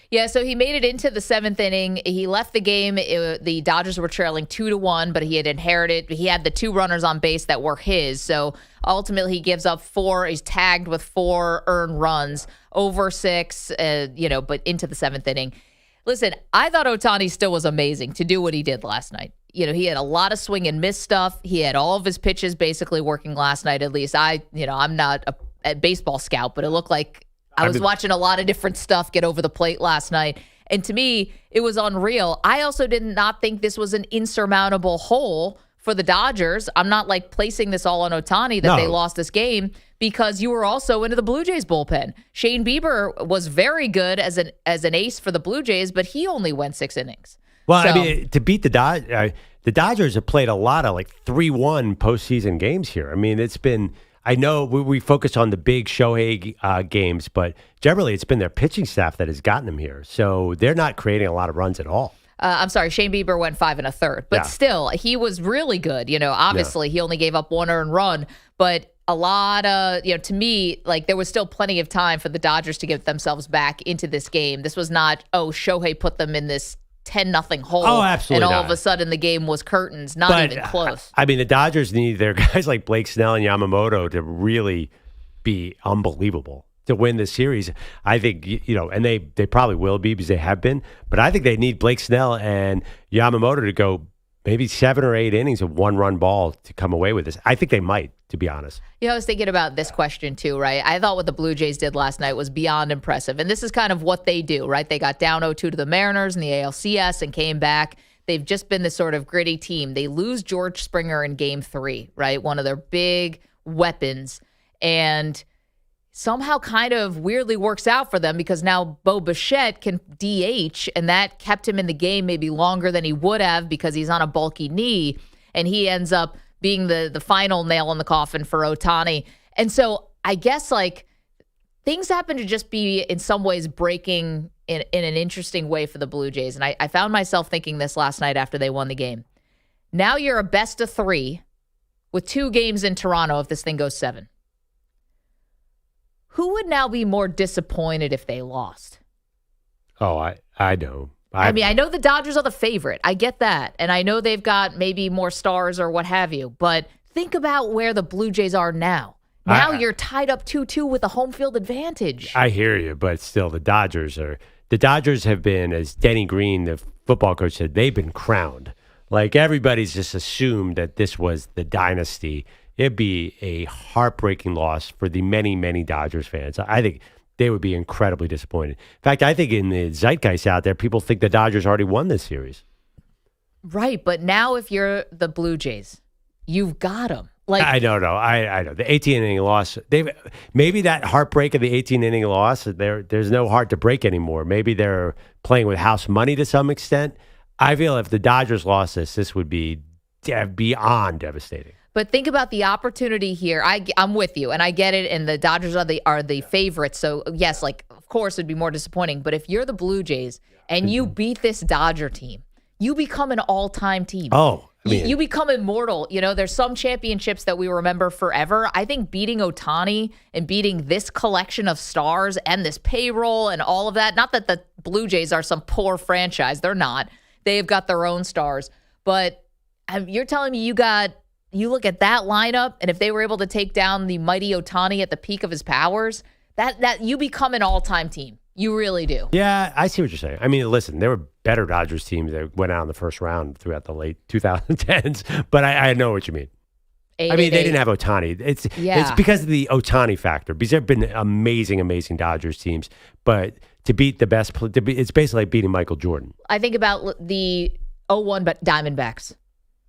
Yeah, so he made it into the 7th inning. He left the game. The Dodgers were trailing 2-1, but he had inherited. He had the 2 runners on base that were his. So ultimately, he gives up 4. He's tagged with 4 earned runs over 6. But into the 7th inning. Listen, I thought Ohtani still was amazing to do what he did last night. He had a lot of swing and miss stuff. He had all of his pitches basically working last night. At least I'm not a baseball scout, but it looked like I was watching a lot of different stuff get over the plate last night. And to me, it was unreal. I also did not think this was an insurmountable hole for the Dodgers. I'm not placing this all on Ohtani that they lost this game, because you were also into the Blue Jays bullpen. Shane Bieber was very good as an ace for the Blue Jays, but he only went 6 innings. Well, to beat the Dodgers have played a lot of 3-1 postseason games here. I mean, it's been. I know we focus on the big Shohei games, but generally it's been their pitching staff that has gotten them here. So they're not creating a lot of runs at all. I'm sorry, Shane Bieber went 5 1/3. But still, he was really good. Obviously, he only gave up 1 earned run. But a lot of, to me, like there was still plenty of time for the Dodgers to get themselves back into this game. This was not, Shohei put them in this 10-0 hole. Oh, absolutely and all not. of a sudden the game was curtains. Not even close. I mean, the Dodgers need their guys like Blake Snell and Yamamoto to really be unbelievable to win this series. I think, and they probably will be because they have been, but I think they need Blake Snell and Yamamoto to go maybe 7 or 8 innings of 1-run ball to come away with this. I think they might, to be honest. I was thinking about this question too, right? I thought what the Blue Jays did last night was beyond impressive. And this is kind of what they do, right? They got down 0-2 to the Mariners in the ALCS and came back. They've just been this sort of gritty team. They lose George Springer in Game 3, right? One of their big weapons. And somehow kind of weirdly works out for them because now Bo Bichette can DH, and that kept him in the game maybe longer than he would have because he's on a bulky knee, and he ends up being the final nail in the coffin for Ohtani. And so I guess things happen to just be in some ways breaking in an interesting way for the Blue Jays. And I found myself thinking this last night after they won the game. Now you're a best of 3 with 2 games in Toronto if this thing goes 7. Who would now be more disappointed if they lost? Oh, I know. I mean, I know the Dodgers are the favorite. I get that. And I know they've got maybe more stars or what have you. But think about where the Blue Jays are now. Now you're tied up 2-2 with a home field advantage. I hear you, but still the Dodgers have been, as Denny Green, the football coach, said, they've been crowned. Like everybody's just assumed that this was the dynasty. It'd be a heartbreaking loss for the many, many Dodgers fans. I think they would be incredibly disappointed. In fact, I think in the zeitgeist out there, people think the Dodgers already won this series. Right, but now if you're the Blue Jays, you've got them. I don't know. I know the 18-inning loss. Maybe that heartbreak of the 18-inning loss. There's no heart to break anymore. Maybe they're playing with house money to some extent. I feel if the Dodgers lost this would be beyond devastating. But think about the opportunity here. I'm with you, and I get it. And the Dodgers are the favorites. So yes, of course, it'd be more disappointing. But if you're the Blue Jays and you beat this Dodger team, you become an all-time team. Oh, you become immortal. There's some championships that we remember forever. I think beating Ohtani and beating this collection of stars and this payroll and all of that. Not that the Blue Jays are some poor franchise. They're not. They've got their own stars. But you're telling me you look at that lineup, and if they were able to take down the mighty Ohtani at the peak of his powers, that you become an all-time team. You really do. Yeah, I see what you're saying. I mean, listen, there were better Dodgers teams that went out in the first round throughout the late 2010s, but I know what you mean. They didn't have Ohtani. It's because of the Ohtani factor, because there have been amazing, amazing Dodgers teams, but to beat the best, it's basically like beating Michael Jordan. I think about the 0-1 Diamondbacks.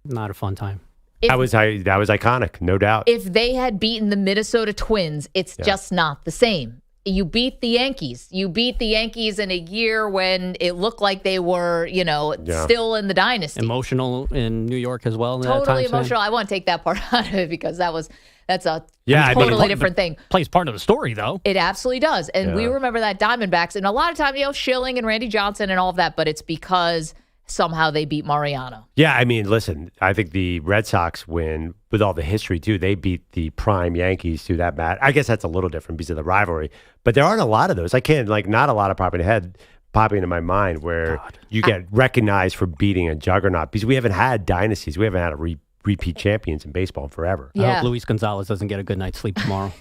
Not a fun time. That was iconic, no doubt. If they had beaten the Minnesota Twins, it's just not the same. You beat the Yankees. You beat the Yankees in a year when it looked like they were, still in the dynasty. Emotional in New York as well. Totally emotional. I want to take that part out of it because that's a totally different thing. Plays part of the story, though. It absolutely does. And we remember that Diamondbacks. And a lot of time, Schilling and Randy Johnson and all of that, but it's because somehow they beat Mariano. Yeah, I mean, listen, I think the Red Sox win with all the history, too. They beat the prime Yankees to that match. I guess that's a little different because of the rivalry. But there aren't a lot of those. I can't, not a lot of popping into my mind where you get recognized for beating a juggernaut because we haven't had dynasties. We haven't had a repeat champions in baseball in forever. I hope Luis Gonzalez doesn't get a good night's sleep tomorrow.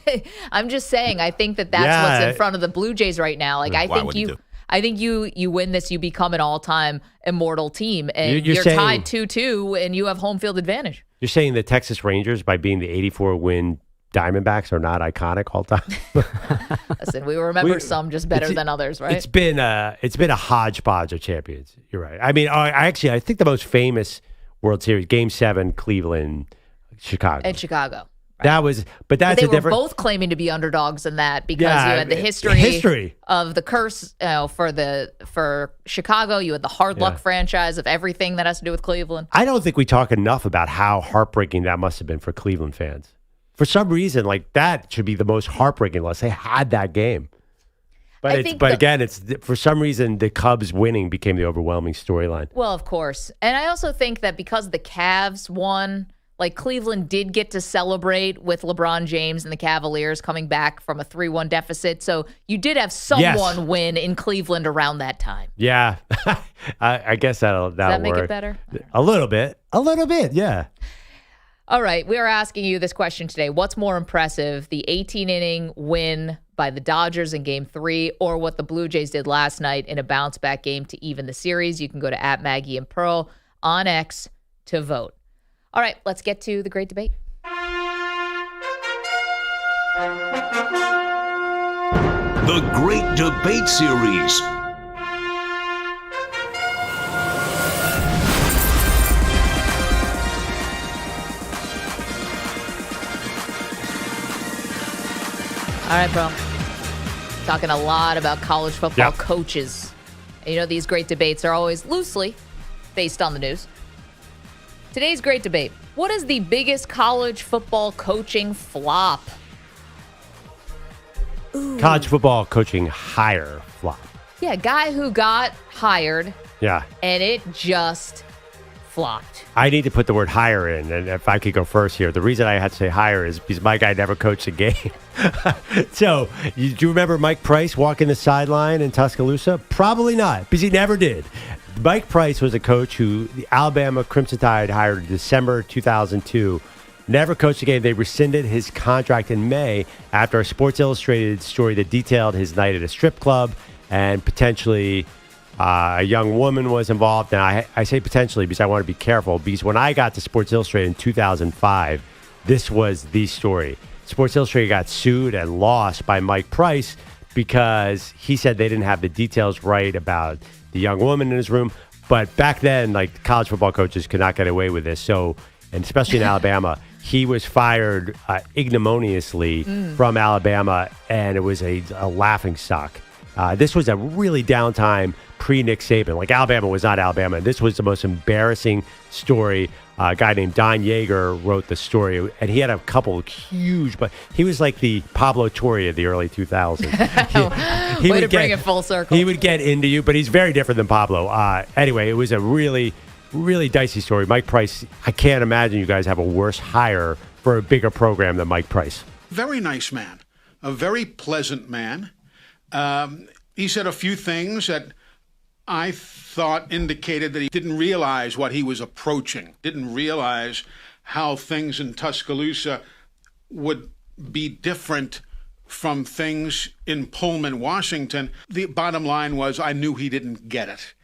I'm just saying, I think that's what's in front of the Blue Jays right now. I think you win this, you become an all-time immortal team, and you're tied 2-2, and you have home field advantage. You're saying the Texas Rangers, by being the 84-win Diamondbacks, are not iconic all time? Listen, we remember some just better than others, right? It's been a hodgepodge of champions. You're right. I mean, I think the most famous World Series, Game 7, Cleveland, Chicago. And Chicago. Right. But they were both claiming to be underdogs in that because you had the history of the curse for Chicago. You had the hard luck franchise of everything that has to do with Cleveland. I don't think we talk enough about how heartbreaking that must have been for Cleveland fans. For some reason, that should be the most heartbreaking loss. They had that game. But again, it's for some reason the Cubs winning became the overwhelming storyline. Well, of course. And I also think that because the Cavs won, like Cleveland did get to celebrate with LeBron James and the Cavaliers coming back from a 3-1 deficit. So you did have someone win in Cleveland around that time. Yeah. I guess that'll Does that make work. it better? A little bit, yeah. All right, we are asking you this question today. What's more impressive, the 18-inning win by the Dodgers in Game 3 or what the Blue Jays did last night in a bounce-back game to even the series? You can go to @Maggie and Pearl on X to vote. All right, let's get to the great debate. The Great Debate Series. All right, bro. Talking a lot about college football coaches. And you know, these great debates are always loosely based on the news. Today's great debate. What is the biggest college football coaching flop? Ooh. College football coaching hire flop. Yeah, guy who got hired. Yeah. And it just flopped. I need to put the word hire in, and if I could go first here. The reason I had to say hire is because my guy never coached a game. So, do you remember Mike Price walking the sideline in Tuscaloosa? Probably not, because he never did. Mike Price was a coach who the Alabama Crimson Tide hired in December 2002. Never coached a game. They rescinded his contract in May after a Sports Illustrated story that detailed his night at a strip club and potentially a young woman was involved. And I say potentially because I want to be careful, because when I got to Sports Illustrated in 2005, this was the story. Sports Illustrated got sued and lost by Mike Price because he said they didn't have the details right about the young woman in his room. But back then, like, college football coaches could not get away with this. So, and especially in Alabama, he was fired ignominiously from Alabama, and it was a laughing stock. This was a really downtime pre-Nick Saban. Like, Alabama was not Alabama. This was the most embarrassing story. A guy named Don Yeager wrote the story, and he had a couple huge, but he was like the Pablo Torre of the early 2000s. He Way to bring it full circle. He would get into you, but he's very different than Pablo. Anyway, it was a really, really dicey story. Mike Price, I can't imagine you guys have a worse hire for a bigger program than Mike Price. Very nice man, a very pleasant man. He said a few things that I thought indicated that he didn't realize what he was approaching, didn't realize how things in Tuscaloosa would be different from things in Pullman, Washington. The bottom line was I knew he didn't get it.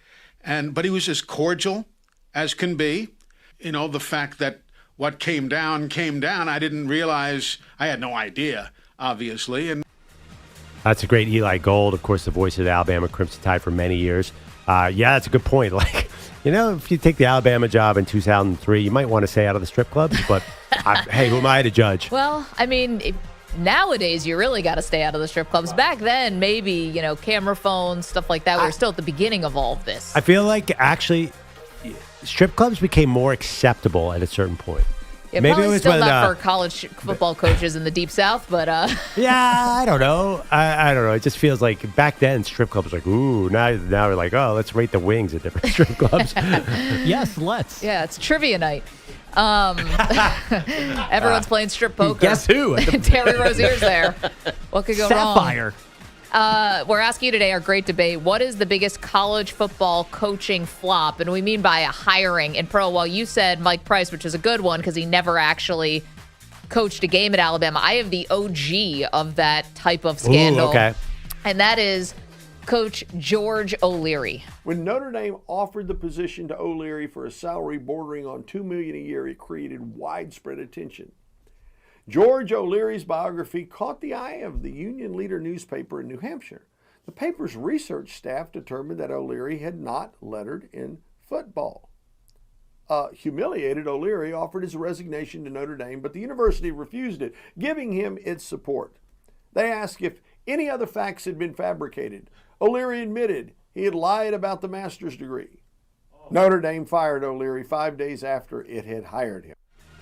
But he was as cordial as can be. You know, the fact that what came down, I didn't realize, I had no idea, obviously. And that's a great Eli Gold, of course, the voice of the Alabama Crimson Tide for many years. Yeah, that's a good point. Like, you know, if you take the Alabama job in 2003, you might want to stay out of the strip clubs, but hey, who am I to judge? Well, I mean, nowadays you really got to stay out of the strip clubs. Back then, maybe, you know, camera phones, stuff like that. We were still at the beginning of all of this. I feel like actually strip clubs became more acceptable at a certain point. Yeah, maybe probably it was still not for college football coaches in the Deep South, but yeah, I don't know. I don't know. It just feels like back then strip clubs were like, ooh, now we're like, oh, let's rate the wings at different strip clubs. Yes, let's. Yeah, it's trivia night. Everyone's playing strip poker. Guess who? Terry Rozier's there. What could go wrong? Sapphire. We're asking you today, our great debate, what is the biggest college football coaching flop? And we mean by a hiring. And Pearl, while you said Mike Price, which is a good one because he never actually coached a game at Alabama, I have the OG of that type of scandal. Ooh, okay. And that is Coach George O'Leary. When Notre Dame offered the position to O'Leary for a salary bordering on $2 million a year, it created widespread attention. George O'Leary's biography caught the eye of the Union Leader newspaper in New Hampshire. The paper's research staff determined that O'Leary had not lettered in football. Humiliated, O'Leary offered his resignation to Notre Dame, but the university refused it, giving him its support. They asked if any other facts had been fabricated. O'Leary admitted he had lied about the master's degree. Notre Dame fired O'Leary 5 days after it had hired him.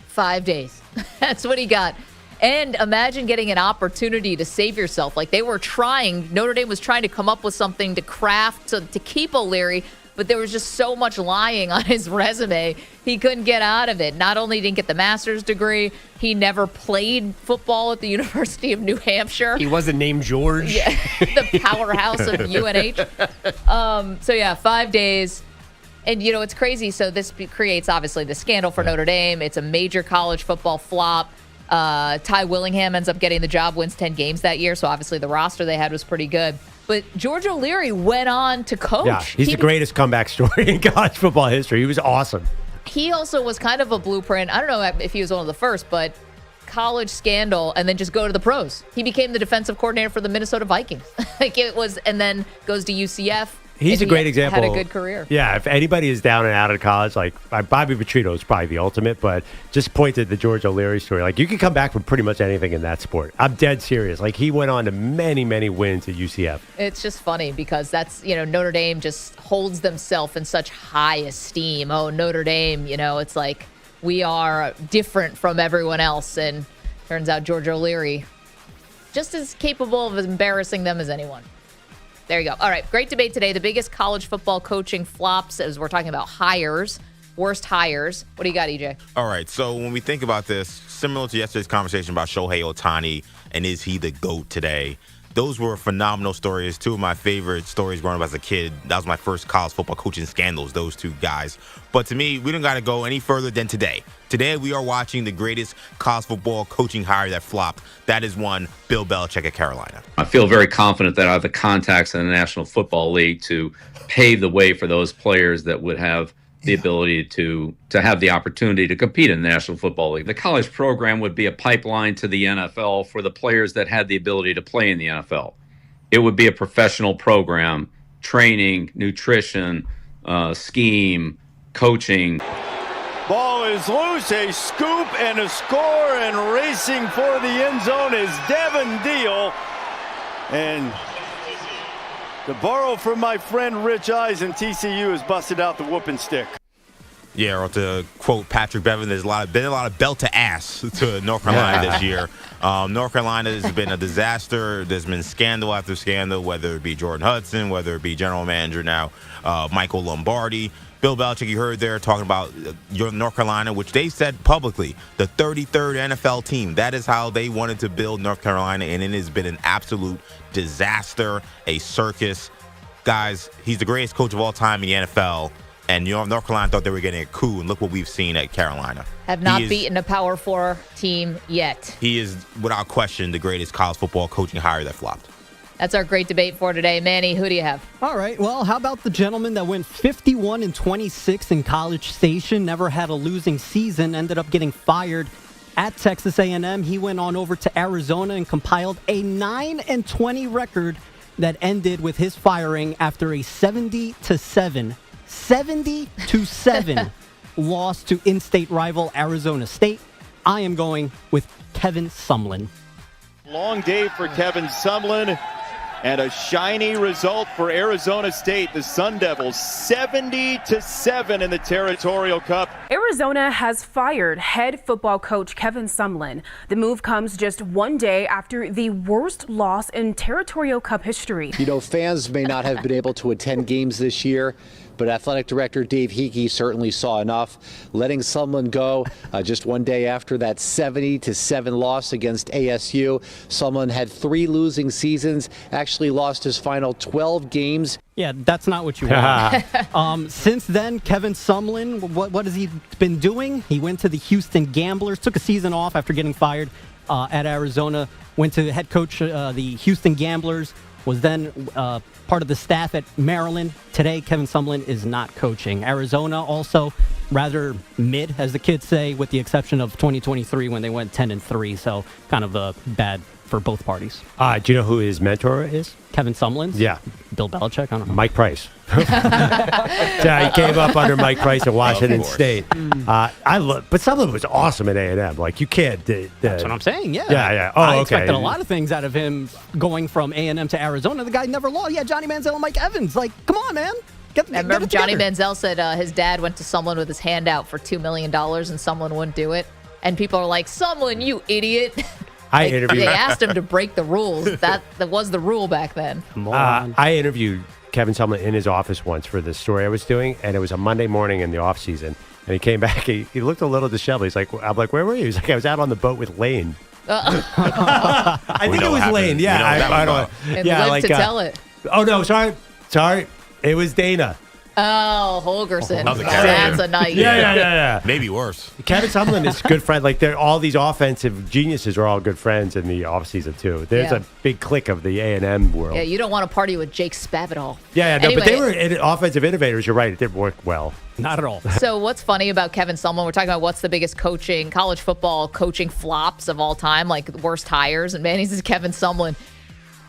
5 days. That's what he got. And imagine getting an opportunity to save yourself. Like they were trying, Notre Dame was trying to come up with something to craft to keep O'Leary, but there was just so much lying on his resume, he couldn't get out of it. Not only didn't get the master's degree, he never played football at the University of New Hampshire. He wasn't named George. Yeah, the powerhouse of UNH. So, yeah, 5 days. And, you know, it's crazy. So this creates, obviously, the scandal for Notre Dame. It's a major college football flop. Ty Willingham ends up getting the job, wins 10 games that year. So, obviously, the roster they had was pretty good. But George O'Leary went on to coach. Yeah, he's the greatest comeback story in college football history. He was awesome. He also was kind of a blueprint. I don't know if he was one of the first, but college scandal and then just go to the pros. He became the defensive coordinator for the Minnesota Vikings. And then goes to UCF. He's a great example. Had a good career. Yeah, if anybody is down and out of college, like Bobby Petrino is probably the ultimate, but just pointed the George O'Leary story. Like you can come back from pretty much anything in that sport. I'm dead serious. Like he went on to many, many wins at UCF. It's just funny because that's, Notre Dame just holds themselves in such high esteem. Oh, Notre Dame, it's like we are different from everyone else. And turns out George O'Leary just as capable of embarrassing them as anyone. There you go. All right, great debate today. The biggest college football coaching flops as we're talking about hires, worst hires. What do you got, EJ? All right, so when we think about this, similar to yesterday's conversation about Shohei Ohtani and is he the GOAT today, those were phenomenal stories. Two of my favorite stories growing up as a kid. That was my first college football coaching scandals, those two guys. But to me, we don't got to go any further than today. Today, we are watching the greatest college football coaching hire that flopped. That is one, Bill Belichick at Carolina. I feel very confident that I have the contacts in the National Football League to pave the way for those players that would have the ability to have the opportunity to compete in the National Football League. The college program would be a pipeline to the NFL for the players that had the ability to play in the NFL. It would be a professional program, training, nutrition, scheme, coaching. Ball is loose, a scoop and a score, and racing for the end zone is Devin Deal. And to borrow from my friend Rich Eisen, TCU has busted out the whooping stick. Yeah, or to quote Patrick Bevan, there's been a lot of belt to ass to North Carolina this year. North Carolina has been a disaster. There's been scandal after scandal, whether it be Jordan Hudson, whether it be general manager now Michael Lombardi. Bill Belichick, you heard there talking about North Carolina, which they said publicly, the 33rd NFL team. That is how they wanted to build North Carolina, and it has been an absolute disaster, a circus. Guys, he's the greatest coach of all time in the NFL, and North Carolina thought they were getting a coup, and look what we've seen at Carolina. Have not beaten a Power 4 team yet. He is, without question, the greatest college football coaching hire that flopped. That's our great debate for today. Manny, who do you have? All right. Well, how about the gentleman that went 51-26 in College Station, never had a losing season, ended up getting fired at Texas A&M. He went on over to Arizona and compiled a 9-20 record that ended with his firing after a 70-7 loss to in-state rival Arizona State. I am going with Kevin Sumlin. Long day for Kevin Sumlin. And a shiny result for Arizona State. The Sun Devils 70-7 in the Territorial Cup. Arizona has fired head football coach Kevin Sumlin. The move comes just one day after the worst loss in Territorial Cup history. Fans may not have been able to attend games this year, but athletic director Dave Hickey certainly saw enough, letting Sumlin go just one day after that 70-7 loss against ASU. Sumlin had 3 losing seasons, actually lost his final 12 games. Yeah, that's not what you want. Since then, Kevin Sumlin, what has he been doing? He went to the Houston Gamblers, took a season off after getting fired at Arizona, went to head coach the Houston Gamblers, was then part of the staff at Maryland. Today, Kevin Sumlin is not coaching. Arizona also rather mid, as the kids say, with the exception of 2023 when they went 10-3. So kind of bad for both parties. Do you know who his mentor is? Kevin Sumlin? Yeah. Bill Belichick? I don't know. Mike Price. Yeah, he came up under Mike Price at Washington State. But Sumlin was awesome at A&M. Like, you can't. That's what I'm saying, yeah. Yeah. Oh, I okay. expected a lot of things out of him going from A&M to Arizona. The guy never lost. Yeah, Johnny Manziel and Mike Evans. Like, come on, man. I remember Johnny Manziel said his dad went to Sumlin with his hand out for $2 million and Sumlin wouldn't do it. And people are like, Sumlin, you idiot. They asked him to break the rules. That was the rule back then. I interviewed Kevin Sumlin in his office once for the story I was doing, and it was a Monday morning in the off season. And he came back. He looked a little disheveled. He's like, "I'm like, where were you?" He's like, "I was out on the boat with Lane." I think it was Lane. Yeah, I don't. And yeah, lived to tell it. Oh no, sorry, it was Dana. Oh, Holgerson. That was a That's a night. Yeah. Maybe worse. Kevin Sumlin is a good friend. Like, all these offensive geniuses are all good friends in the offseason, too. There's a big clique of the A&M world. Yeah, you don't want to party with Jake Spavital. No, but they were offensive innovators. You're right. It didn't work well. Not at all. So what's funny about Kevin Sumlin, we're talking about what's the biggest college football coaching flops of all time, like worst hires, and Manny's is Kevin Sumlin.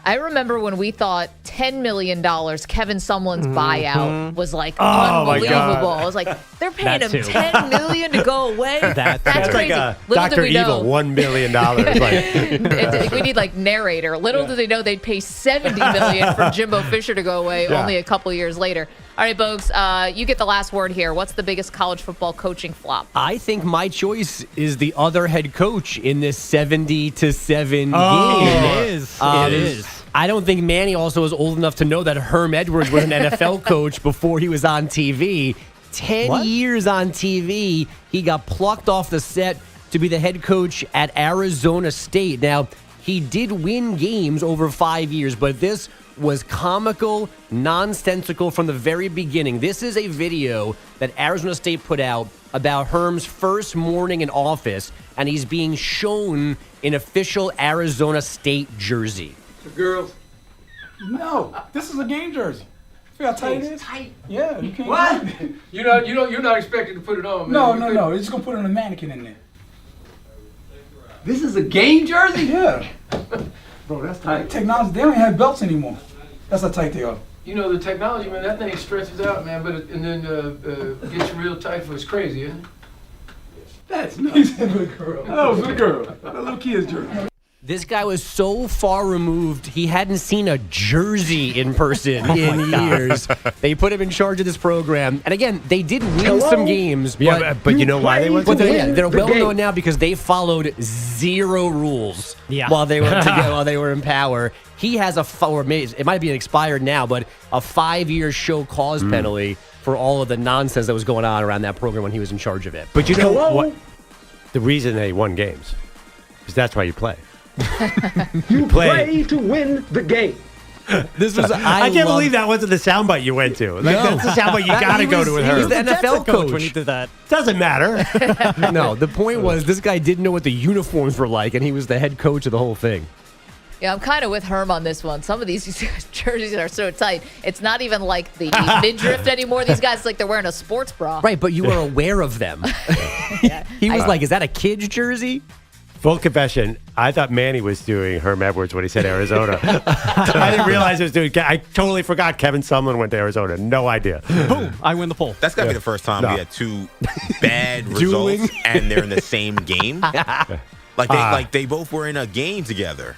I remember when we thought $10 million Kevin Sumlin's buyout was like unbelievable. I was like, they're paying him $10 million to go away? That's crazy. Like Little Dr. Evil, $1 million. We need like narrator. Little did they know they'd pay $70 million for Jimbo Fisher to go away only a couple years later. All right, Bogues, you get the last word here. What's the biggest college football coaching flop? I think my choice is the other head coach in this 70-7 game. It is. It is. I don't think Manny also is old enough to know that Herm Edwards was an NFL coach before he was on TV. 10 years on TV, he got plucked off the set to be the head coach at Arizona State. Now, he did win games over 5 years, but this was comical, nonsensical from the very beginning. This is a video that Arizona State put out about Herm's first morning in office, and he's being shown an official Arizona State jersey. The girls. No, this is a game jersey. See how tight it is? Tight. Yeah, you can't. What? You're not expected to put it on, man. No. They're just gonna put on a mannequin in there. This is a game jersey? Yeah. Bro, that's tight. Technology, they don't even have belts anymore. That's how tight they are. You know, the technology, man, that thing stretches out, man, and then gets you real tight for it's crazy, isn't it? That's nuts. He's a good girl. Oh, good girl. That little kid's jersey. This guy was so far removed, he hadn't seen a jersey in person in years. They put him in charge of this program. And again, they did win some games. But you know why they won? They're well known now because they followed zero rules while they were together, while they were in power. He has it might be expired now, but a 5-year show cause penalty for all of the nonsense that was going on around that program when he was in charge of it. But you know what? The reason they won games is that's why you play. You play to win the game. This was I can't believe that wasn't the soundbite you went to. That's the soundbite you got to go to with her. He was the NFL coach when he did that. Doesn't matter. No, the point was this guy didn't know what the uniforms were like, and he was the head coach of the whole thing. Yeah, I'm kind of with Herm on this one. Some of these jerseys are so tight. It's not even like the midriff anymore. These guys, like they're wearing a sports bra. Right, but you were aware of them. He was like, is that a kid's jersey? Full confession, I thought Manny was doing Herm Edwards when he said Arizona. I didn't realize he was doing. I totally forgot Kevin Sumlin went to Arizona. No idea. Boom! I win the poll. That's got to be the first time we had two bad results and they're in the same game. Like they both were in a game together.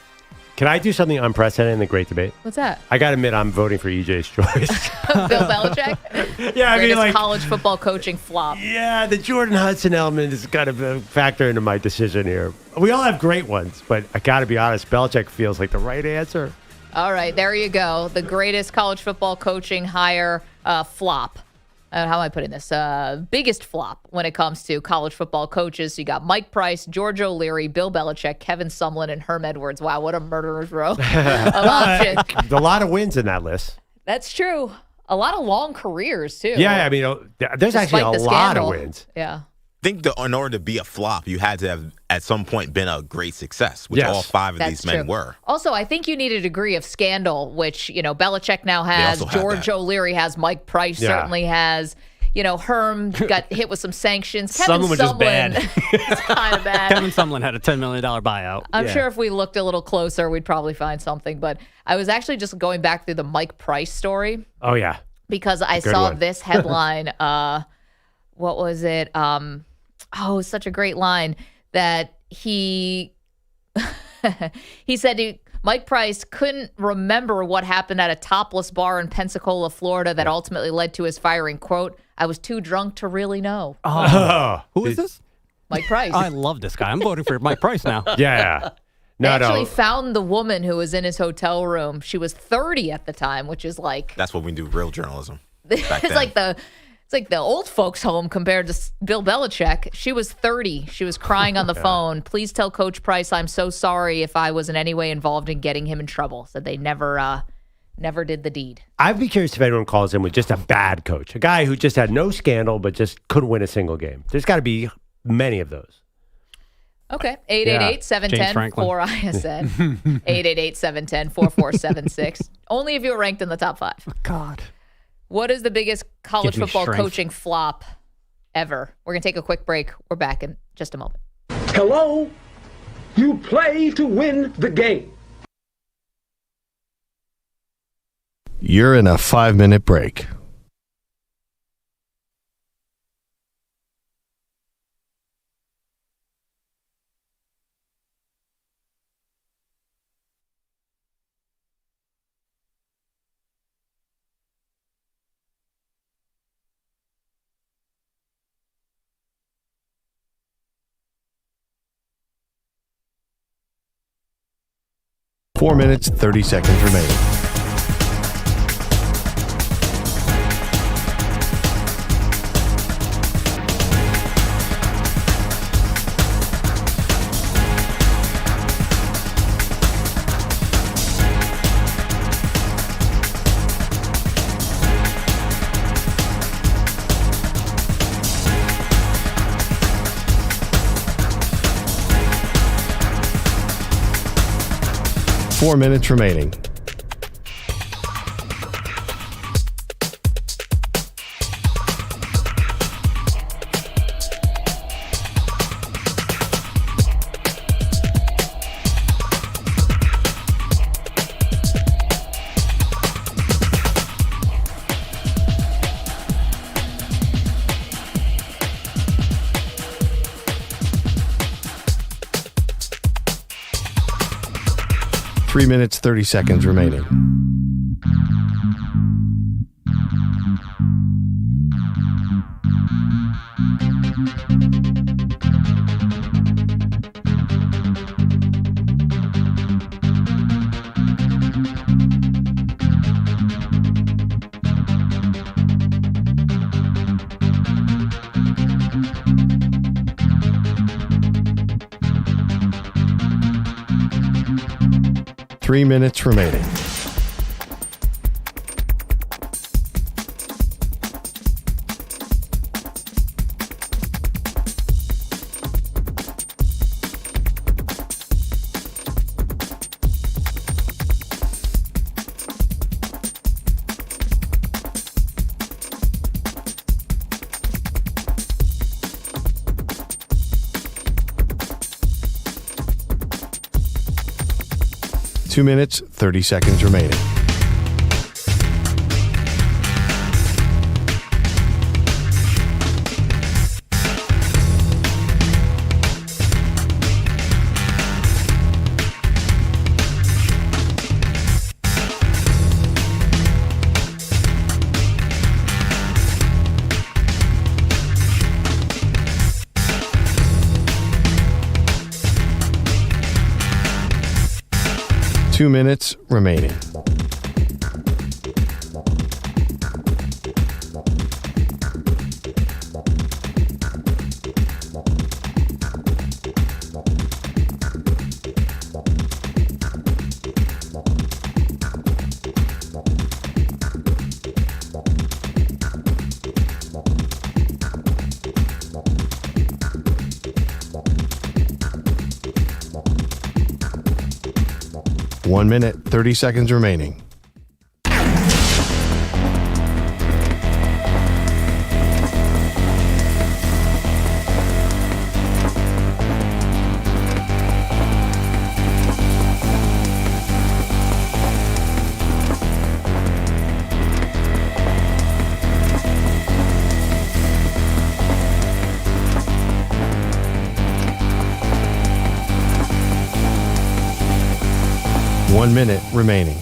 Can I do something unprecedented in the Great Debate? What's that? I got to admit, I'm voting for EJ's choice. Bill Belichick? Yeah, I mean, Greatest college football coaching flop. Yeah, the Jordan Hudson element is kind of a factor into my decision here. We all have great ones, but I got to be honest, Belichick feels like the right answer. All right, there you go. The greatest college football coaching hire flop. How am I putting this? Biggest flop when it comes to college football coaches. So you got Mike Price, George O'Leary, Bill Belichick, Kevin Sumlin, and Herm Edwards. Wow, what a murderer's row of options. A lot of wins in that list. That's true. A lot of long careers, too. Yeah, I mean, there's actually a lot of wins. Yeah. I think in order to be a flop, you had to have at some point been a great success, which all five of these men were. Also, I think you need a degree of scandal, which, Belichick now has, George O'Leary has, Mike Price certainly has. Herm got hit with some sanctions. Kevin Sumlin just bad. It's kind of bad. Kevin Sumlin had a $10 million buyout. I'm sure if we looked a little closer, we'd probably find something. But I was actually just going back through the Mike Price story. Oh, yeah. Because I saw this headline. What was it? It's such a great line that he said Mike Price couldn't remember what happened at a topless bar in Pensacola, Florida that ultimately led to his firing. Quote, I was too drunk to really know. Who is this? Mike Price. I love this guy. I'm voting for Mike Price now. Yeah. They actually found the woman who was in his hotel room. She was 30 at the time, which is like That's when we do real journalism. it's like the old folks' home compared to Bill Belichick. She was 30. She was crying on the phone. Please tell Coach Price I'm so sorry if I was in any way involved in getting him in trouble. Said they never did the deed. I'd be curious if anyone calls him with just a bad coach, a guy who just had no scandal but just couldn't win a single game. There's got to be many of those. Okay, 888-710-4ISN, 888-710-4476. Only if you're ranked in the top 5. Oh, God. What is the biggest college Gives me football strength. coaching flop ever? We're going to take a quick break. We're back in just a moment. Hello? You play to win the game. You're in a 5-minute break. Four minutes, 30 seconds remaining. Four minutes remaining. Three minutes, 30 seconds remaining. Three minutes remaining. Two minutes, 30 seconds remaining. Two minutes remaining. One minute, 30 seconds remaining. One minute remaining.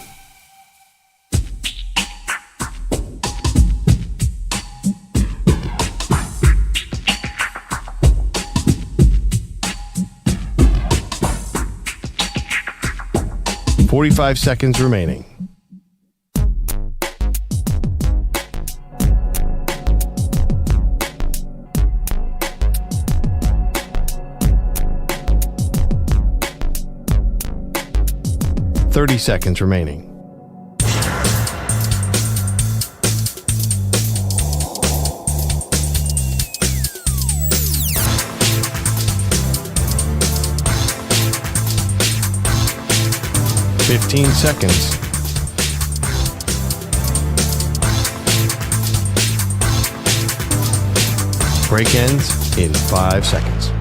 45 seconds remaining. Thirty seconds remaining. Fifteen seconds. Break ends in 5 seconds.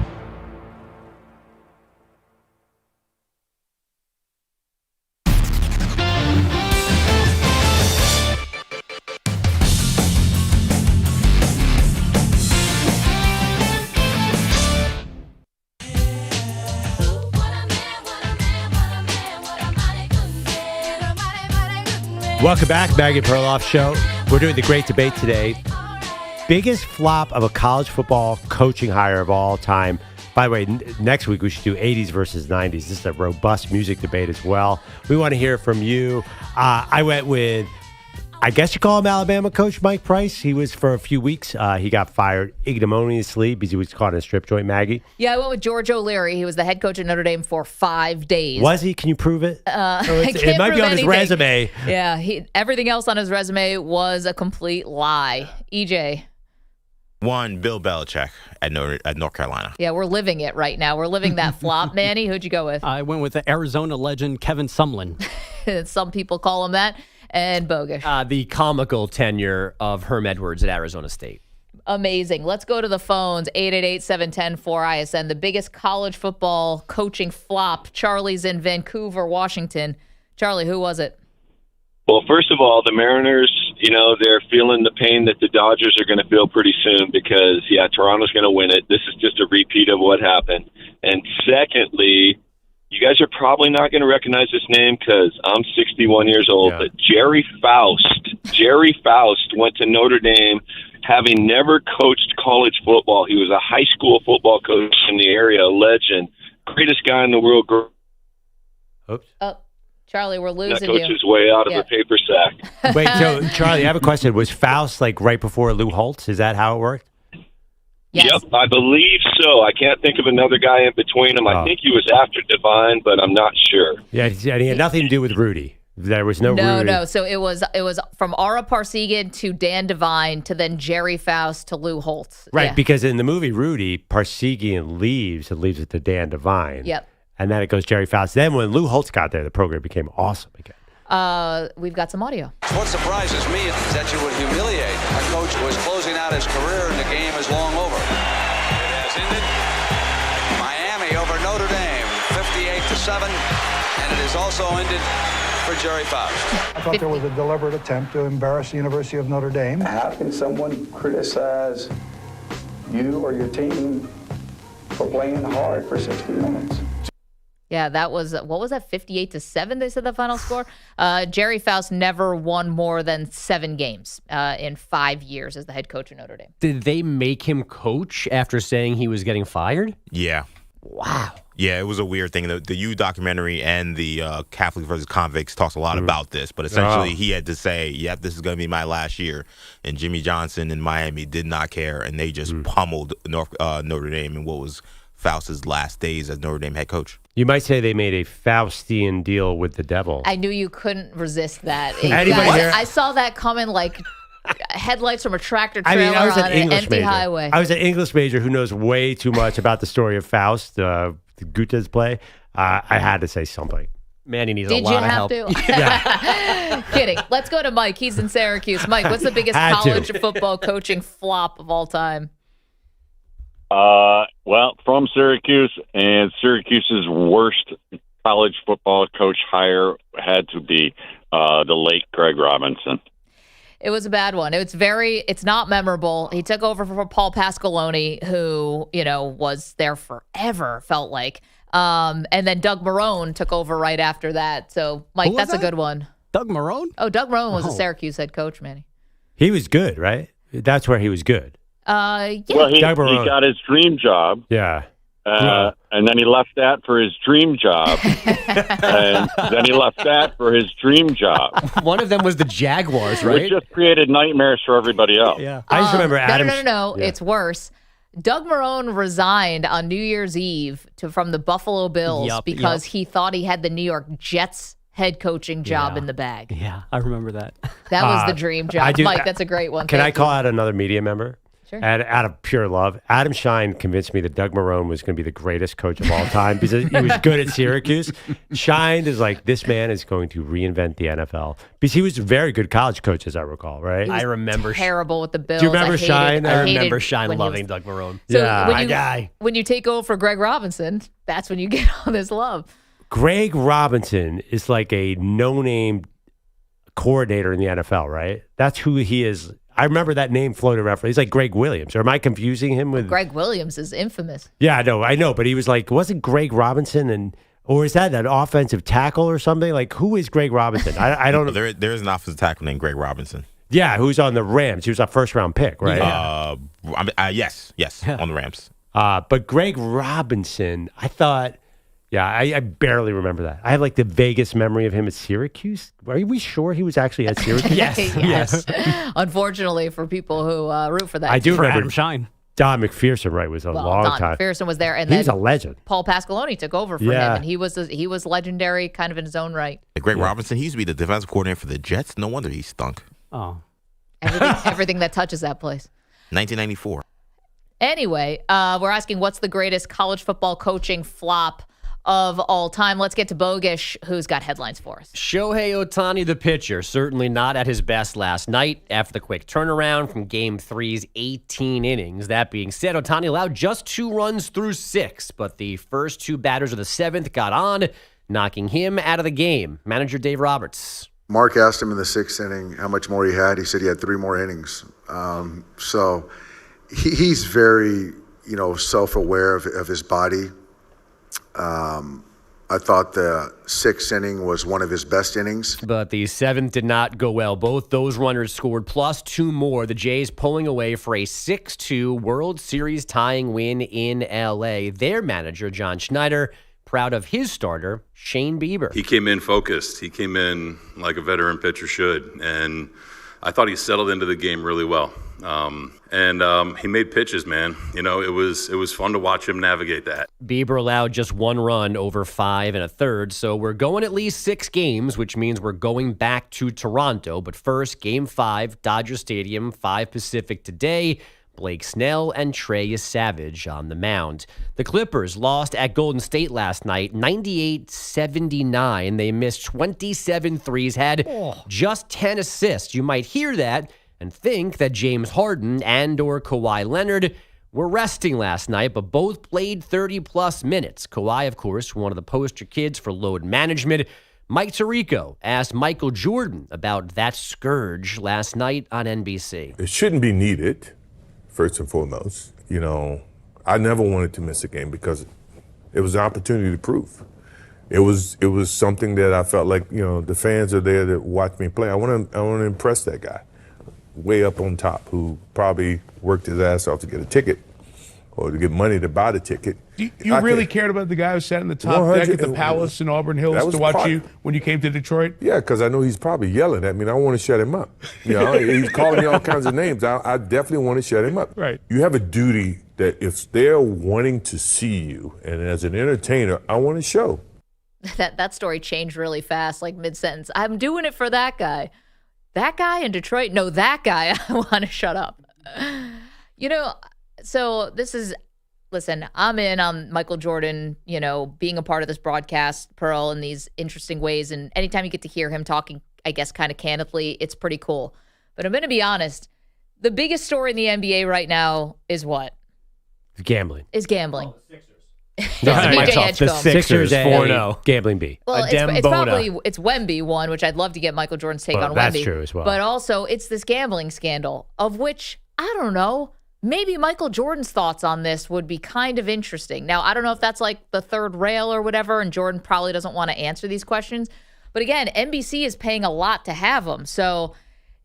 Welcome back, Maggie Perloff Show. We're doing the great debate today. Biggest flop of a college football coaching hire of all time. By the way, next week we should do 80s versus 90s. This is a robust music debate as well. We want to hear from you. I went with, I guess you call him Alabama coach Mike Price. He was for a few weeks. He got fired ignominiously because he was caught in a strip joint, Maggie. Yeah, I went with George O'Leary. He was the head coach at Notre Dame for 5 days. Was he? Can you prove it? It might be on his resume. Yeah, everything else on his resume was a complete lie. EJ. One, Bill Belichick at North Carolina. Yeah, we're living it right now. We're living that flop. Manny, who'd you go with? I went with the Arizona legend Kevin Sumlin. Some people call him that. And Bogish. The comical tenure of Herm Edwards at Arizona State. Amazing. Let's go to the phones. 888-710-4ISN. The biggest college football coaching flop. Charlie's in Vancouver, Washington. Charlie, who was it? Well, first of all, the Mariners, they're feeling the pain that the Dodgers are going to feel pretty soon because, Toronto's going to win it. This is just a repeat of what happened. And secondly, you guys are probably not going to recognize this name because I'm 61 years old, but Jerry Faust went to Notre Dame having never coached college football. He was a high school football coach in the area, a legend, greatest guy in the world. Oops. Oh, Charlie, we're losing you. That coach is way out of a paper sack. Wait, so Charlie, I have a question. Was Faust right before Lou Holtz? Is that how it worked? Yes. Yep, I believe so. I can't think of another guy in between them. I think he was after Devine, but I'm not sure. Yeah, and he had nothing to do with Rudy. There was no Rudy. No. So it was from Ara Parsegian to Dan Devine to then Jerry Faust to Lou Holtz. Right, because in the movie Rudy, Parsegian leaves it to Dan Devine. Yep. And then it goes Jerry Faust. Then when Lou Holtz got there, the program became awesome again. We've got some audio. What surprises me is that you would humiliate a coach who is closing out his career and the game is long over. It has ended. Miami over Notre Dame, 58-7, and it is also ended for Jerry Faust. I thought there was a deliberate attempt to embarrass the University of Notre Dame. How can someone criticize you or your team for playing hard for 60 minutes? Yeah, that was, what was that, 58-7, they said the final score? Jerry Faust never won more than 7 games in 5 years as the head coach of Notre Dame. Did they make him coach after saying he was getting fired? Yeah. Wow. Yeah, it was a weird thing. The U documentary and the Catholic versus Convicts talks a lot about this, but essentially he had to say, yep, this is going to be my last year. And Jimmy Johnson in Miami did not care, and they just pummeled Notre Dame in what was Faust's last days as Notre Dame head coach. You might say they made a Faustian deal with the devil. I knew you couldn't resist that. I saw that coming like headlights from a tractor trailer on an empty highway. I was an English major who knows way too much about the story of Faust, Goethe's play. I had to say something. Manny needs a lot of help. Did you have to? Kidding. Let's go to Mike. He's in Syracuse. Mike, what's the biggest college football coaching flop of all time? Well, from Syracuse, and Syracuse's worst college football coach hire had to be the late Greg Robinson. It was a bad one. It's not memorable. He took over for Paul Pasqualoni, who, was there forever, felt like. And then Doug Marrone took over right after that. So, Mike, that's a good one. Doug Marrone? Oh, Doug Marrone was a Syracuse head coach, Manny. He was good, right? That's where he was good. Yeah. Well, he got his dream job. Yeah. And then he left that for his dream job. And then he left that for his dream job. One of them was the Jaguars, right? Which just created nightmares for everybody else. Yeah. I just remember Adam. No. Yeah. It's worse. Doug Marrone resigned on New Year's Eve from the Buffalo Bills because he thought he had the New York Jets head coaching job in the bag. Yeah, I remember that. That was the dream job. Mike, that's a great one. Can I call out another media member? Sure. Out of pure love, Adam Shine convinced me that Doug Marrone was going to be the greatest coach of all time because he was good at Syracuse. Shine is like, this man is going to reinvent the NFL because he was a very good college coach, as I recall, right? I remember terrible with the Bills. Do you remember Shine? I remember Shine loving Doug Marrone. So my guy. When you take over for Greg Robinson, that's when you get all this love. Greg Robinson is like a no-name coordinator in the NFL, right? That's who he is. I remember that name floating around. He's like Greg Williams. Or am I confusing him with... Greg Williams is infamous. Yeah, I know. But he was like, wasn't Greg Robinson or is that an offensive tackle or something? Like, who is Greg Robinson? I don't know. There is an offensive tackle named Greg Robinson. Yeah, who's on the Rams. He was a first-round pick, right? Yes, on the Rams. But Greg Robinson, I thought... Yeah, I barely remember that. I have like the vaguest memory of him at Syracuse. Are we sure he was actually at Syracuse? Yes. Unfortunately, for people who root for that. I do remember Adam Shine. Don McPherson, right, was a long Don time. McPherson was there, and he then was a legend. Paul Pasqualoni took over for him, and he was legendary, kind of in his own right. Greg Robinson, he used to be the defensive coordinator for the Jets. No wonder he stunk. Oh, everything that touches that place. 1994. Anyway, we're asking what's the greatest college football coaching flop of all time. Let's get to Bogish, who's got headlines for us. Shohei Ohtani, the pitcher, certainly not at his best last night after the quick turnaround from Game 3's 18 innings. That being said, Ohtani allowed just 2 runs through 6, but the first 2 batters of the 7th got on, knocking him out of the game. Manager Dave Roberts. Mark asked him in the 6th inning how much more he had. He said he had 3 more innings. So he's very, self-aware of his body. I thought the 6th inning was one of his best innings. But the 7th did not go well. Both those runners scored plus 2 more. The Jays pulling away for a 6-2 World Series tying win in L.A. Their manager, John Schneider, proud of his starter, Shane Bieber. He came in focused. He came in like a veteran pitcher should. And I thought he settled into the game really well. He made pitches, man. It was fun to watch him navigate that. Bieber allowed just 1 run over 5 1/3, so we're going at least 6 games, which means we're going back to Toronto. But first, Game 5, Dodger Stadium, 5 Pacific today. Blake Snell and Trey Savage on the mound. The Clippers lost at Golden State last night, 98-79. They missed 27 threes, had just 10 assists. You might hear that and think that James Harden and or Kawhi Leonard were resting last night, but both played 30-plus minutes. Kawhi, of course, one of the poster kids for load management. Mike Tirico asked Michael Jordan about that scourge last night on NBC. It shouldn't be needed, first and foremost. I never wanted to miss a game because it was an opportunity to prove. It was something that I felt like, the fans are there to watch me play. I want to impress that guy way up on top who probably worked his ass off to get a ticket or to get money to buy the ticket. You really cared about the guy who sat in the top deck at the Palace in Auburn Hills to watch you when you came to Detroit? Yeah, because I know he's probably yelling at me, and I want to shut him up. He's calling me all kinds of names. I definitely want to shut him up. Right. You have a duty that if they're wanting to see you, and as an entertainer, I want to show. That story changed really fast, like mid-sentence. I'm doing it for that guy. That guy in Detroit? No, that guy. I want to shut up. So this is, listen, I'm in on Michael Jordan, being a part of this broadcast, Pearl, in these interesting ways. And anytime you get to hear him talking, I guess, kind of candidly, it's pretty cool. But I'm going to be honest. The biggest story in the NBA right now is what? Gambling. Is gambling. Oh, the Sixers 4-0. Gambling B. Well, it's probably Wemby one, which I'd love to get Michael Jordan's take on Wemby. That's true as well. But also, it's this gambling scandal, of which, I don't know, maybe Michael Jordan's thoughts on this would be kind of interesting. Now, I don't know if that's like the third rail or whatever, and Jordan probably doesn't want to answer these questions. But again, NBC is paying a lot to have him. So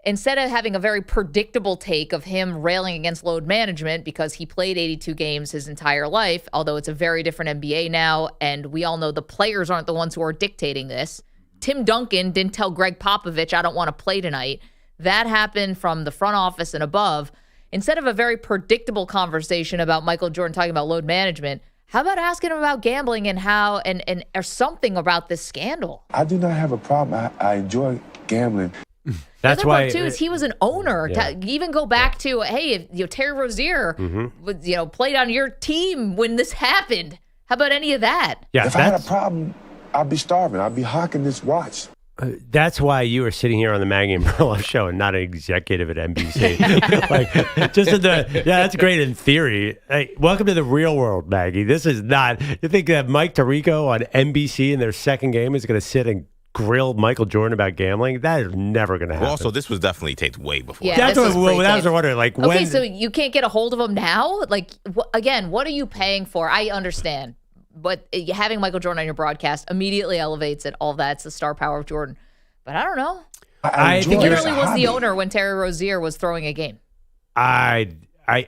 instead of having a very predictable take of him railing against load management because he played 82 games his entire life, although it's a very different NBA now, and we all know the players aren't the ones who are dictating this. Tim Duncan didn't tell Greg Popovich, I don't want to play tonight. That happened from the front office and above. Instead of a very predictable conversation about Michael Jordan talking about load management, how about asking him about gambling and how and or something about this scandal? I do not have a problem. I enjoy gambling. That's why too is he was an owner. Yeah. To even go back to if Terry Rozier was, played on your team when this happened. How about any of that? Yeah, if I had a problem, I'd be starving. I'd be hawking this watch. That's why you are sitting here on the Maggie Perloff show and not an executive at NBC. That's great in theory. Hey, welcome to the real world, Maggie. This is not. You think that Mike Tirico on NBC in their second game is going to sit and grill Michael Jordan about gambling? That is never going to happen. Well, also, this was definitely taped way before. Yeah, that's what I was wondering. Like, okay, when? So you can't get a hold of him now? Like, again, what are you paying for? I understand. But having Michael Jordan on your broadcast immediately elevates it. All that's the star power of Jordan. But I don't know. I he think literally was the owner when Terry Rozier was throwing a game. I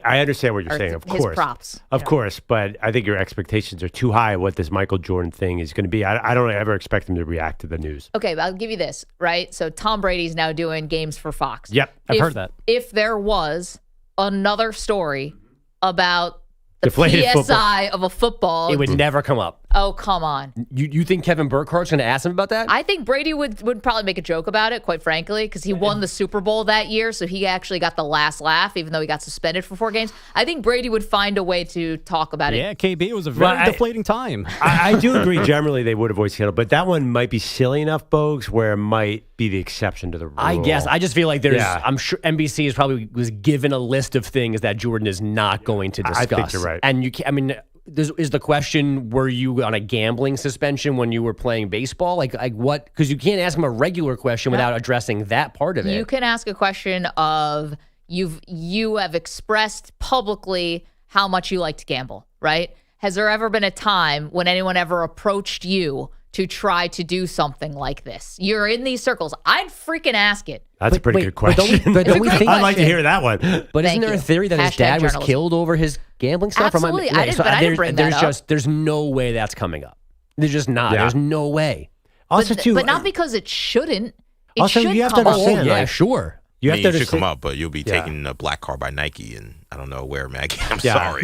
understand what you're saying, of his course. props. Of course, but I think your expectations are too high what this Michael Jordan thing is going to be. I don't ever expect him to react to the news. Okay, but I'll give you this, right? So Tom Brady's now doing games for Fox. Yep, I've heard that. If there was another story about the Deflated PSI football. of a football, It would never come up. Oh, come on. You think Kevin Burkhart's going to ask him about that? I think Brady would probably make a joke about it, quite frankly, because he won the Super Bowl that year, so he actually got the last laugh, even though he got suspended for 4 games. I think Brady would find a way to talk about it. Yeah, KB, it was a very deflating time. I do agree generally they would avoid scandal, but that one might be silly enough, Bogues, where it might be the exception to the rule. I guess. I just feel like there's, Yeah. I'm sure NBC is probably was given a list of things that Jordan is not going to discuss. I think you're right. And you can't, I mean, is the question, were you on a gambling suspension when you were playing baseball? Like what? Because you can't ask him a regular question without addressing that part of it. You can ask a question of you have expressed publicly how much you like to gamble, right? Has there ever been a time when anyone ever approached you to try to do something like this? You're in these circles. I'd freaking ask it. That's a pretty good question. But don't we think I'd like to hear that one. But isn't there a theory that his dad was killed over his gambling stuff? Absolutely. I didn't bring that up. There's no way that's coming up. There's just not. Yeah. There's no way. Also, but not because it shouldn't. It Also, should you have to come up. understand, Yeah, like, sure. You I have mean, to it should come understand- up, but you'll be Yeah. taking a black car by Nike, and I don't know where, Maggie. I'm Yeah. sorry.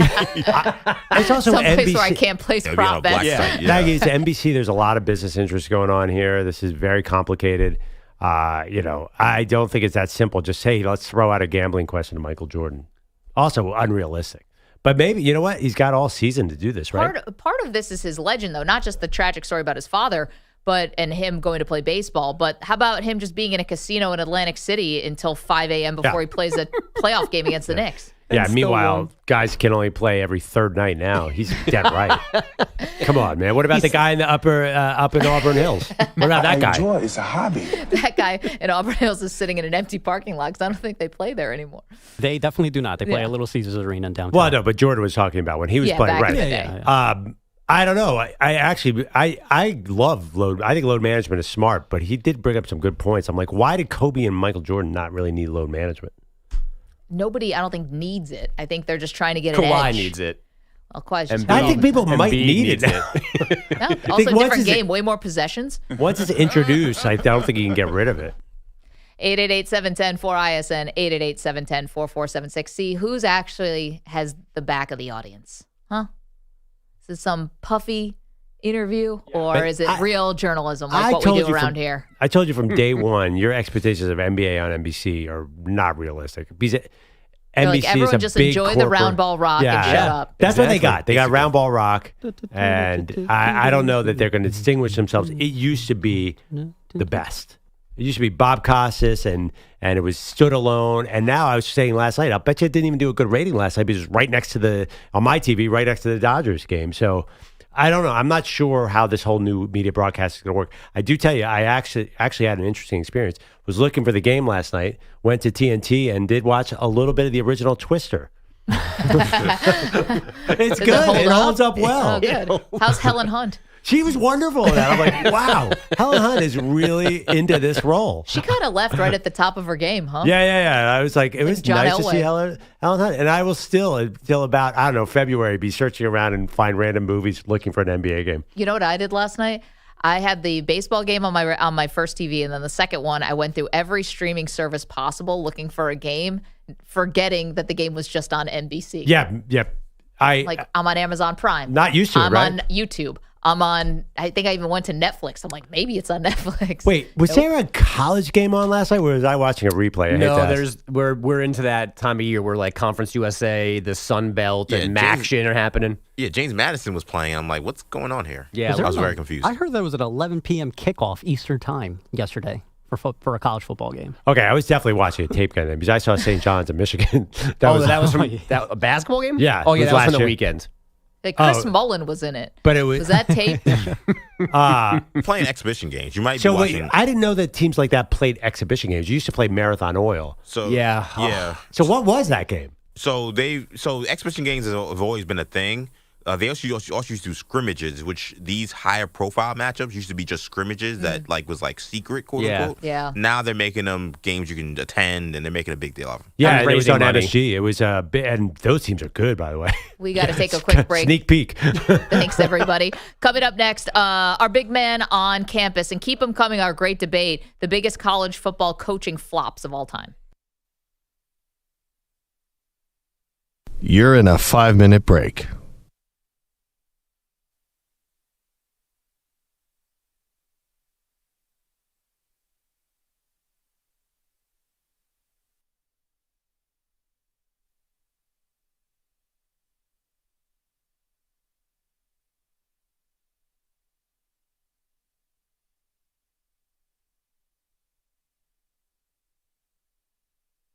It's also Someplace NBC. where I can't place It'll be on a prop black bets. site, yeah. Maggie, it's NBC. There's a lot of business interest going on here. This is very complicated. I don't think it's that simple. Just say, let's throw out a gambling question to Michael Jordan. Also unrealistic. But maybe, you know what? He's got all season to do this, right? Part of this is his legend, though, not just the tragic story about his father, and him going to play baseball. But how about him just being in a casino in Atlantic City until 5 a.m. before he plays a playoff game against the Knicks? Yeah, meanwhile, guys can only play every third night now. He's dead right. Come on, man. What about the guy in the up in Auburn Hills? What about that guy? Enjoy. It's a hobby. That guy in Auburn Hills is sitting in an empty parking lot because I don't think they play there anymore. They definitely do not. They play Yeah. at Little Caesars Arena in downtown. Well, no, but Jordan was talking about when he was playing, back right? in the day. I don't know. I love load. I think load management is smart, but he did bring up some good points. I'm like, why did Kobe and Michael Jordan not really need load management? Nobody, I don't think, needs it. I think they're just trying to get an Kawhi edge. needs it. Well, Kawhi's just I think people might Embiid need needs it. No, I also think a once different it's- game, way more possessions. Once it's introduced, I don't think you can get rid of it. 888-710-4ISN, 888-710-4476. See who's actually has the back of the audience. Huh? Is it some puffy interview or But is it real journalism like I what we told do you around from- here? I told you from day one, your expectations of NBA on NBC are not realistic. Because You're NBC like, is everyone a just big enjoy the corporate- round ball rock and shut up. That's what they Exactly. got. They got round ball rock, and I don't know that they're going to distinguish themselves. It used to be the best. It used to be Bob Costas, and it was stood alone. And now I was saying last night, I'll bet you it didn't even do a good rating last night because it was right next to on my TV, right next to the Dodgers game. So I don't know. I'm not sure how this whole new media broadcast is going to work. I do tell you, I actually had an interesting experience. Was looking for the game last night, went to TNT and did watch a little bit of the original Twister. It's Does good. hold It holds up well. Oh, good. How's Helen Hunt? She was wonderful in that. I'm like, wow, Helen Hunt is really into this role. She kind of left right at the top of her game, huh? Yeah. I was like, it was John nice Elway. to see Helen Hunt. And I will still, until about, I don't know, February, be searching around and find random movies looking for an NBA game. You know what I did last night? I had the baseball game on my first TV, and then the second one, I went through every streaming service possible looking for a game, forgetting that the game was just on NBC. Yeah. I'm on Amazon Prime. Not used to it, I'm right? on YouTube. I think I even went to Netflix. I'm like, maybe it's on Netflix. Wait, was there a college game on last night, or was I watching a replay? We're into that time of year where like Conference USA, the Sun Belt, and MACtion are happening. Yeah, James Madison was playing. I'm like, what's going on here? Yeah, I was very confused. I heard there was an 11 p.m. kickoff Eastern time yesterday for a college football game. Okay, I was definitely watching a tape game then because I saw St. John's in Michigan. that was from a basketball game? Yeah. Oh, yeah, it that was last from the year. weekend. Like Chris Mullen was in it. But it was that tape? Playing exhibition games. You might be So watching. wait, I didn't know that teams like that played exhibition games. You used to play Marathon Oil. So yeah. So what was that game? So exhibition games have always been a thing. They also used to do scrimmages, which these higher profile matchups used to be just scrimmages that was secret, quote unquote. Yeah. Now they're making them games you can attend, and they're making a big deal of them. Yeah, and it was on money. MSG. It was and those teams are good, by the way. We got to take a quick break. Sneak peek. Thanks, everybody. Coming up next, our big man on campus, and keep them coming, our great debate, the biggest college football coaching flops of all time. You're in a 5-minute break.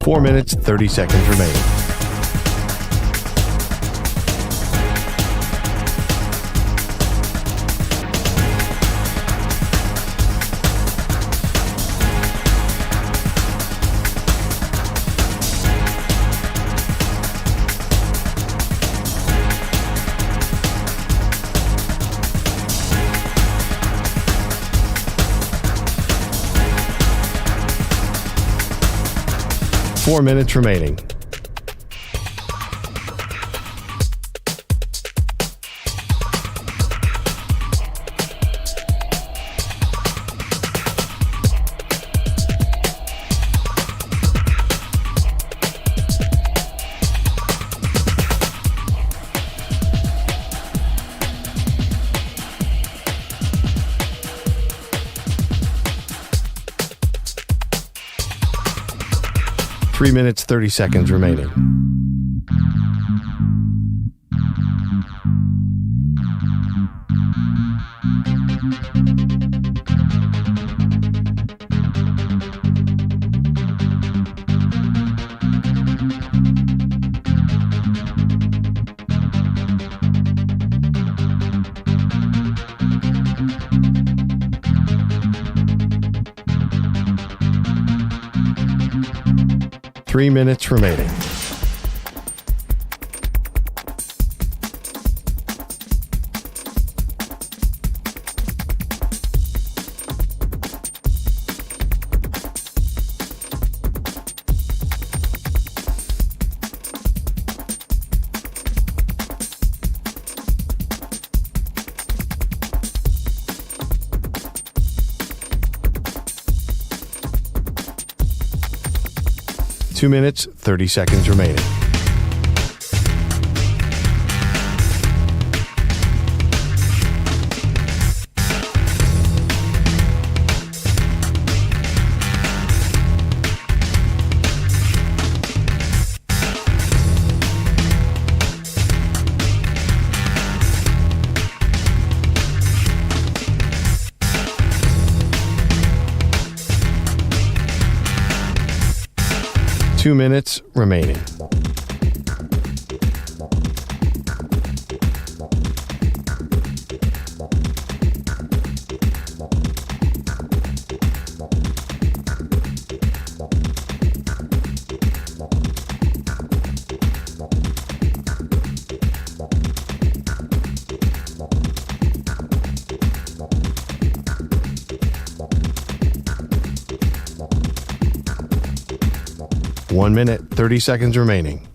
Four minutes, 30 seconds remaining. Four minutes remaining. Three minutes, 30 seconds remaining. Three minutes remaining. Two minutes, 30 seconds remaining. Two minutes remaining. 1 minute, 30 seconds remaining.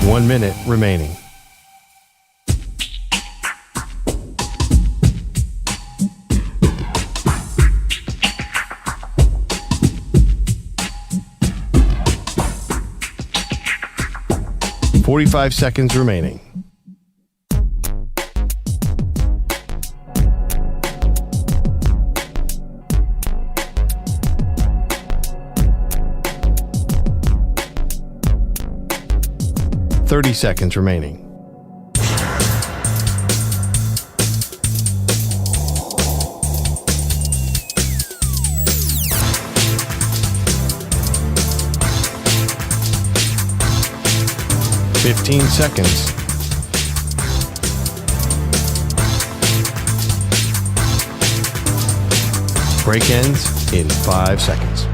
One minute remaining. "45 seconds remaining. "30 seconds remaining. "15 seconds. Break ends in 5 seconds.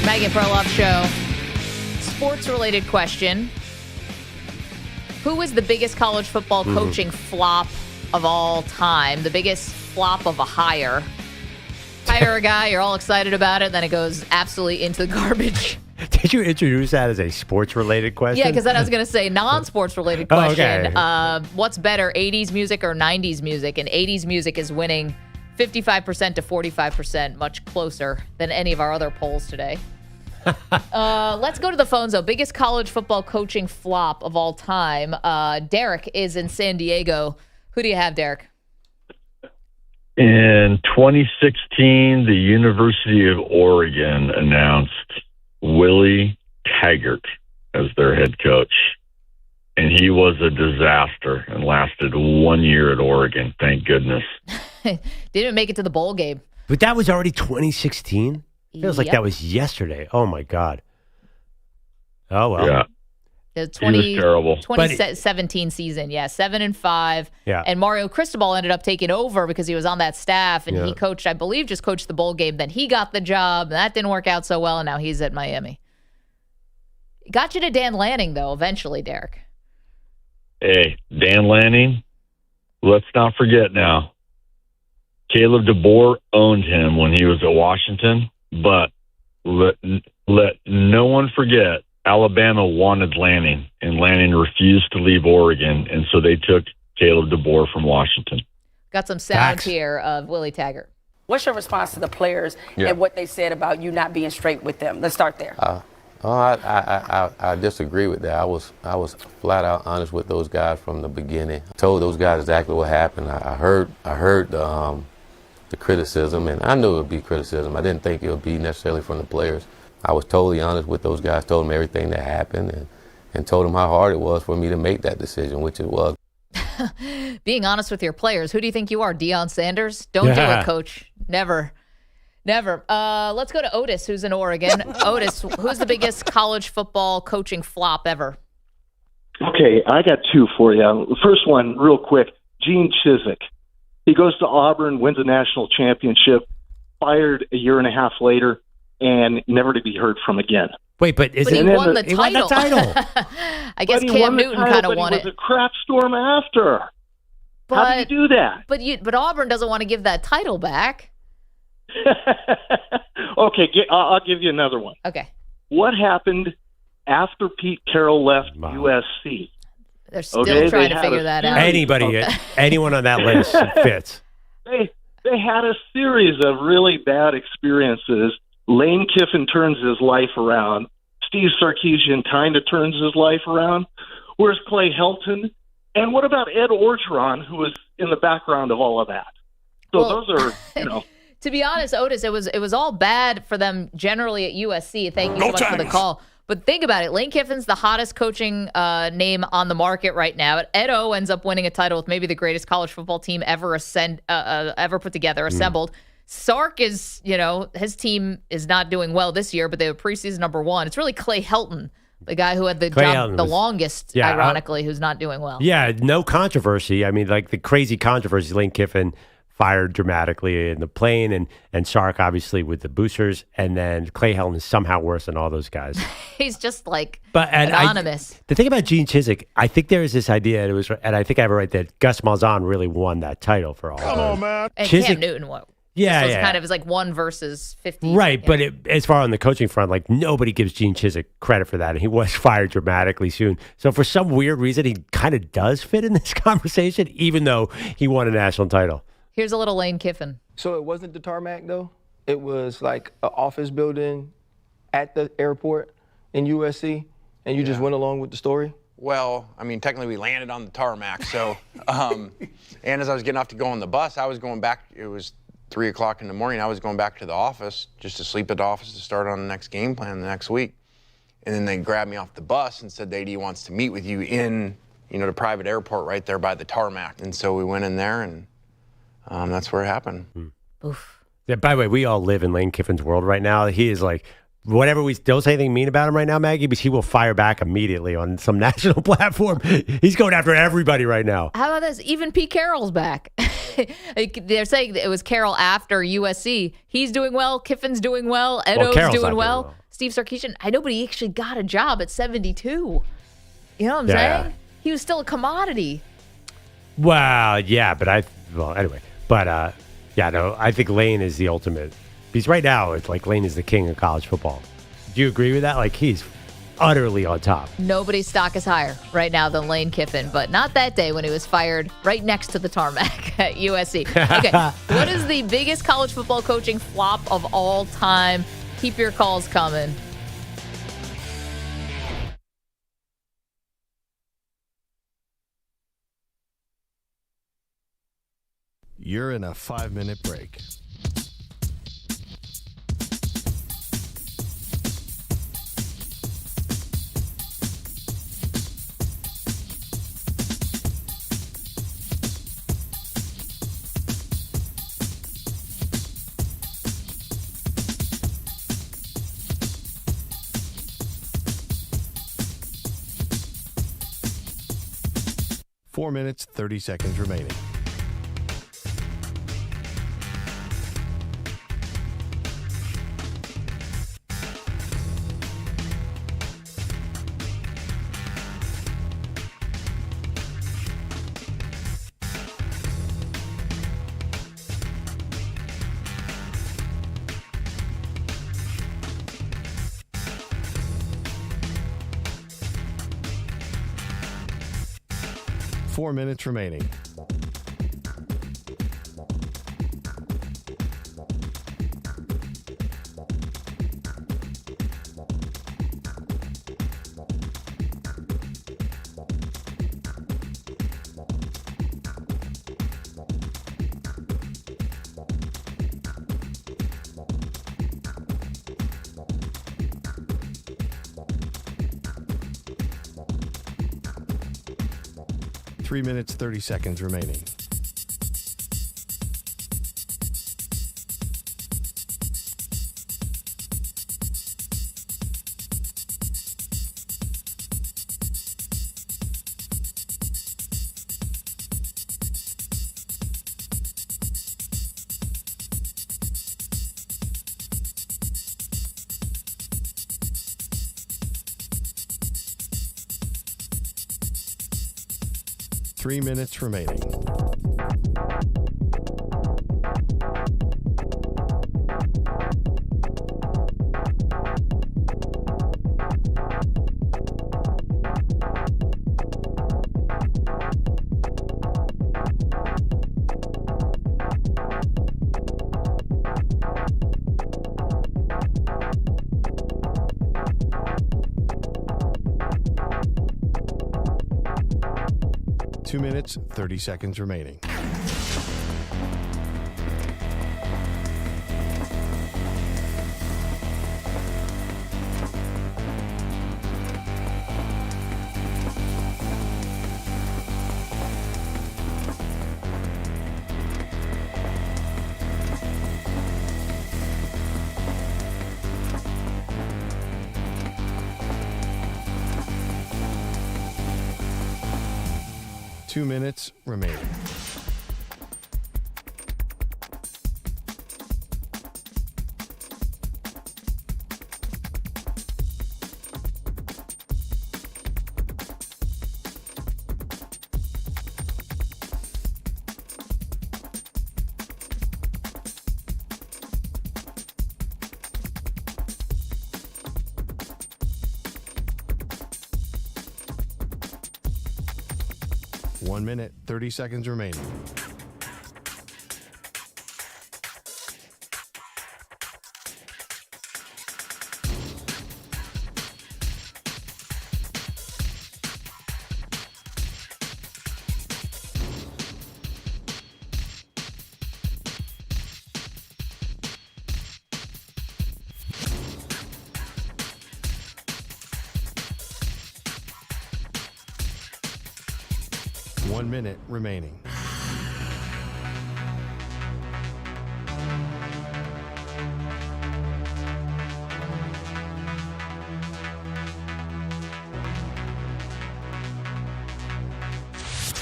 Maggie Perloff Show. Sports-related question. Who is the biggest college football coaching flop of all time? The biggest flop of a hire? Hire a guy, you're all excited about it, then it goes absolutely into the garbage. Did you introduce that as a sports-related question? Yeah, because then I was going to say non-sports-related question. Okay. What's better, 80s music or 90s music? And 80s music is winning 55% to 45%, much closer than any of our other polls today. Let's go to the phones, though. Biggest college football coaching flop of all time. Derek is in San Diego. Who do you have, Derek? In 2016, the University of Oregon announced Willie Taggart as their head coach. And he was a disaster and lasted 1 year at Oregon. Thank goodness. Didn't make it to the bowl game. But that was already 2016? Feels like that was yesterday. Oh, my God. Oh, well. Yeah. The He was terrible. 2017 season, 7-5. Yeah. And Mario Cristobal ended up taking over because he was on that staff, and Yeah. he coached, I believe, just coached the bowl game. Then he got the job. That didn't work out so well, and now he's at Miami. Got you to Dan Lanning, though, eventually, Derek. Hey, Dan Lanning, let's not forget now. Caleb DeBoer owned him when he was at Washington, but let no one forget Alabama wanted Lanning, and Lanning refused to leave Oregon, and so they took Caleb DeBoer from Washington. Got some sound here of Willie Taggart. What's your response to the players and what they said about you not being straight with them? Let's start there. I disagree with that. I was flat out honest with those guys from the beginning. I told those guys exactly what happened. I heard the criticism, and I knew it would be criticism. I didn't think it would be necessarily from the players. I was totally honest with those guys, told them everything that happened, and told them how hard it was for me to make that decision, which it was. Being honest with your players. Who do you think you are, Deion Sanders? Don't do it, Coach. Never. Let's go to Otis, who's in Oregon. Otis, who's the biggest college football coaching flop ever? Okay, I got two for you. The first one, real quick, Gene Chizik. He goes to Auburn, wins a national championship, fired a year and a half later, and never to be heard from again. Wait, but he won the title. I guess Cam Newton kind of won it. It was a crap storm after. How do you do that? But Auburn doesn't want to give that title back. Okay, I'll give you another one. Okay. What happened after Pete Carroll left USC? They're still trying to figure that out. Anyone on that list fits. They had a series of really bad experiences. Lane Kiffin turns his life around. Steve Sarkisian kind of turns his life around. Where's Clay Helton? And what about Ed Orgeron, who was in the background of all of that? So Well, those are, To be honest, Otis, it was all bad for them generally at USC. Thank you so much for the call. But think about it. Lane Kiffin's the hottest coaching name on the market right now. Ed O ends up winning a title with maybe the greatest college football team ever put together, assembled. Sark is, his team is not doing well this year, but they were preseason number 1. It's really Clay Helton, the guy who had the job the longest, ironically, who's not doing well. Yeah, no controversy. I mean, like the crazy controversy, Lane Kiffin fired dramatically in the plane, and Sark obviously with the boosters, and then Clay Helton is somehow worse than all those guys. He's just like anonymous. The thing about Gene Chizik, I think there is this idea, and I think I have it right, that Gus Malzahn really won that title for all. Come on, man. And Cam Newton won. Yeah, so it's kind of is like 1 versus 50. Right, but as far on the coaching front, like nobody gives Gene Chizik credit for that, and he was fired dramatically soon. So for some weird reason, he kind of does fit in this conversation, even though he won a national title. Here's a little Lane Kiffin. So it wasn't the tarmac, though? It was like an office building at the airport in USC, and you just went along with the story? Well, I mean, technically we landed on the tarmac, so, and as I was getting off to go on the bus, I was going back, it was 3 o'clock in the morning, I was going back to the office just to sleep at the office to start on the next game plan the next week. And then they grabbed me off the bus and said the AD wants to meet with you in, the private airport right there by the tarmac. And so we went in there, and that's where it happened. Oof. Yeah, by the way, we all live in Lane Kiffin's world right now. He is like, whatever we don't say anything mean about him right now, Maggie, because he will fire back immediately on some national platform. He's going after everybody right now. How about this? Even Pete Carroll's back. They're saying it was Carroll after USC. He's doing well. Kiffin's doing well. Edo's doing well. Steve Sarkisian, I know, but he actually got a job at 72. You know what I'm saying? He was still a commodity. Well, yeah, but anyway. But, I think Lane is the ultimate. Because right now, it's like Lane is the king of college football. Do you agree with that? Like, he's utterly on top. Nobody's stock is higher right now than Lane Kiffin, but not that day when he was fired right next to the tarmac at USC. Okay, what is the biggest college football coaching flop of all time? Keep your calls coming. You're in a 5-minute break. Four minutes, 30 seconds remaining. Four minutes remaining. Three minutes, 30 seconds remaining. Three minutes remaining. Minutes, 30 seconds remaining. 2 minutes remaining. One minute, 30 seconds remaining. One minute remaining.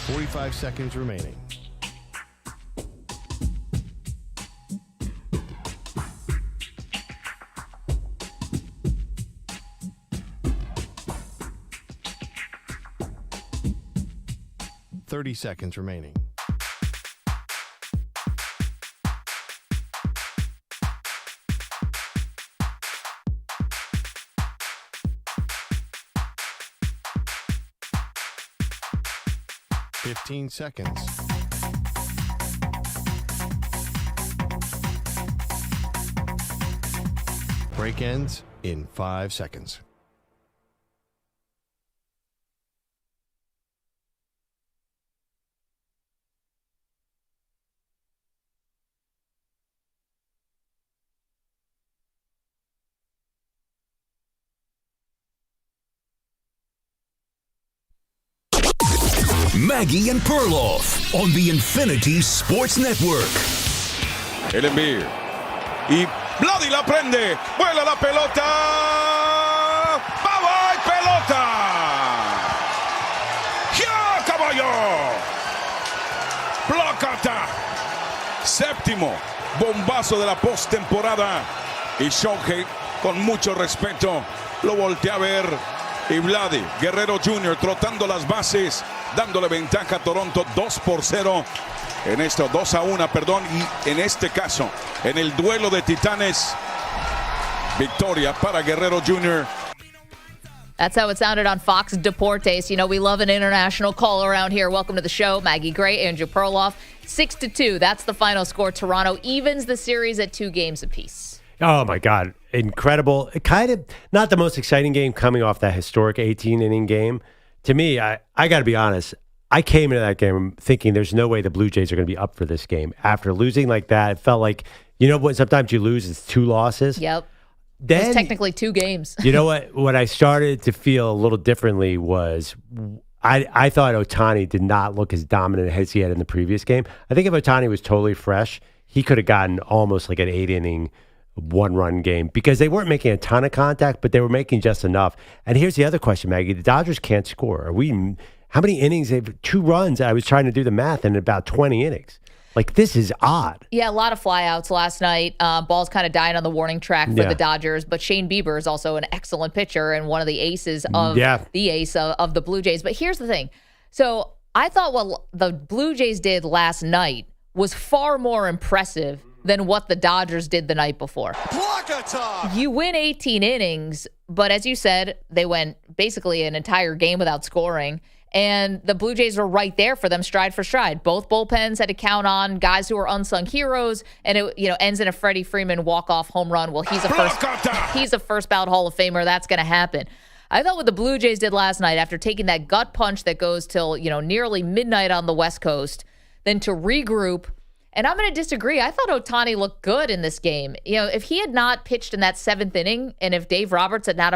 Forty-five seconds remaining. Seconds remaining. Fifteen seconds. Break ends in 5 seconds. Maggie and Perloff on the Infinity Sports Network. El envío. Y Vladi la prende. Vuela la pelota. ¡Vamos, pelota! ¡Ya, caballo! Plakata. Séptimo bombazo de la postemporada. Y Shohei, con mucho respeto, lo voltea a ver. Y Vladi Guerrero Jr. trotando las bases, dándole ventaja a Toronto 2-0 en esto, 2-1, perdón, y en este caso, en el duelo de titanes, victoria para Guerrero Jr. That's how it sounded on Fox Deportes. You know, we love an international call around here. Welcome to the show. Maggie Gray, Andrew Perloff. 6-2. That's the final score. Toronto evens the series at 2 games apiece. Oh, my God. Incredible. Kind of not the most exciting game coming off that historic 18-inning game. To me, I got to be honest, I came into that game thinking there's no way the Blue Jays are going to be up for this game. After losing like that, it felt like, you know what, sometimes you lose, it's 2 losses. Yep. Then, it's technically 2 games. You know what I started to feel a little differently was I thought Ohtani did not look as dominant as he had in the previous game. I think if Ohtani was totally fresh, he could have gotten almost like an 8-inning 1-run game because they weren't making a ton of contact, but they were making just enough. And here's the other question, Maggie. The Dodgers can't score. How many innings? They've 2 runs. I was trying to do the math in about 20 innings. Like, this is odd. Yeah, a lot of flyouts last night. Balls kind of dying on the warning track for the Dodgers, but Shane Bieber is also an excellent pitcher and one of the aces of the ace of the Blue Jays. But here's the thing. So I thought what the Blue Jays did last night was far more impressive than what the Dodgers did the night before. You win 18 innings, but as you said, they went basically an entire game without scoring, and the Blue Jays were right there for them stride for stride. Both bullpens had to count on guys who were unsung heroes, and it ends in a Freddie Freeman walk-off home run. Well, he's a first ballot Hall of Famer. That's going to happen. I thought what the Blue Jays did last night after taking that gut punch that goes till nearly midnight on the West Coast, then to regroup. And I'm going to disagree. I thought Ohtani looked good in this game. If he had not pitched in that 7th inning, and if Dave Roberts had not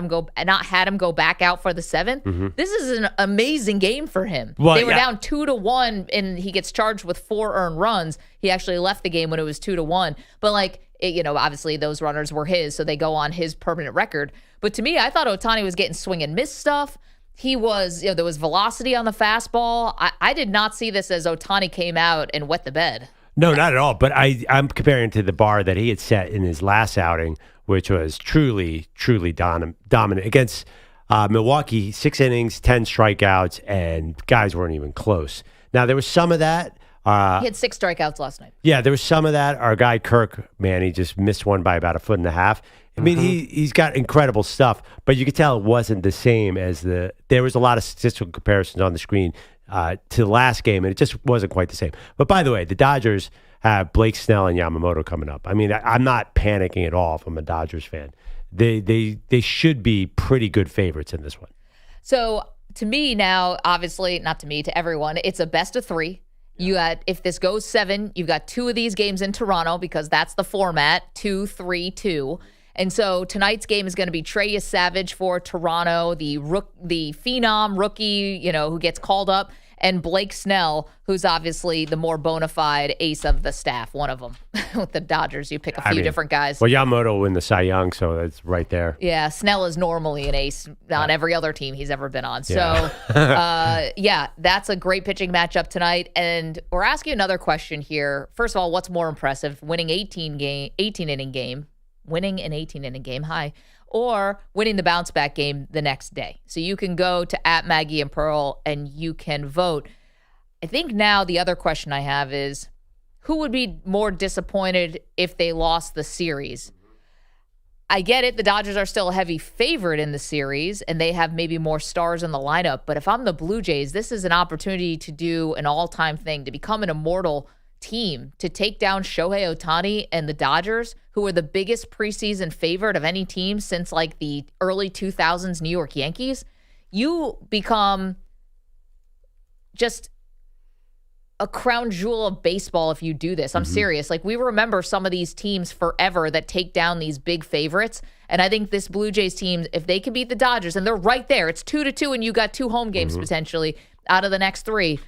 had him go back out for the 7th, this is an amazing game for him. Well, they were down 2-1, and he gets charged with 4 earned runs. He actually left the game when it was 2-1. But obviously those runners were his, so they go on his permanent record. But to me, I thought Ohtani was getting swing and miss stuff. He was, there was velocity on the fastball. I did not see this as Ohtani came out and wet the bed. No, not at all. But I'm comparing to the bar that he had set in his last outing, which was truly, truly dominant against Milwaukee. 6 innings, 10 strikeouts, and guys weren't even close. Now, there was some of that. He had 6 strikeouts last night. Yeah, there was some of that. Our guy Kirk, man, he just missed one by about 1.5 feet. I mean, he's got incredible stuff, but you could tell it wasn't the same as there was a lot of statistical comparisons on the screen to the last game, and it just wasn't quite the same. But by the way, the Dodgers have Blake Snell and Yamamoto coming up. I mean, I'm not panicking at all if I'm a Dodgers fan. They should be pretty good favorites in this one. So to me now, obviously, not to me, to everyone, it's a best of 3. You got, if this goes 7, you've got 2 of these games in Toronto because that's the format, 2-3-2. And so tonight's game is going to be Trey Savage for Toronto, the phenom rookie, who gets called up, and Blake Snell, who's obviously the more bona fide ace of the staff, one of them. With the Dodgers, you pick a few different guys. Well, Yamamoto will win the Cy Young, so that's right there. Yeah, Snell is normally an ace on every other team he's ever been on. Yeah. So, that's a great pitching matchup tonight. And we're asking another question here. First of all, what's more impressive, winning 18-inning game, winning an 18-inning game, or winning the bounce-back game the next day? So you can go to @Maggie and Pearl and you can vote. I think now the other question I have is, who would be more disappointed if they lost the series? I get it. The Dodgers are still a heavy favorite in the series, and they have maybe more stars in the lineup. But if I'm the Blue Jays, this is an opportunity to do an all-time thing, to become an immortal team, to take down Shohei Ohtani and the Dodgers, who are the biggest preseason favorite of any team since like the early 2000s New York Yankees. You become just a crown jewel of baseball if you do this. I'm serious. Like, we remember some of these teams forever that take down these big favorites. And I think this Blue Jays team, if they can beat the Dodgers, and they're right there, it's 2-2, and you got 2 home games potentially out of the next 3.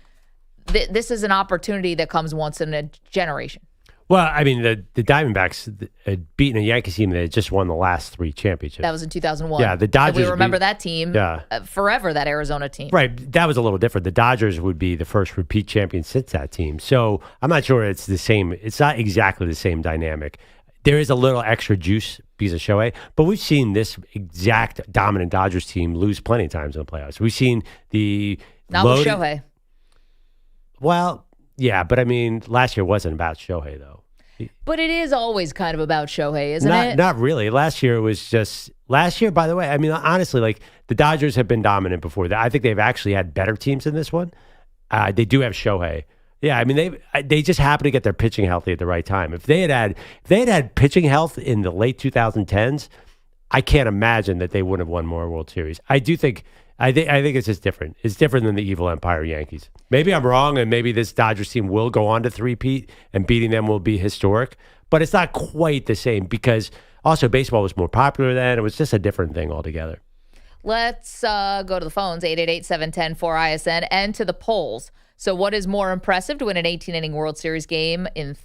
This is an opportunity that comes once in a generation. Well, I mean, the Diamondbacks had beaten a Yankees team that had just won the last 3 championships. That was in 2001. Yeah, the Dodgers. And we remember that team forever, that Arizona team. Right. That was a little different. The Dodgers would be the first repeat champion since that team. So I'm not sure it's the same. It's not exactly the same dynamic. There is a little extra juice because of Shohei, but we've seen this exact dominant Dodgers team lose plenty of times in the playoffs. We've seen the Not with Shohei. Well, yeah, but I mean, last year wasn't about Shohei, though. But it is always kind of about Shohei, isn't it? Not really. Last year, by the way, I mean, honestly, like, the Dodgers have been dominant before that. I think they've actually had better teams in this one. They do have Shohei. Yeah, I mean, they just happen to get their pitching healthy at the right time. If they had pitching health in the late 2010s, I can't imagine that they wouldn't have won more World Series. I think it's just different. It's different than the evil Empire Yankees. Maybe I'm wrong, and maybe this Dodgers team will go on to three-peat, and beating them will be historic. But it's not quite the same because also baseball was more popular then. It was just a different thing altogether. Let's go to the phones, 888-710-4ISN, and to the polls. So what is more impressive, to win an 18-inning World Series game in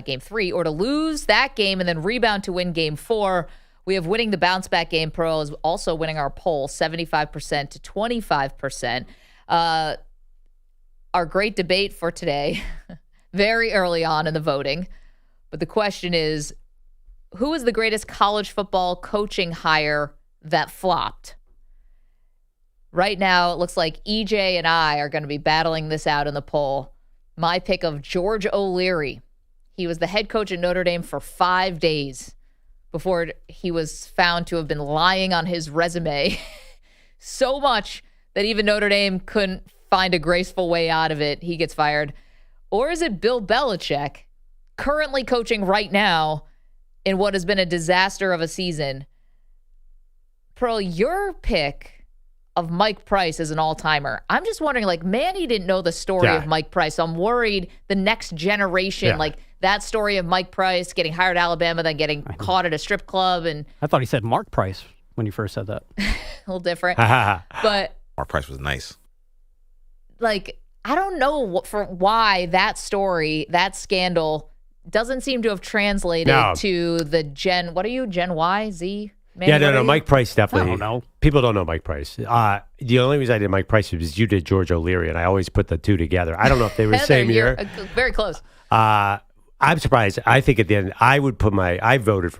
Game 3, or to lose that game and then rebound to win Game 4? We have winning the bounce-back game. Pearl is also winning our poll, 75% to 25%. Our great debate for today, very early on in the voting. But the question is, who is the greatest college football coaching hire that flopped? Right now, it looks like EJ and I are going to be battling this out in the poll. My pick of George O'Leary. He was the head coach at Notre Dame for 5 days before he was found to have been lying on his resume so much that even Notre Dame couldn't find a graceful way out of it. He gets fired. Or is it Bill Belichick, currently coaching right now in what has been a disaster of a season? Pearl, your pick of Mike Price is an all-timer. I'm just wondering, like, Manny didn't know the story of Mike Price. So I'm worried the next generation, like that story of Mike Price getting hired at Alabama, then getting caught at a strip club. And I thought he said Mark Price when you first said that. A little different. But Mark Price was nice. Like, I don't know why that story, that scandal, doesn't seem to have translated to the Gen Y, Z? No. Mike Price definitely. I don't know. People don't know Mike Price. The only reason I did Mike Price was you did George O'Leary, and I always put the two together. I don't know if they were the same year. Very close. I'm surprised. I think at the end, I voted for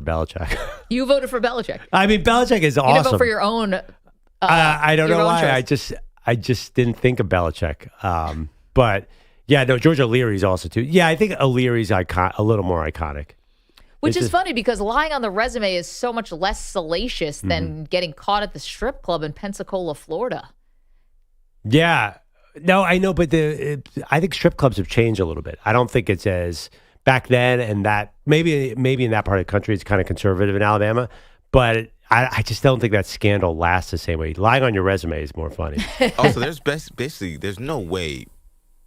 Belichick. You voted for Belichick. I mean, Belichick is awesome. You didn't vote for your own. I don't know why. Choice. I just didn't think of Belichick. But yeah, no, George O'Leary's also too. Yeah, I think O'Leary's a little more iconic. Which is funny because lying on the resume is so much less salacious than getting caught at the strip club in Pensacola, Florida. Yeah. No, I know, but I think strip clubs have changed a little bit. I don't think it's as back then, and that maybe in that part of the country it's kind of conservative in Alabama, but I just don't think that scandal lasts the same way. Lying on your resume is more funny. Also, there's no way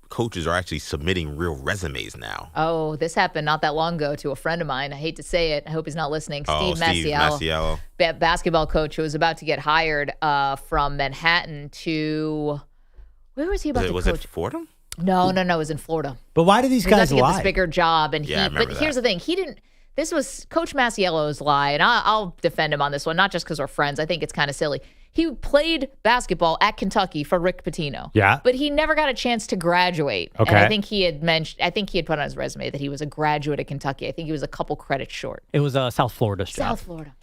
coaches are actually submitting real resumes now. Oh, this happened not that long ago to a friend of mine. I hate to say it. I hope he's not listening. Steve Masiello, basketball coach who was about to get hired from Manhattan to where was he about to coach? Was it Fordham? No. It was in Florida. But why do these guys lie? He was about to get this bigger job, and here's the thing: he didn't. This was Coach Masiello's lie, and I'll defend him on this one, not just because we're friends. I think it's kind of silly. He played basketball at Kentucky for Rick Pitino. Yeah. But he never got a chance to graduate. Okay. And I think he had put on his resume that he was a graduate at Kentucky. I think he was a couple credits short. It was South Florida's job. South Florida.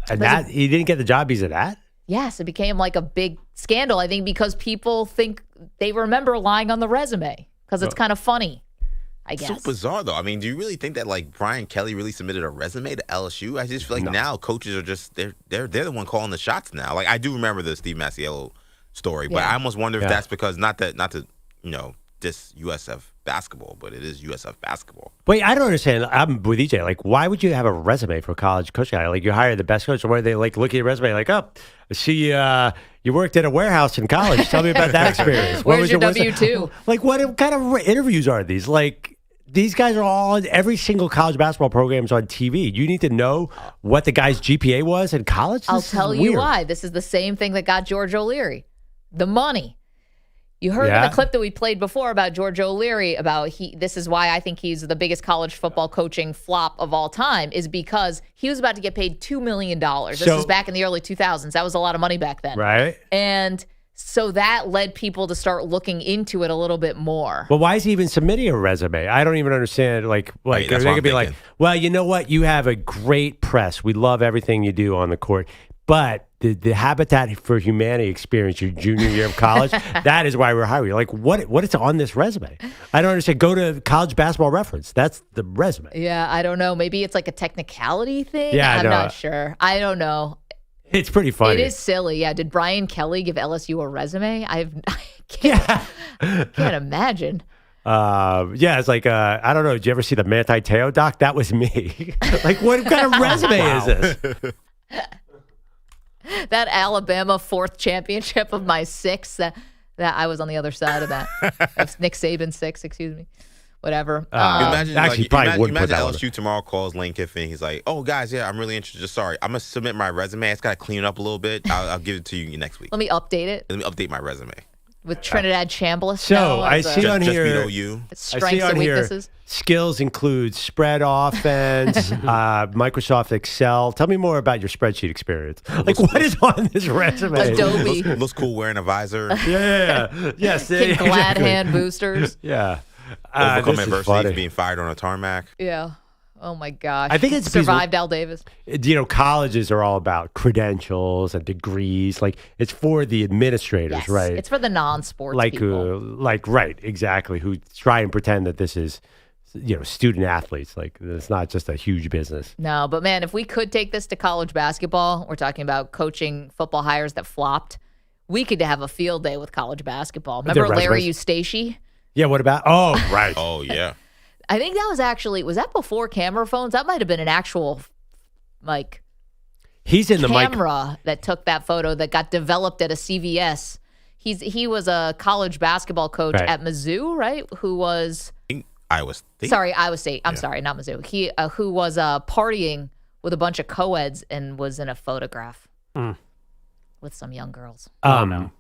And he didn't get the job he's at that? Yes, it became like a big scandal, I think, because people think they remember lying on the resume because it's kind of funny. I guess. So bizarre, though. I mean, do you really think that like Brian Kelly really submitted a resume to LSU? I just feel like now coaches are just they're the one calling the shots now. Like I do remember the Steve Masiello story, but I almost wonder if that's because not to diss USF basketball, but it is USF basketball. Wait, I don't understand. I'm with EJ. Like, why would you have a resume for a college coach guy? Like, you hire the best coach, or why they like look at your resume like, oh, see, you worked at a warehouse in college. Tell me about that experience. Where's your W-2? Like, what kind of interviews are these? Like. These guys are all on every single college basketball program's on TV. You need to know what the guy's GPA was in college? I'll tell you why. This is the same thing that got George O'Leary. The money. You heard in the clip that we played before about George O'Leary this is why I think he's the biggest college football coaching flop of all time, is because he was about to get paid $2 million. This was back in the early 2000s. That was a lot of money back then. Right. And so that led people to start looking into it a little bit more. Well, why is he even submitting a resume? I don't even understand. Like they could be like, well, you know what? You have a great press. We love everything you do on the court. But the Habitat for Humanity experience your junior year of college, that is why we're hiring you. Like, what is on this resume? I don't understand. Go to College Basketball Reference. That's the resume. Yeah, I don't know. Maybe it's like a technicality thing. Yeah, I'm not sure. I don't know. It's pretty funny. It is silly. Yeah. Did Brian Kelly give LSU a resume? I can't imagine. It's like, I don't know. Did you ever see the Manti Te'o doc? That was me. Like, what kind of resume is this? That Alabama fourth championship of my six, that I was on the other side of that. That's Nick Saban's six, excuse me. Whatever. Imagine imagine LSU tomorrow calls Lane Kiffin. He's like, "Oh, guys, yeah, I'm really interested. Sorry, I'm gonna submit my resume. It's gotta clean it up a little bit. I'll give it to you next week. Let me update it. Let me update my resume with Trinidad Chambliss. So I see on here. Just below you. Strengths and weaknesses. Skills include spread offense, Microsoft Excel. Tell me more about your spreadsheet experience. Like, what is on this resume? Adobe. Looks cool wearing a visor. Yeah. Yes. Glad hand boosters. Yeah. Overcome adversity, being fired on a tarmac. Yeah. Oh my gosh. I think it's survived Al Davis. Colleges are all about credentials and degrees. Like, it's for the administrators, right? It's for the non-sports people. Right, exactly. Who try and pretend that this is, student athletes. Like, it's not just a huge business. No, but man, if we could take this to college basketball, we're talking about coaching football hires that flopped. We could have a field day with college basketball. Remember Larry Eustace? Yeah, what about? Oh, right. Oh, yeah. I think that was that before camera phones? That might have been an actual, he's in the camera that took that photo that got developed at a CVS. He was a college basketball coach at Mizzou, right? Who was Iowa State. Sorry, Iowa State. I'm sorry, not Mizzou. He who was partying with a bunch of co-eds and was in a photograph with some young girls.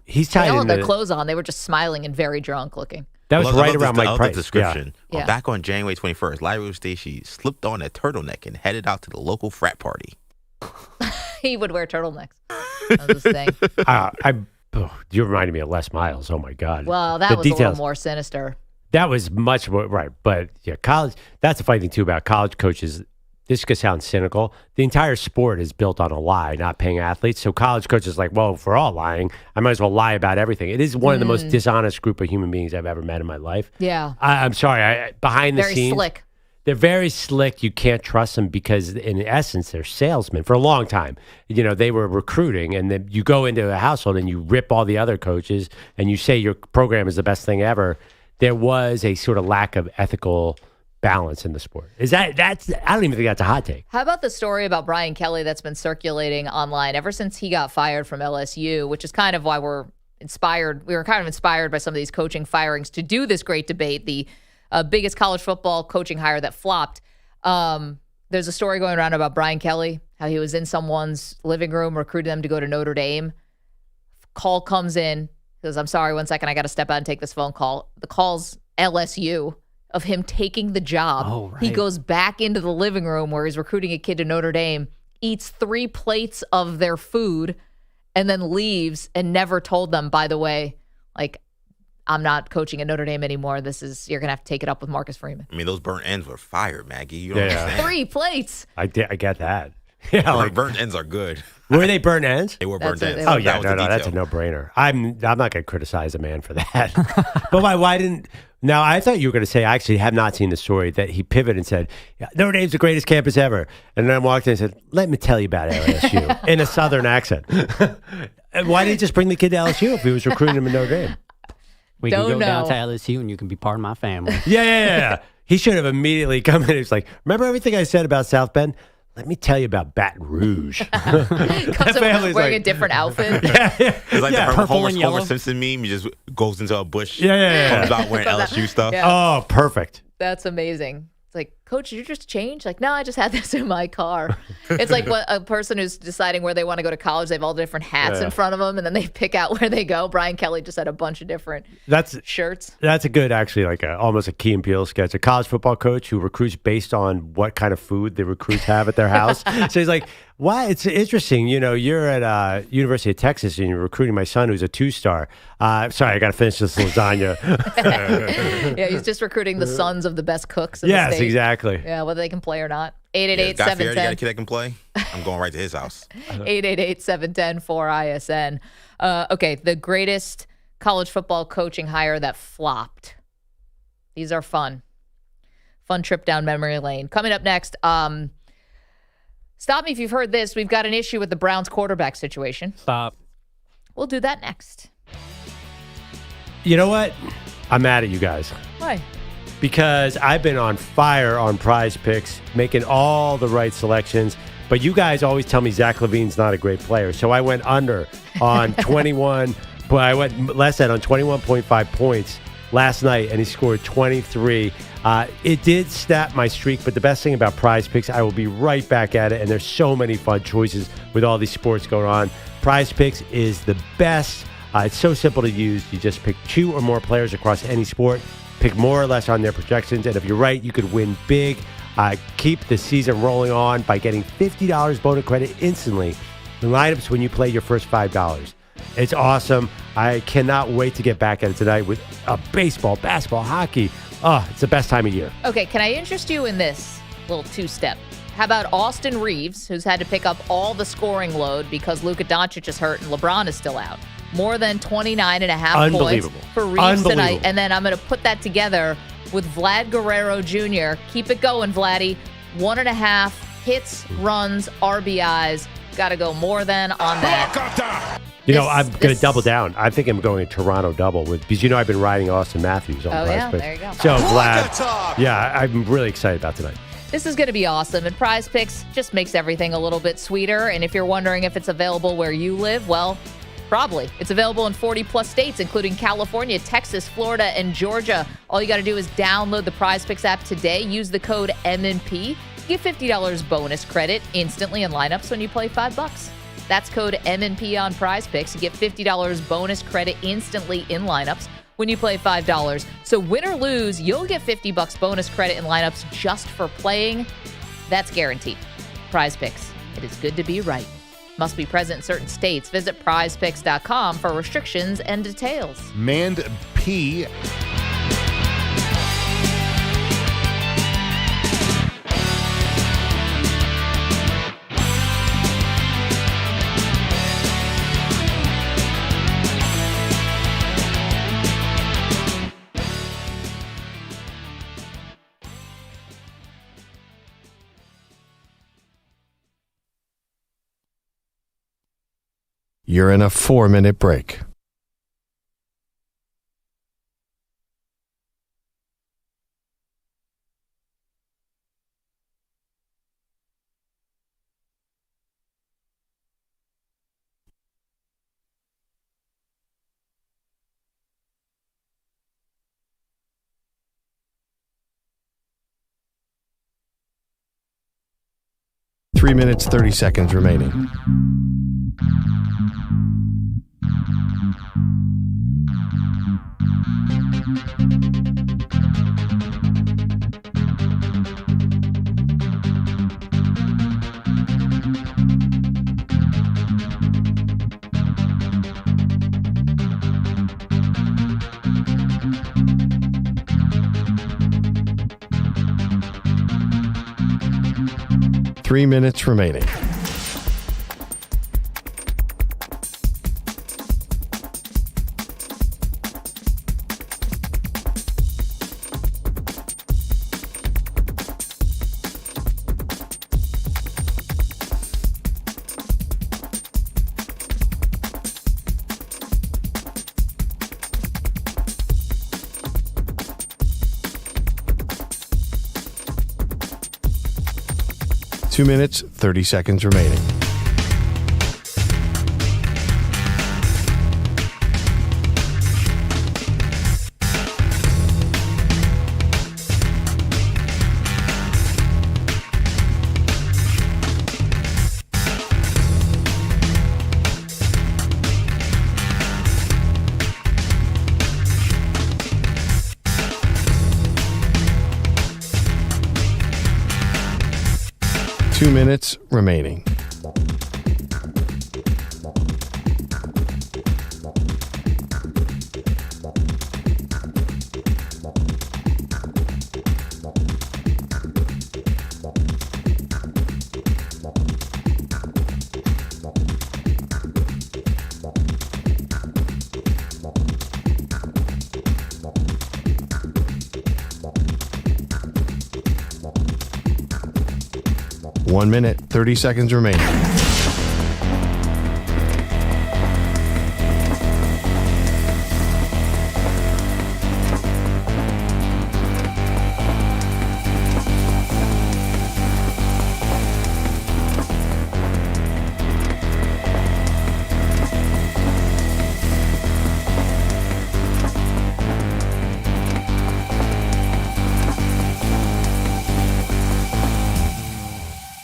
He's tied they all in had their clothes on. They were just smiling and very drunk looking. That was right around Mike Price. Description. Yeah. Back on January 21st, Larry Eustace slipped on a turtleneck and headed out to the local frat party. he would wear turtlenecks. That was his thing. You reminded me of Les Miles. Oh, my God. Well, that was a little more sinister. That was much more, right. But, yeah, college, that's the funny thing, too, about college coaches. This could sound cynical. The entire sport is built on a lie, not paying athletes. So college coaches are like, well, if we're all lying, I might as well lie about everything. It is one of the most dishonest group of human beings I've ever met in my life. Yeah. I'm sorry. Behind the scenes. Very slick. They're very slick. You can't trust them because, in essence, they're salesmen for a long time. You know, they were recruiting, and then you go into a household and you rip all the other coaches and you say your program is the best thing ever. There was a sort of lack of ethical balance in the sport. I don't even think that's a hot take. How about the story about Brian Kelly that's been circulating online ever since he got fired from LSU, which is kind of why we're inspired. We were kind of inspired by some of these coaching firings to do this great debate, the biggest college football coaching hire that flopped. There's a story going around about Brian Kelly, how he was in someone's living room, recruited them to go to Notre Dame. Call comes in, says, I'm sorry, 1 second, I got to step out and take this phone call. The call's LSU. Of him taking the job. Oh, right. He goes back into the living room where he's recruiting a kid to Notre Dame, eats 3 plates of their food, and then leaves and never told them, by the way, like, I'm not coaching at Notre Dame anymore. You're going to have to take it up with Marcus Freeman. I mean, those burnt ends were fire, Maggie. You don't understand. 3 plates. I get that. Yeah, burnt ends are good. Were they burnt ends? They were burnt ends. Oh, yeah, no, that's a no-brainer. I'm not going to criticize a man for that. But why didn't... Now, I thought you were going to say, I actually have not seen the story, that he pivoted and said, Notre Dame's the greatest campus ever. And then walked in and said, let me tell you about LSU in a Southern accent. Why didn't he just bring the kid to LSU if he was recruiting him in Notre Dame? We can go down to LSU and you can be part of my family. Yeah. He should have immediately come in and was like, remember everything I said about South Bend? Let me tell you about Baton Rouge. Comes wearing a different outfit. It's like the Homer Simpson meme. He just goes into a bush. Comes out wearing LSU stuff. Yeah. Oh, perfect. That's amazing. It's like, Coach, did you just change? Like, no, I just had this in my car. It's like a person who's deciding where they want to go to college. They have all different hats in front of them, and then they pick out where they go. Brian Kelly just had a bunch of different shirts. That's a good, actually, almost a Key and Peele sketch. A college football coach who recruits based on what kind of food the recruits have at their house. So he's like, why? It's interesting. You know, you're at University of Texas and you're recruiting my son who's a 2-star. Sorry, I got to finish this lasagna. Yeah, he's just recruiting the sons of the best cooks in the state. Yes, exactly. Yeah, whether they can play or not. 888-710. Got a kid that can play? I'm going right to his house. 888-710-4ISN. Okay, the greatest college football coaching hire that flopped. These are fun. Fun trip down memory lane. Coming up next, stop me if you've heard this. We've got an issue with the Browns quarterback situation. Stop. We'll do that next. You know what? I'm mad at you guys. Why? Because I've been on fire on Prize Picks, making all the right selections. But you guys always tell me Zach LaVine's not a great player. So I went under on 21, but I went less than on 21.5 points last night, and he scored 23. It did snap my streak, but the best thing about Prize Picks, I will be right back at it, and there's so many fun choices with all these sports going on. Prize Picks is the best. It's so simple to use. You just pick 2 or more players across any sport, pick more or less on their projections, and if you're right, you could win big. Keep the season rolling on by getting $50 bonus credit instantly in lineups when you play your first $5. It's awesome. I cannot wait to get back at it tonight with baseball, basketball, hockey. Oh, it's the best time of year. Okay, can I interest you in this little 2-step? How about Austin Reeves, who's had to pick up all the scoring load because Luka Doncic is hurt and LeBron is still out? More than 29.5 points for Reeves tonight. And then I'm going to put that together with Vlad Guerrero Jr. Keep it going, Vladdy. 1.5 hits, runs, RBIs. Got to go more than on that. I'm going to double down. I think I'm going a Toronto double because I've been riding Austin Matthews on Prize Picks. There you go. So Vlad, I'm really excited about tonight. This is going to be awesome. And Prize Picks just makes everything a little bit sweeter. And if you're wondering if it's available where you live, well, probably. It's available in 40-plus states, including California, Texas, Florida, and Georgia. All you got to do is download the Prize Picks app today. Use the code MNP. Get $50 bonus credit instantly in lineups when you play $5. That's code MNP on Prize Picks. You get $50 bonus credit instantly in lineups when you play $5. So win or lose, you'll get $50 bonus credit in lineups just for playing. That's guaranteed. Prize Picks. It is good to be right. Must be present in certain states. Visit prizepicks.com for restrictions and details. Mand P. You're in a 4-minute break. Three minutes, 30 seconds remaining. Three minutes remaining. Two minutes, 30 seconds remaining. Two minutes remaining. One minute, 30 seconds remaining.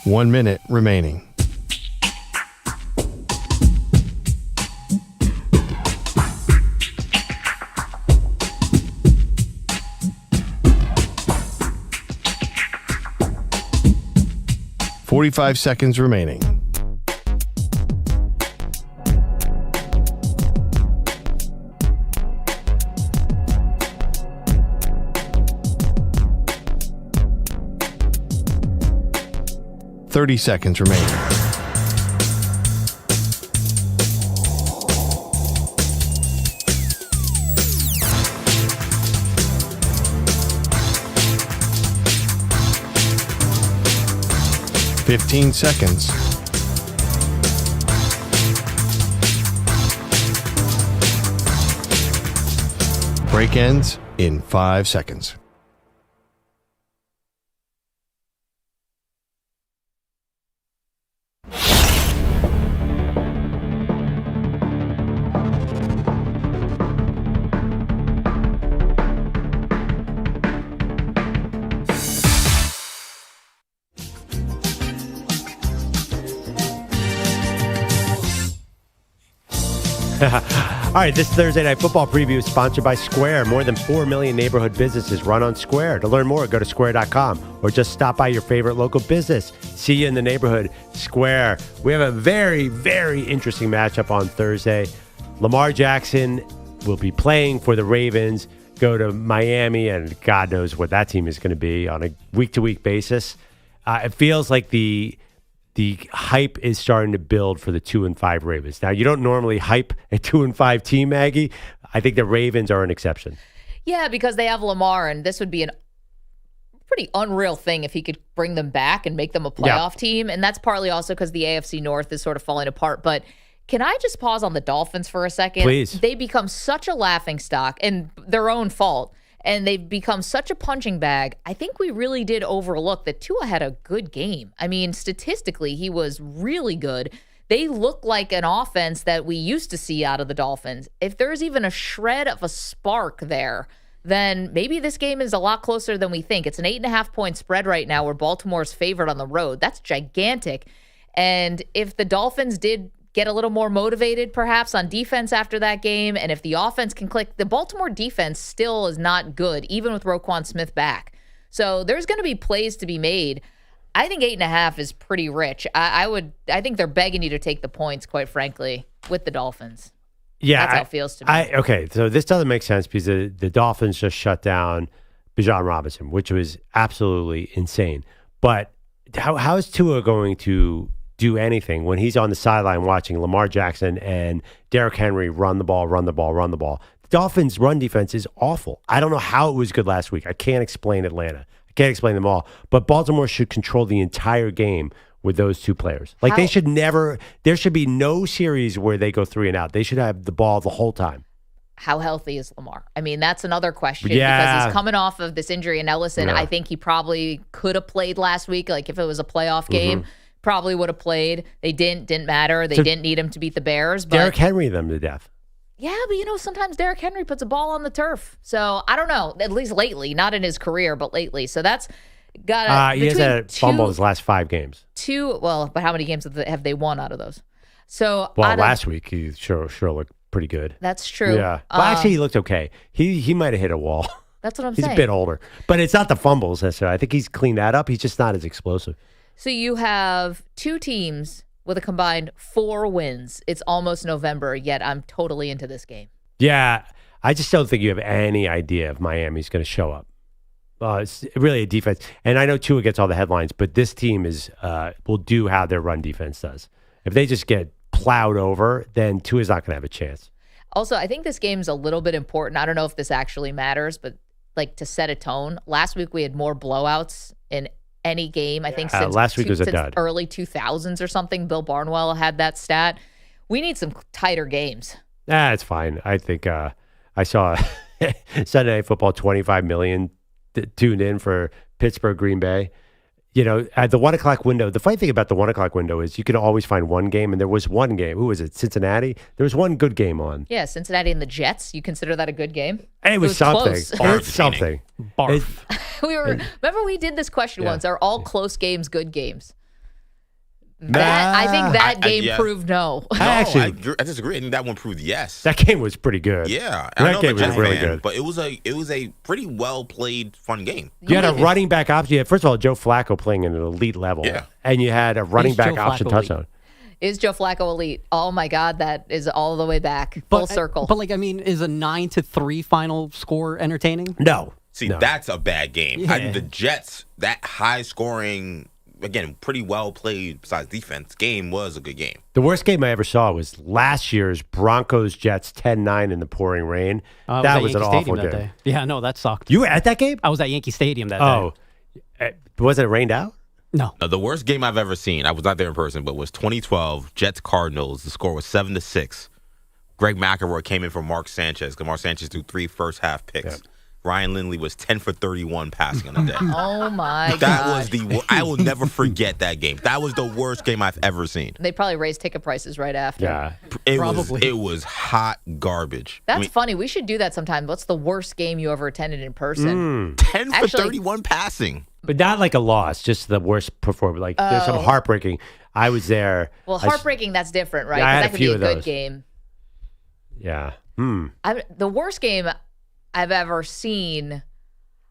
One minute remaining. Forty-five seconds remaining. Thirty seconds remaining. Fifteen seconds. Break ends in 5 seconds. All right, this Thursday Night Football preview is sponsored by Square. More than 4 million neighborhood businesses run on Square. To learn more, go to square.com or just stop by your favorite local business. See you in the neighborhood. Square. We have a very, very interesting matchup on Thursday. Lamar Jackson will be playing for the Ravens, go to Miami, and God knows what that team is going to be on a week-to-week basis. It feels like the hype is starting to build for the 2-5 Ravens. Now, you don't normally hype a 2-5 team, Maggie. I think the Ravens are an exception. Yeah, because they have Lamar, and this would be an pretty unreal thing if he could bring them back and make them a playoff team. And that's partly also because the AFC North is sort of falling apart. But can I just pause on the Dolphins for a second? Please. They become such a laughingstock, and their own fault. And they've become such a punching bag. I think we really did overlook that Tua had a good game. I mean, statistically, he was really good. They look like an offense that we used to see out of the Dolphins. If there's even a shred of a spark there, then maybe this game is a lot closer than we think. It's an 8.5-point spread right now where Baltimore's favored on the road. That's gigantic. And if the Dolphins did get a little more motivated perhaps on defense after that game, and if the offense can click, the Baltimore defense still is not good, even with Roquan Smith back. So there's going to be plays to be made. I think 8.5 is pretty rich. I think they're begging you to take the points, quite frankly, with the Dolphins. Yeah, that's how it feels to me. Okay, so this doesn't make sense because the Dolphins just shut down Bijan Robinson, which was absolutely insane. But how is Tua going to do anything when he's on the sideline watching Lamar Jackson and Derrick Henry run the ball? The Dolphins' run defense is awful. I don't know how it was good last week. I can't explain Atlanta. I can't explain them all. But Baltimore should control the entire game with those two players. Like there should be no series where they go 3 and out. They should have the ball the whole time. How healthy is Lamar? I mean, that's another question because he's coming off of this injury in Ellison. Yeah. I think he probably could have played last week. Like if it was a playoff game, probably would have played. They didn't matter. They didn't need him to beat the Bears. But Derrick Henry them to death. Yeah, but sometimes Derrick Henry puts a ball on the turf. So I don't know. At least lately, not in his career, but lately. So that's got. He has had a fumble his last 5 games. But how many games have they won out of those? So last week he sure looked pretty good. That's true. Yeah. Well, actually, he looked okay. He might have hit a wall. That's what I'm saying. saying. He's a bit older, but it's not the fumbles necessarily. I think he's cleaned that up. He's just not as explosive. So you have 2 teams with a combined 4 wins. It's almost November, yet I'm totally into this game. Yeah, I just don't think you have any idea if Miami's going to show up. It's really a defense. And I know Tua gets all the headlines, but this team will do how their run defense does. If they just get plowed over, then Tua's not going to have a chance. Also, I think this game's a little bit important. I don't know if this actually matters, but like to set a tone. Last week we had more blowouts in any game. I think since last week was a dud. Early 2000s or something. Bill Barnwell had that stat. We need some tighter games. It's fine. I think I saw Sunday Night Football 25 million tuned in for Pittsburgh Green Bay. At the 1 o'clock window, the funny thing about the 1 o'clock window is you can always find one game, and there was one game. Who was it? Cincinnati? There was one good game on. Yeah, Cincinnati and the Jets. You consider that a good game? It was something. It's something. Barf. Remember we did this question once. Are all close games good games? Nah, I think that game proved no. I disagree. I think that one proved yes. That game was pretty good. Yeah, that game was really good. But it was a pretty well played, fun game. You had a running back option. You had, first of all, Joe Flacco playing at an elite level. Yeah, and you had a running back option touchdown. Is Joe Flacco elite? Oh my God, that is all the way back, full circle. But is a 9-3 final score entertaining? No. See, that's a bad game. Yeah. The Jets, that high scoring, again, pretty well played besides defense game was a good game. The worst game I ever saw was last year's Broncos-Jets 10-9 in the pouring rain. That was an awful game. Day. Yeah, no, that sucked. You were at that game? I was at Yankee Stadium that day. Oh. Was it rained out? No. The worst game I've ever seen, I was not there in person, but was 2012 Jets-Cardinals. The score was 7-6. Greg McElroy came in for Mark Sanchez because Mark Sanchez threw 3 first-half picks. Yep. Ryan Lindley was 10 for 31 passing on the day. Oh, my God. That was I will never forget that game. That was the worst game I've ever seen. They probably raised ticket prices right after. Yeah. It was hot garbage. That's funny. We should do that sometime. What's the worst game you ever attended in person? 10 for 31 passing. But not like a loss, just the worst performance. Like, there's some heartbreaking. I was there. Well, heartbreaking, that's different, right? Yeah, I had that could a few be a of good those. game. Yeah. The worst game I've ever seen,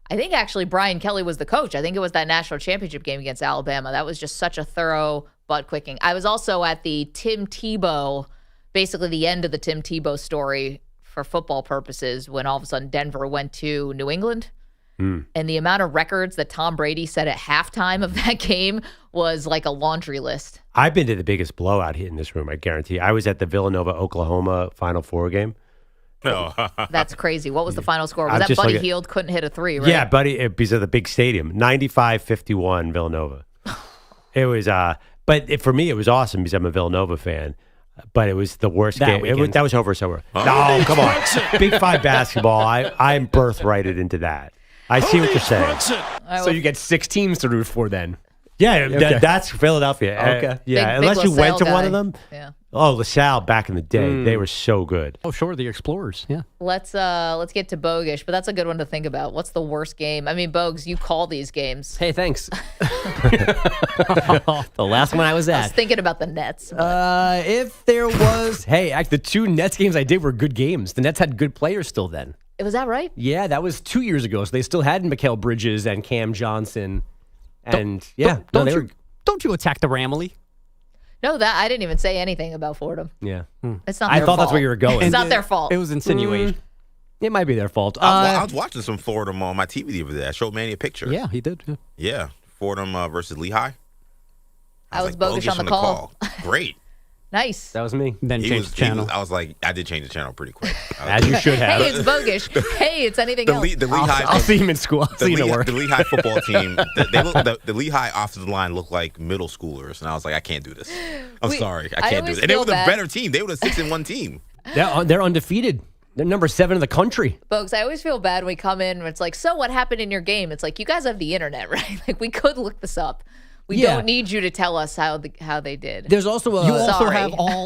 I think actually Brian Kelly was the coach. I think it was that national championship game against Alabama. That was just such a thorough butt-quicking. I was also at the Tim Tebow, basically the end of the Tim Tebow story for football purposes, when all of a sudden Denver went to New England. And the amount of records that Tom Brady set at halftime of that game was like a laundry list. I've been to the biggest blowout hit in this room, I guarantee. I was at the Villanova-Oklahoma Final Four game. No. That's crazy. What was the final score? Was that Buddy Hield couldn't hit a three, right? Yeah, Buddy, because of the big stadium. 95-51 Villanova. It was, for me, it was awesome because I'm a Villanova fan. But it was the worst game. That was over somewhere. No, come on. Big Five basketball. I'm birthrighted into that. I see what you're saying. So you get 6 teams to root for then. Yeah, that's Philadelphia. Okay. Yeah, Big unless you went to one of them. Yeah. Oh, LaSalle back in the day, they were so good. Oh, sure, the Explorers. Yeah. Let's get to Bogish, but that's a good one to think about. What's the worst game? I mean, Bogues, you call these games. Hey, thanks. The last one I was I at. was thinking about the Nets. If there was, the 2 Nets games I did were good games. The Nets had good players still then. Was that right? Yeah, that was 2 years ago. So they still had Mikal Bridges and Cam Johnson. And don't you attack the Ramley? No, that I didn't even say anything about Fordham. Yeah. It's not I their thought fault. that's where you were going. It's not their fault. It was insinuation. It might be their fault. I was watching some Fordham on my TV the other day. I showed Manny a picture. Yeah, he did. Yeah. Fordham versus Lehigh. I was Bogish on the call. Great. Nice. That was me. Then changed the channel. I was like, I did change the channel pretty quick. As you should have. Hey, it's Bogish. Hey, it's anything else. The Lehigh, I'll see him in school. I'll see him at work. The Lehigh football team, the Lehigh offensive line looked like middle schoolers, and I was like, I can't do this. I'm sorry, I can't do this. And they were the better team. They were the 6-1 team. They're undefeated. They're number 7 in the country. Folks, I always feel bad when we come in and it's like, so what happened in your game? It's like, you guys have the internet, right? Like, we could look this up. We don't need you to tell us how they did. There's also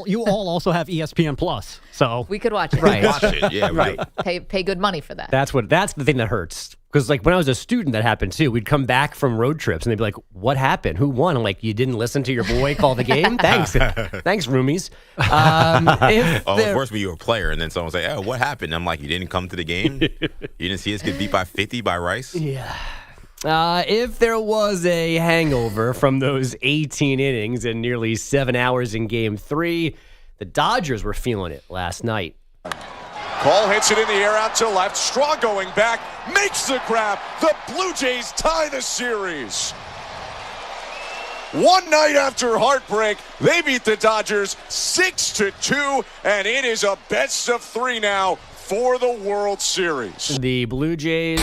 you all also have ESPN Plus, so we could watch it. Right. Watch it. Yeah, right. Pay good money for that. That's the thing that hurts. Because like when I was a student, that happened too. We'd come back from road trips and they'd be like, "What happened? Who won?" I'm like, "You didn't listen to your boy call the game? Thanks, thanks, roomies." It's worse when you were a player and then someone say, "Oh, what happened?" I'm like, "You didn't come to the game. You didn't see us get beat by 50 by Rice." Yeah. If there was a hangover from those 18 innings and nearly 7 hours in Game 3, the Dodgers were feeling it last night. Cole hits it in the air out to left. Straw going back, makes the grab. The Blue Jays tie the series. One night after heartbreak, they beat the Dodgers 6-2, and it is a best of 3 now for the World Series. The Blue Jays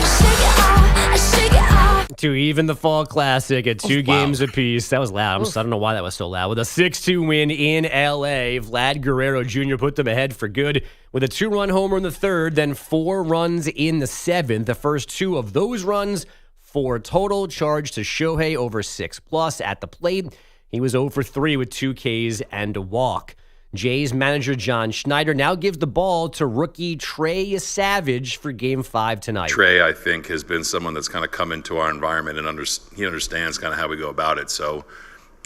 to even the Fall Classic at 2 games apiece. That was loud. I don't know why that was so loud. With a 6-2 win in L.A., Vlad Guerrero Jr. put them ahead for good with a 2-run homer in the 3rd, then 4 runs in the 7th. The first 2 of those runs, 4 total, charged to Shohei over 6+ at the plate. He was 0 for 3 with 2 Ks and a walk. Jays manager John Schneider now gives the ball to rookie Trey Savage for Game 5 tonight. Trey, I think, has been someone that's kind of come into our environment and he understands kind of how we go about it. So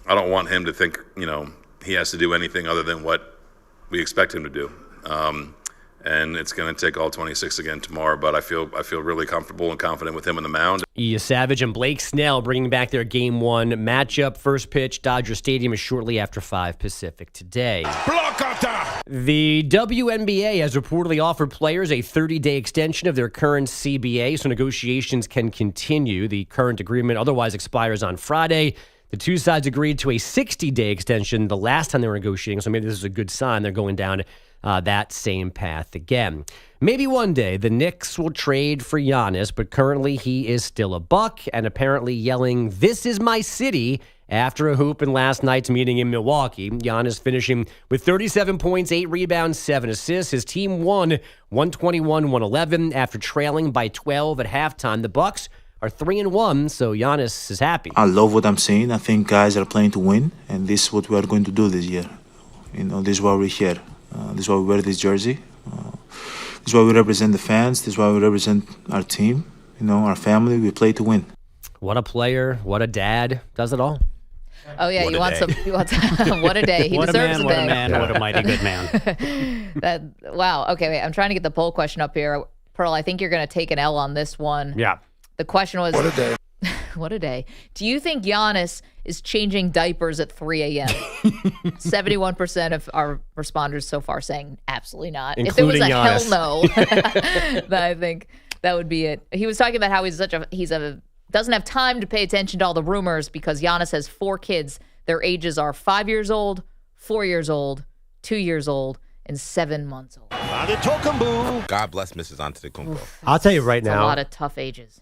I don't want him to think, he has to do anything other than what we expect him to do. And it's going to take all 26 again tomorrow, but I feel really comfortable and confident with him on the mound. Savage and Blake Snell bringing back their Game 1 matchup. First pitch, Dodger Stadium, is shortly after 5 Pacific today. The WNBA has reportedly offered players a 30-day extension of their current CBA, so negotiations can continue. The current agreement otherwise expires on Friday. The two sides agreed to a 60-day extension the last time they were negotiating, so maybe this is a good sign they're going down that same path again. Maybe one day the Knicks will trade for Giannis, but currently he is still a Buck and apparently yelling, "This is my city," after a hoop in last night's meeting in Milwaukee. Giannis finishing with 37 points, 8 rebounds, 7 assists. His team won 121-111 after trailing by 12 at halftime. The Bucks are 3-1, so Giannis is happy. I love what I'm seeing. I think guys are playing to win, and this is what we are going to do this year. This is why we're here. This is why we wear this jersey. This is why we represent the fans. This is why we represent our team, our family. We play to win. What a player, what a dad, does it all. Oh yeah, you want some? What a day! He What a deserves man! a What day. a man! What a mighty good man. Wow. Okay, wait. I'm trying to get the poll question up here. Pearl, I think you're going to take an L on this one. Yeah. The question was, What a day. what a day. Do you think Giannis is changing diapers at 3 a.m.? 71% of our responders so far saying absolutely not. Including if there was a Giannis. hell no, then I think that would be it. He was talking about how doesn't have time to pay attention to all the rumors because Giannis has 4 kids. Their ages are 5 years old, 4 years old, 2 years old, and 7 months old. God bless Mrs. Antetokounmpo. I'll tell you right It's now. a lot of tough ages.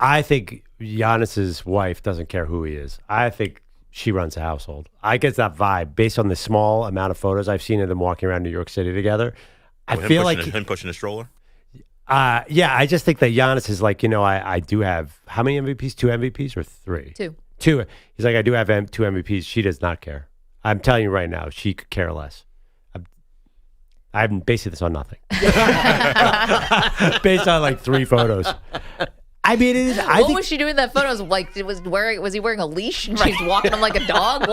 I think Giannis's wife doesn't care who he is. I think she runs the household. I get that vibe based on the small amount of photos I've seen of them walking around New York City together. I feel like him pushing a stroller. yeah, I just think that Giannis is like, I do have how many MVPs? 2 MVPs or 3? 2. 2. He's like, I do have 2 MVPs. She does not care. I'm telling you right now, she could care less. I'm basing this on nothing. Based on like 3 photos. I mean, it is. What was she doing in that photo? Was he wearing a leash and she's walking him like a dog?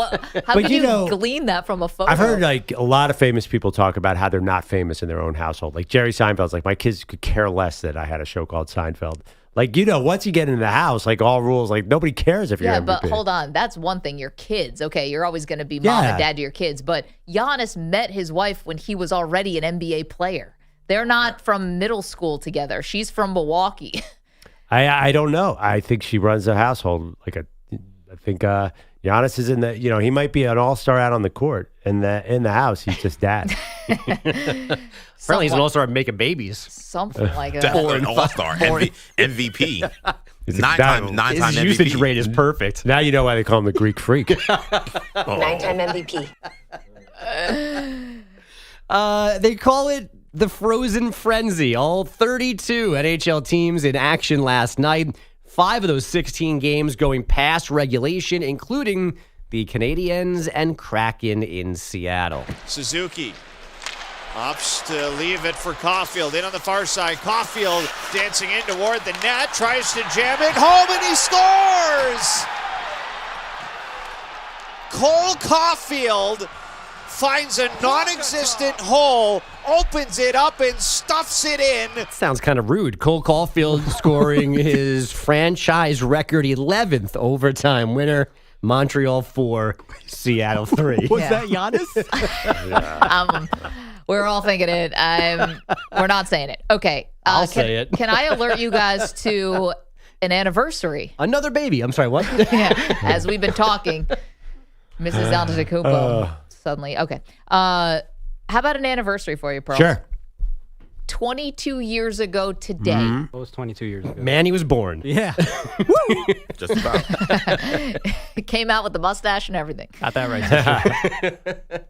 How could you glean that from a photo? I've heard like a lot of famous people talk about how they're not famous in their own household. Like Jerry Seinfeld's like, my kids could care less that I had a show called Seinfeld. Like, once you get into the house, like all rules, like nobody cares if you're Yeah, MVP. but hold on. That's one thing. Your kids. Okay, you're always going to be mom Yeah. and dad to your kids. But Giannis met his wife when he was already an NBA player. They're not from middle school together. She's from Milwaukee. I don't know. I think she runs the household. I think Giannis is in the. He might be an all-star out on the court. In the house, he's just dad. Apparently, he's an all-star at making babies. Something like that. Definitely an all-star. MVP. He's Nine-time His MVP. usage rate is perfect. Now you know why they call him the Greek Freak. 9-time MVP. They call it the Frozen Frenzy. All 32 NHL teams in action last night. 5 of those 16 games going past regulation, including the Canadiens and Kraken in Seattle. Suzuki opts to leave it for Caulfield. In on the far side. Caulfield dancing in toward the net. Tries to jam it home and he scores! Cole Caulfield finds a non-existent hole, opens it up and stuffs it in. Sounds kind of rude. Cole Caulfield scoring his franchise record 11th overtime winner. Montreal 4, Seattle 3. Was that Giannis? We're all thinking it. We're not saying it. Okay. I'll say it. Can I alert you guys to an anniversary? Another baby. I'm sorry, what? Yeah. As we've been talking, Mrs. Antetokounmpo suddenly. Okay. How about an anniversary for you, Pearl? Sure. 22 years ago today. It was 22 years ago. Man, he was born. Yeah. Just about. Came out with the mustache and everything. Got that right.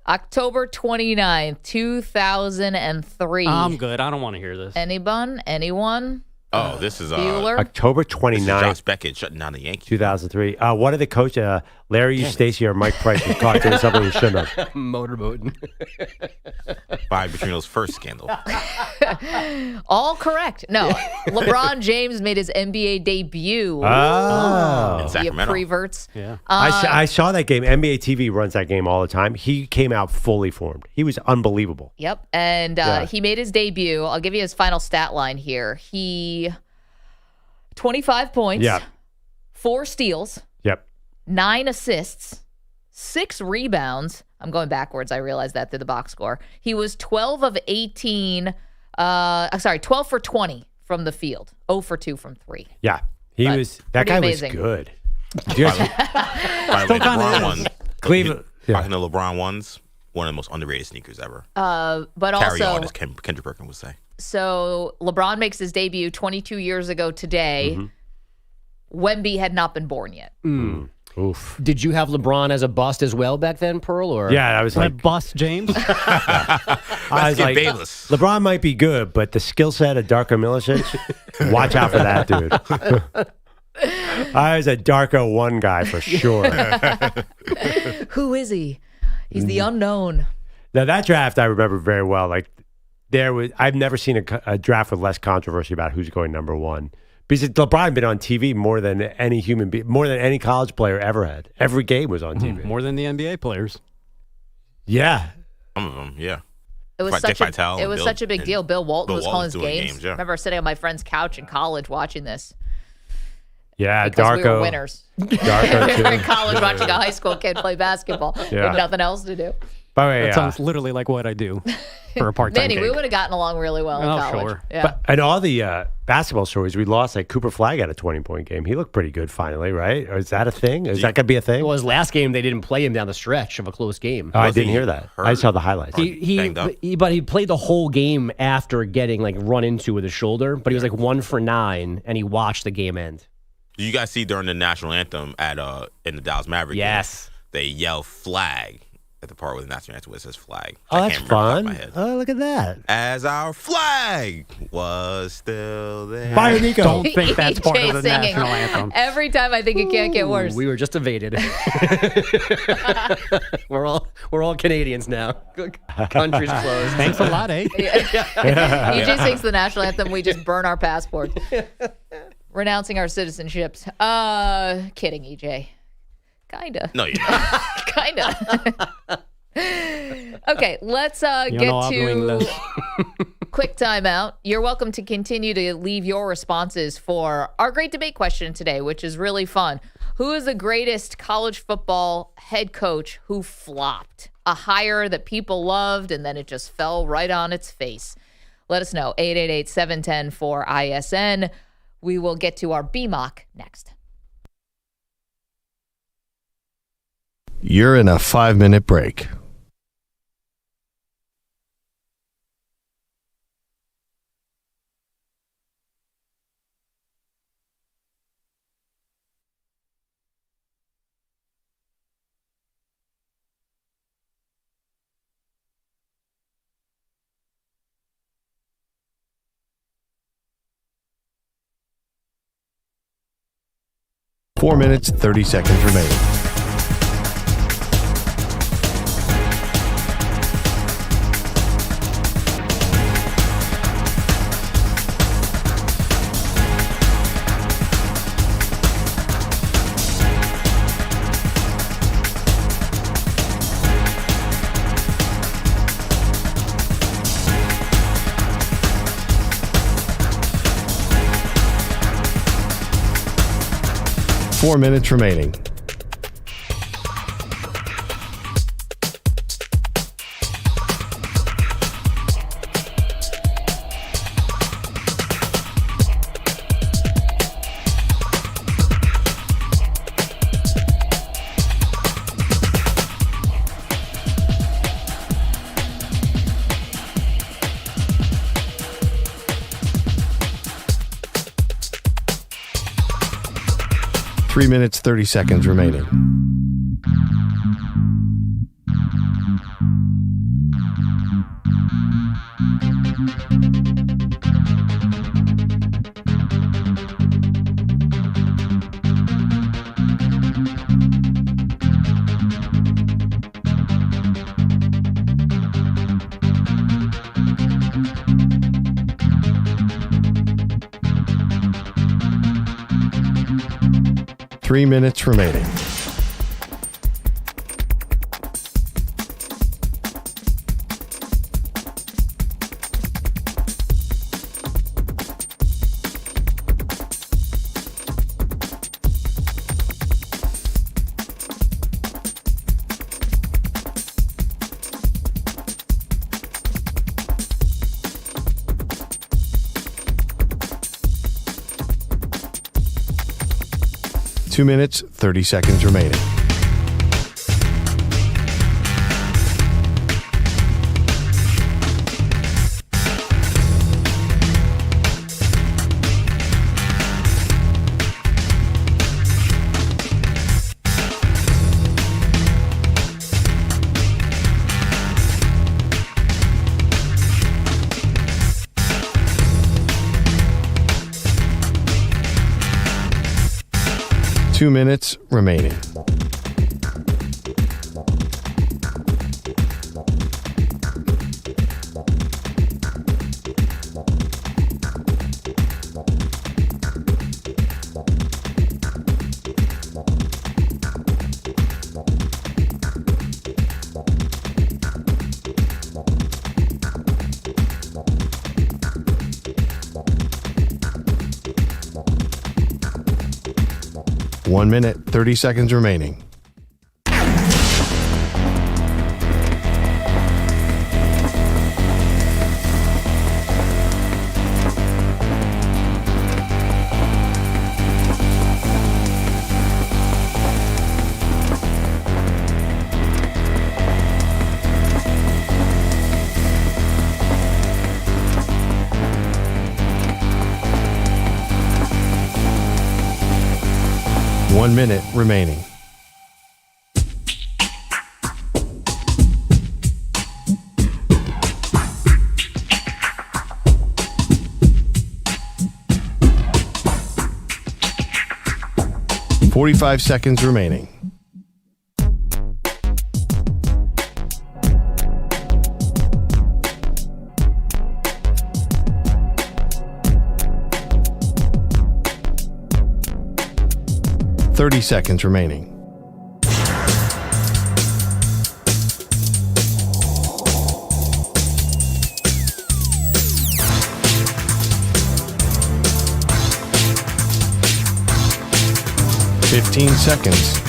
October 29th, 2003. I'm good. I don't want to hear this. Anyone? Oh, this is Bueller? October This is 29th, Josh Beckett shutting down the Yankees. 2003. What did the coach, Larry Eustace or Mike Price, was caught doing something he shouldn't have? Motorboating. By Petrino's first scandal. All correct. No, LeBron James made his NBA debut. Oh. In Sacramento. Preverts. Yeah. I saw that game. NBA TV runs that game all the time. He came out fully formed. He was unbelievable. Yep. And he made his debut. I'll give you his final stat line here. He 25 points. Yep. 4 steals. Yep. 9 assists. 6 rebounds. I'm going backwards. I realized that through the box score. He was 12 of 18. 12 for 20 from the field. 0 for 2 from 3. Yeah. That pretty guy amazing. was good. By the way, LeBron ones. Cleveland. Rocking the LeBron ones, one of the most underrated sneakers ever. But Carry also, on, as Kendrick Perkins would say. so LeBron makes his debut 22 years ago today. Wemby had not been born yet. Oof. Did you have LeBron as a bust as well back then, Pearl? Or Yeah, I was like, bust James. I was get like, Bayless. LeBron might be good, but the skill set of Darko Milicic, watch out for that dude. I was a Darko 1 guy for sure. Who is he? He's the unknown. Now that draft I remember very well. Like I've never seen a draft with less controversy about who's going number 1 Because LeBron had been on TV more than any more than any college player ever had. Every game was on TV. More than the NBA players. Yeah. Some of them, yeah. It was such a big deal. Bill Walton was calling his games. I remember sitting on my friend's couch in college watching this. Yeah, because Darko. we were winners. Darko we were in college watching a high school kid play basketball. Yeah. With nothing else to do. That sounds literally like what I do for a part-time Manny, gig. we would have gotten along really well in college. Sure. Yeah. And all the basketball stories we lost, like Cooper Flagg had a 20-point game. He looked pretty good finally, right? Or is that a thing? Is that going to be a thing? Well, his last game, they didn't play him down the stretch of a close game. Oh, I didn't hear that. I saw the highlights. But he played the whole game after getting run into with his shoulder. But he was 1 for 9, and he watched the game end. Did you guys see during the national anthem in the Dallas Mavericks? Yes. They yell flag at the part where the national anthem says flag. Oh, that's fun. Oh, look at that. As our flag was still there. Fire Nico. Don't think that's part of the singing. national anthem. Every time I think it can't get worse. We were just evaded. we're all Canadians now. Country's closed. Thanks a lot, eh? EJ sings the national anthem. We just burn our passports. Renouncing our citizenships. Kidding, EJ. Kinda. No, you're not. Kinda. Okay, let's get to quick timeout. You're welcome to continue to leave your responses for our great debate question today, which is really fun. Who is the greatest college football head coach who flopped? A hire that people loved and then it just fell right on its face. Let us know. 888-710-4ISN. We will get to our BMOC next. You're in a 5-minute break. Four minutes, 30 seconds remaining. Four minutes remaining. Three minutes, 30 seconds remaining. Three minutes remaining. Two minutes, 30 seconds remaining. Two minutes remaining. 1 minute, 30 seconds remaining. One minute remaining. "45 seconds remaining. "30 seconds remaining. "15 seconds.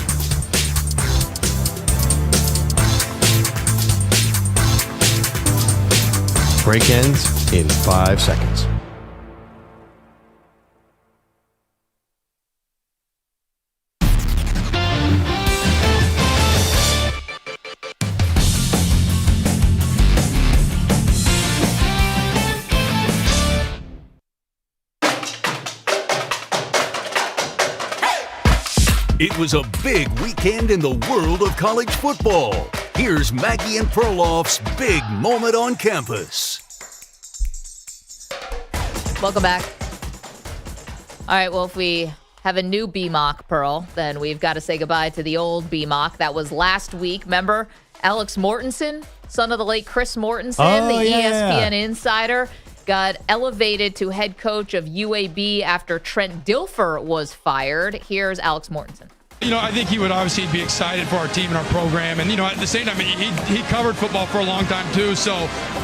Break ends in 5 seconds. It was a big weekend in the world of college football. Here's Maggie and Perloff's big moment on campus. Welcome back. All right, well, if we have a new BMOC, Pearl, then we've got to say goodbye to the old BMOC. That was last week. Remember Alex Mortensen, son of the late Chris Mortensen, ESPN insider, got elevated to head coach of UAB after Trent Dilfer was fired. Here's Alex Mortensen. I think he would obviously be excited for our team and our program. And, at the same time, he covered football for a long time, too. So,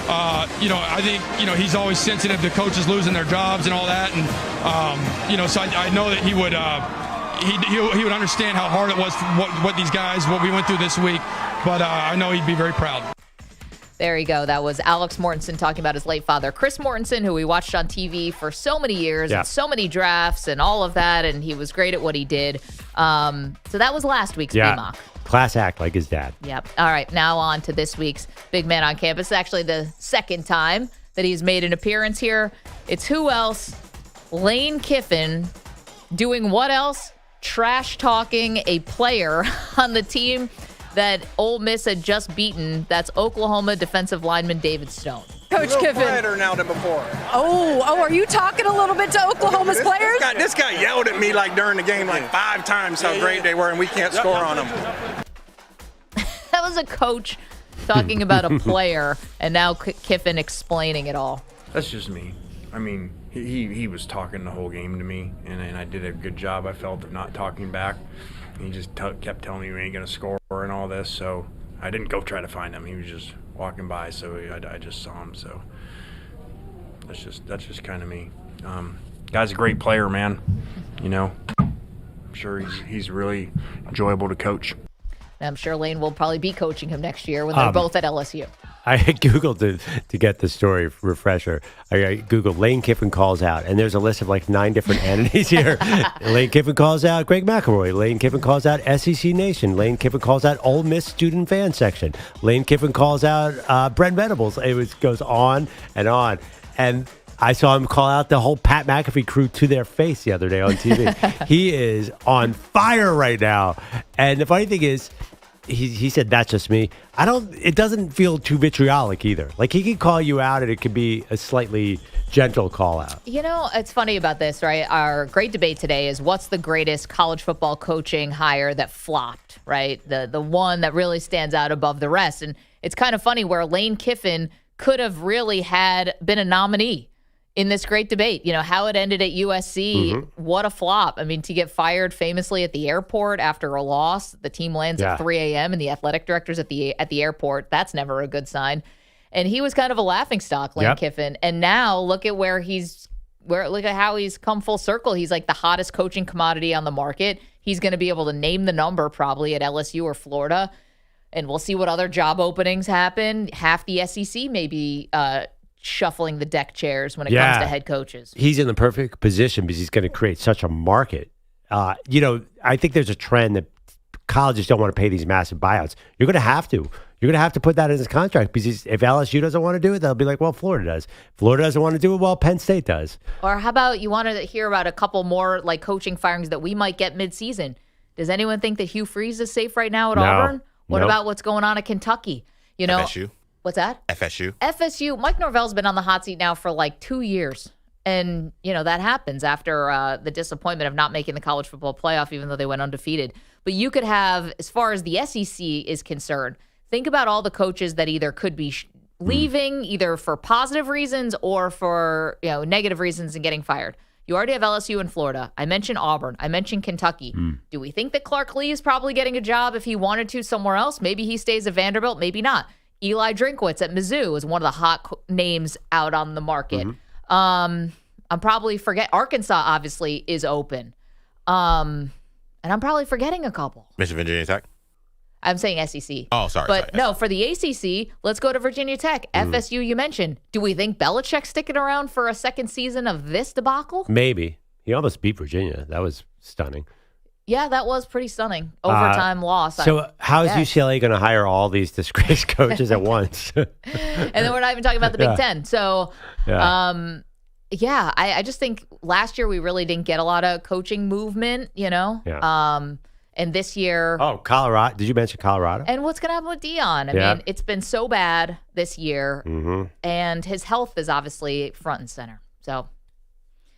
I think, he's always sensitive to coaches losing their jobs and all that. And, so I know that he would he would understand how hard it was for what we went through this week. But I know he'd be very proud. There you go. That was Alex Mortensen talking about his late father, Chris Mortensen, who we watched on TV for so many years and so many drafts and all of that. And he was great at what he did. So that was last week's BMOC. Class act like his dad. Yep. All right. Now on to this week's Big Man on Campus. Actually, the second time that he's made an appearance here. It's who else? Lane Kiffin doing what else? Trash talking a player on the team that Ole Miss had just beaten. That's Oklahoma defensive lineman David Stone. Coach Kiffin. Quieter now than before. Oh, are you talking a little bit to Oklahoma's players? This guy yelled at me during the game 5 times how great they were, and we can't score on them. That was a coach talking about a player, and now Kiffin explaining it all. That's just me. I mean, he was talking the whole game to me, and I did a good job, I felt, of not talking back. He just kept telling me we ain't going to score and all this, so I didn't go try to find him. He was just walking by, so I just saw him. So that's just kind of me. Guy's a great player, man. I'm sure he's really enjoyable to coach. And I'm sure Lane will probably be coaching him next year when they're both at LSU. I Googled to get the story refresher. I Googled Lane Kiffin calls out, and there's a list of 9 different entities here. Lane Kiffin calls out Greg McElroy. Lane Kiffin calls out SEC Nation. Lane Kiffin calls out Ole Miss student fan section. Lane Kiffin calls out Brent Venables. It goes on. And I saw him call out the whole Pat McAfee crew to their face the other day on TV. He is on fire right now. And the funny thing is, he said, that's just me. It doesn't feel too vitriolic either. He can call you out and it could be a slightly gentle call out. It's funny about this, right? Our great debate today is what's the greatest college football coaching hire that flopped, right? The one that really stands out above the rest. And it's kind of funny where Lane Kiffin could have really been a nominee in this great debate. How it ended at USC, what a flop. I mean, to get fired famously at the airport after a loss, the team lands at 3 a.m. and the athletic director's at the airport. That's never a good sign. And he was kind of a laughingstock, Lane Kiffin. And now look at where he's look at how he's come full circle. He's like the hottest coaching commodity on the market. He's going to be able to name the number probably at LSU or Florida. And we'll see what other job openings happen. Half the SEC may be shuffling the deck chairs when it comes to head coaches. He's in the perfect position because he's going to create such a market. I think there's a trend that colleges don't want to pay these massive buyouts. You're going to have to. You're going to have to put that in his contract because if LSU doesn't want to do it, they'll be like, well, Florida does. Florida doesn't want to do it, well, Penn State does. Or how about you want to hear about a couple more like coaching firings that we might get midseason? Does anyone think that Hugh Freeze is safe right now at Auburn? What about what's going on at Kentucky? FSU. What's that? FSU. Mike Norvell's been on the hot seat now for like 2 years. And, that happens after the disappointment of not making the college football playoff, even though they went undefeated. But you could have, as far as the SEC is concerned, think about all the coaches that either could be leaving either for positive reasons or for negative reasons and getting fired. You already have LSU in Florida. I mentioned Auburn. I mentioned Kentucky. Do we think that Clark Lee is probably getting a job if he wanted to somewhere else? Maybe he stays at Vanderbilt. Maybe not. Eli Drinkwitz at Mizzou is one of the hot names out on the market. I'm probably Arkansas obviously is open. And I'm probably forgetting a couple. Michigan, Virginia Tech? I'm saying SEC. Oh, sorry. But no, for the ACC, let's go to Virginia Tech. FSU, you mentioned. Do we think Belichick's sticking around for a second season of this debacle? Maybe. He almost beat Virginia. That was stunning. Yeah, that was pretty stunning. Overtime loss. So how is UCLA going to hire all these disgraced coaches at once? And then we're not even talking about the Big Ten. So, I just think last year we really didn't get a lot of coaching movement, and this year. Oh, Colorado. Did you mention Colorado? And what's going to happen with Dion? I mean, it's been so bad this year, and his health is obviously front and center. So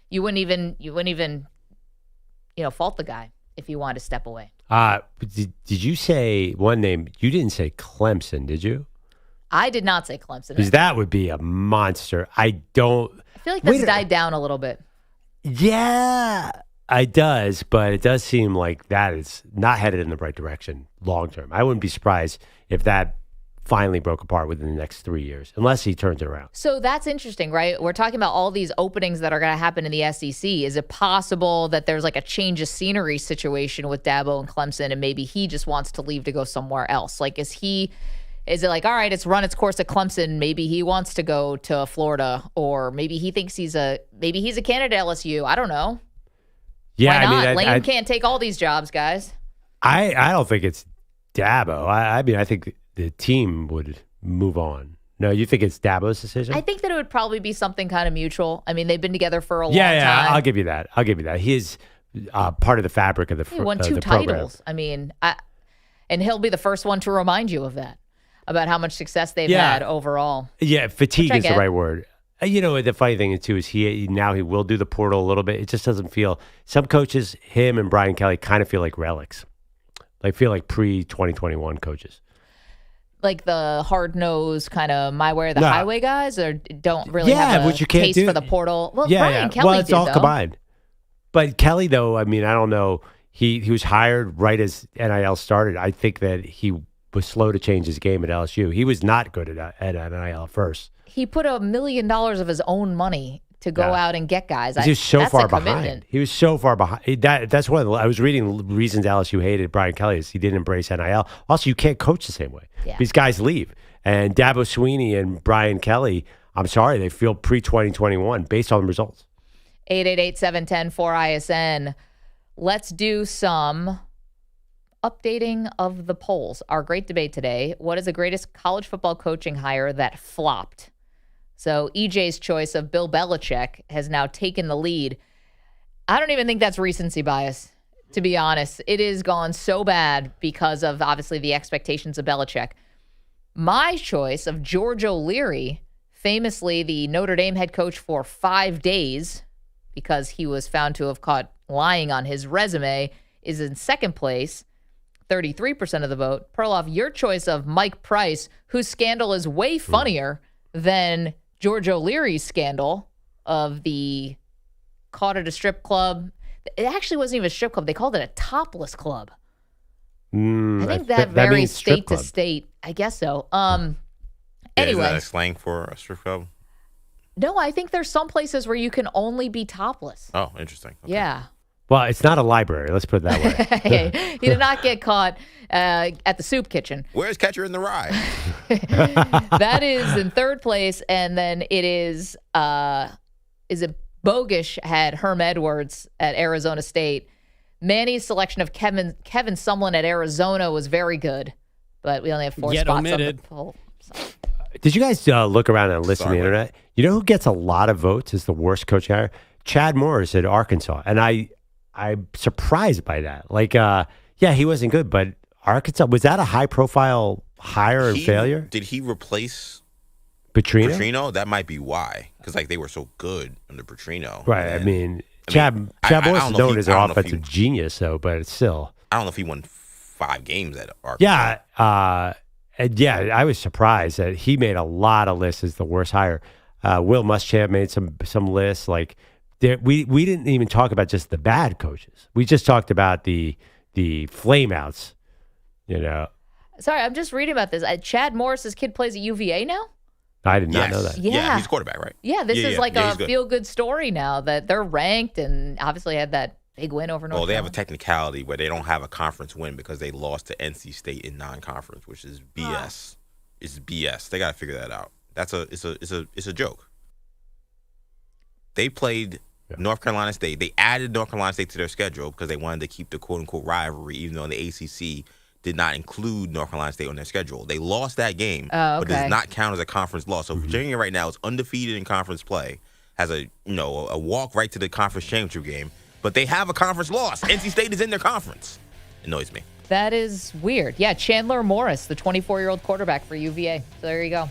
you wouldn't even fault the guy if he wanted to step away. Did you say one name? You didn't say Clemson, did you? I did not say Clemson. Because that would be a monster. I feel like that's died down a little bit. Yeah, it does, but it does seem like that is not headed in the right direction long term. I wouldn't be surprised if that finally broke apart within the next 3 years, unless he turns it around. So that's interesting, right? We're talking about all these openings that are going to happen in the SEC. Is it possible that there's like a change of scenery situation with Dabo and Clemson, and maybe he just wants to leave to go somewhere else? Like, is it like, all right, it's run its course at Clemson, maybe he wants to go to Florida, or maybe he thinks he's a candidate at LSU. I don't know. Yeah, why not? Lane can't take all these jobs, guys. I don't think it's Dabo. I think the team would move on. No, you think it's Dabo's decision? I think that it would probably be something kind of mutual. I mean, they've been together for a long time. Yeah, I'll give you that. He's part of the fabric of the program. He won 2 titles. I mean, and he'll be the first one to remind you of that, about how much success they've had overall. Yeah, fatigue is the right word. The funny thing too is he will do the portal a little bit. It just doesn't feel. Some coaches, him and Brian Kelly, kind of feel like relics. They feel like pre-2021 coaches. Like the hard-nosed kind of my way or the highway guys, or don't really have a taste for the portal? Well, Brian Kelly well, it's all combined. But Kelly, though, I mean, I don't know. He was hired right as NIL started. I think that he was slow to change his game at LSU. He was not good at NIL first. He put $1 million of his own money to go out and get guys. He was so far behind. He was so far behind. That's one. I was reading reasons LSU hated Brian Kelly is he didn't embrace NIL. Also, you can't coach the same way. These guys leave. And Dabo Swinney and Brian Kelly, I'm sorry, they feel pre-2021 based on the results. 888-710-4ISN. Let's do some updating of the polls. Our great debate today. What is the greatest college football coaching hire that flopped? So EJ's choice of Bill Belichick has now taken the lead. I don't even think that's recency bias, to be honest. It has gone so bad because of, obviously, the expectations of Belichick. My choice of George O'Leary, famously the Notre Dame head coach for 5 days because he was found to have caught lying on his resume, is in second place, 33% of the vote. Perloff, your choice of Mike Price, whose scandal is way funnier than George O'Leary's scandal of the caught at a strip club. It actually wasn't even a strip club. They called it a topless club. I think that varies state to state. I guess so. Anyway. Is that a slang for a strip club? No, I think there's some places where you can only be topless. Oh, interesting. Okay. Yeah. Well, it's not a library. Let's put it that way. He did not get caught at the soup kitchen. Where's Catcher in the Rye? That is in third place, and then it is it Bogish had Herm Edwards at Arizona State. Manny's selection of Kevin Sumlin at Arizona was very good, but we only have 4 spots omitted. on the poll. So. Did you guys look around and listen to the internet? You know who gets a lot of votes as the worst coach hire? Chad Morris at Arkansas, and I'm surprised by that. Like, yeah, he wasn't good, but Arkansas, was that a high-profile hire and failure? Did he replace Petrino? That might be why, because like they were so good under Petrino. Right. And, Chad Morris is known as an offensive genius, though, but it's still. I don't know if he won 5 games at Arkansas. Yeah. And I was surprised that he made a lot of lists as the worst hire. Will Muschamp made some lists. Like we didn't even talk about just the bad coaches. We just talked about the flameouts. You know. Sorry, I'm just reading about this. Chad Morris's kid plays at UVA now. I did not know that. Yeah, he's quarterback, right? Yeah, this is like a feel-good story now that they're ranked and obviously had that big win over North Carolina. Well, they have a technicality where they don't have a conference win because they lost to NC State in non-conference, which is BS. It's BS. They got to figure that out. It's a joke. They played North Carolina State. They added North Carolina State to their schedule because they wanted to keep the quote-unquote rivalry, even though the ACC did not include North Carolina State on their schedule. They lost that game, but does not count as a conference loss. So Virginia right now is undefeated in conference play, has a walk right to the conference championship game, but they have a conference loss. NC State is in their conference. Annoys me. That is weird. Yeah, Chandler Morris, the 24-year-old quarterback for UVA. So there you go.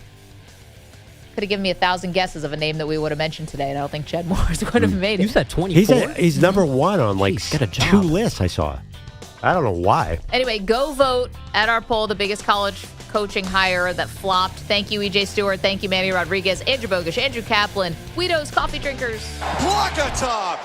Could have given me 1,000 guesses of a name that we would have mentioned today, and I don't think Chad Morris would have made it. You said 24? He's number 1 on like 2 lists I saw. I don't know why. Anyway, go vote at our poll, the biggest college coaching hire that flopped. Thank you, EJ Stewart. Thank you, Manny Rodriguez, Andrew Bogish, Andrew Kaplan, Guido's Coffee Drinkers. Block a top.